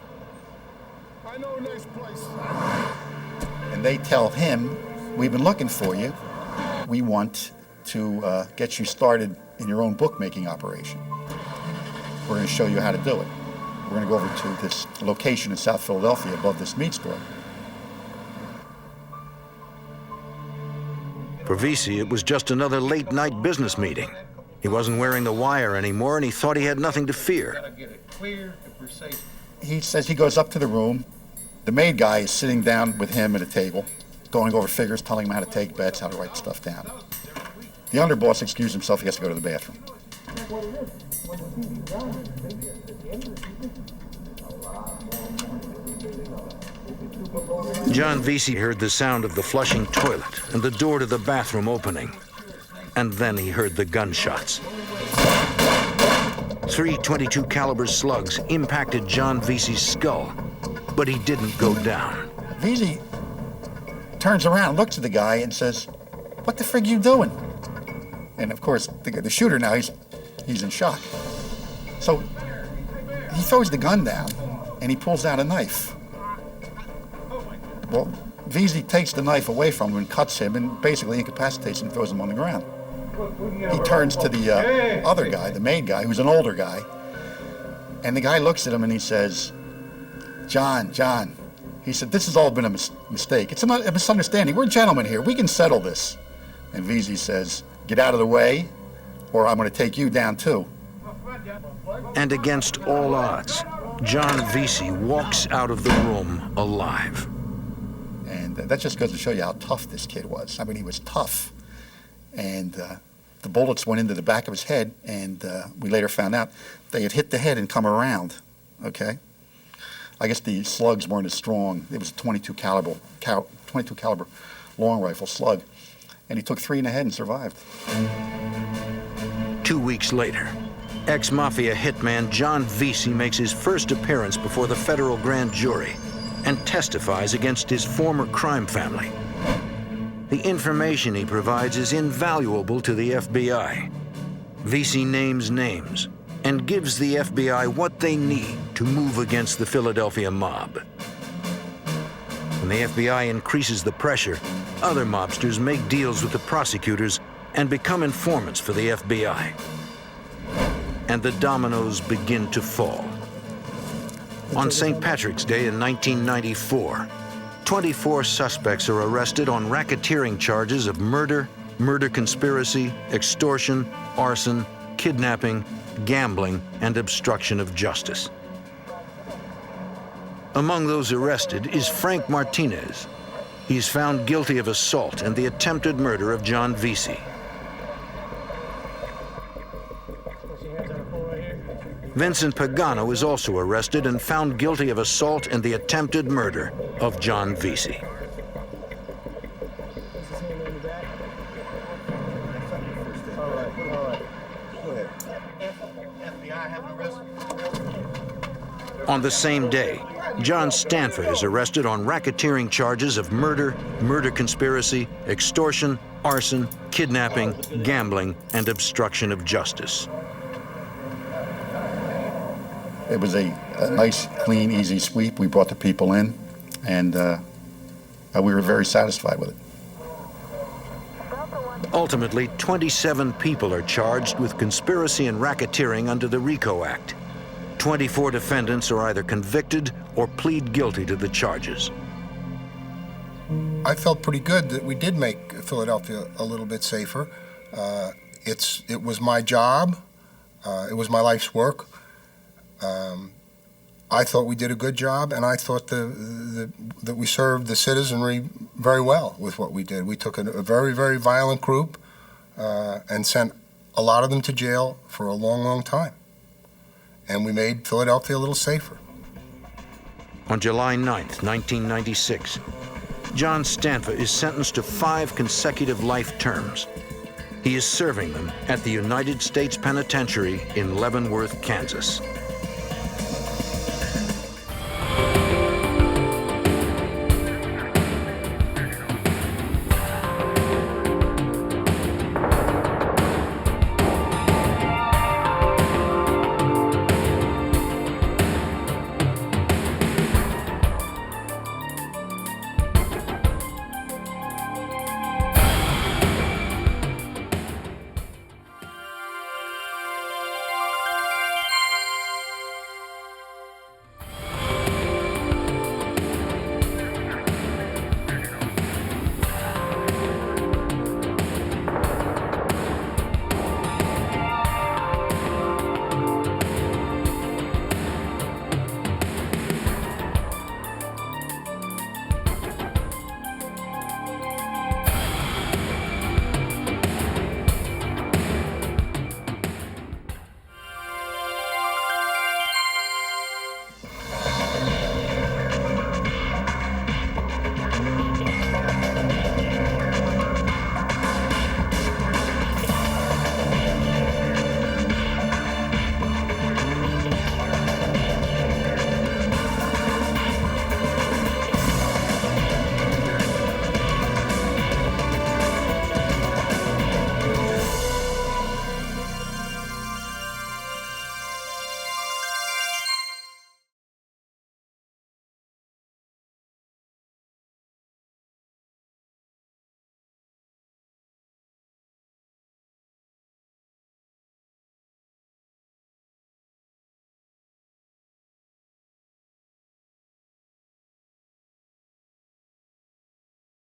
And they tell him, we've been looking for you. We want to get you started in your own bookmaking operation. We're going to show you how to do it. We're going to go over to this location in South Philadelphia above this meat store. For Vesey, it was just another late-night business meeting. He wasn't wearing the wire anymore, and he thought he had nothing to fear. He says he goes up to the room. The maid guy is sitting down with him at a table, going over figures, telling him how to take bets, how to write stuff down. The underboss excused himself. He has to go to the bathroom. John Vesey heard the sound of the flushing toilet and the door to the bathroom opening. And then he heard the gunshots. 3 .22 caliber slugs impacted John Vesey's skull, but he didn't go down. Vesey turns around, looks at the guy, and says, "What the frig you doing?" And of course, the shooter now, he's in shock. So he throws the gun down, and he pulls out a knife. Well, Vesey takes the knife away from him and cuts him and basically incapacitates him and throws him on the ground. He turns to the other guy, the main guy, who's an older guy, and the guy looks at him and he says, John, He said, this has all been a mistake. It's a misunderstanding. We're gentlemen here. We can settle this. And Vesey says, get out of the way, or I'm going to take you down too. And against all odds, John Vesey walks out of the room alive. And that just goes to show you how tough this kid was. I mean, he was tough. And the bullets went into the back of his head, and we later found out they had hit the head and come around, okay? I guess the slugs weren't as strong. It was a 22 caliber long rifle slug. And he took 3 in the head and survived. 2 weeks later, ex-mafia hitman John Vesey makes his first appearance before the federal grand jury and testifies against his former crime family. The information he provides is invaluable to the FBI. Vesey names names and gives the FBI what they need to move against the Philadelphia mob. When the FBI increases the pressure, other mobsters make deals with the prosecutors and become informants for the FBI. And the dominoes begin to fall. On St. Patrick's Day in 1994, 24 suspects are arrested on racketeering charges of murder, murder conspiracy, extortion, arson, kidnapping, gambling, and obstruction of justice. Among those arrested is Frank Martinez. He's found guilty of assault and the attempted murder of John Vesey. Vincent Pagano is also arrested and found guilty of assault and the attempted murder of John Vesey. On the same day, John Stanford is arrested on racketeering charges of murder, murder conspiracy, extortion, arson, kidnapping, gambling, and obstruction of justice. It was a nice, clean, easy sweep. We brought the people in, and we were very satisfied with it. Ultimately, 27 people are charged with conspiracy and racketeering under the RICO Act. 24 defendants are either convicted or plead guilty to the charges. I felt pretty good that we did make Philadelphia a little bit safer. It was my job. It was my life's work. I thought we did a good job, and I thought that we served the citizenry very well with what we did. We took a very, very violent group and sent a lot of them to jail for a long, long time. And we made Philadelphia a little safer. On July 9th, 1996, John Stanford is sentenced to 5 consecutive life terms. He is serving them at the United States Penitentiary in Leavenworth, Kansas.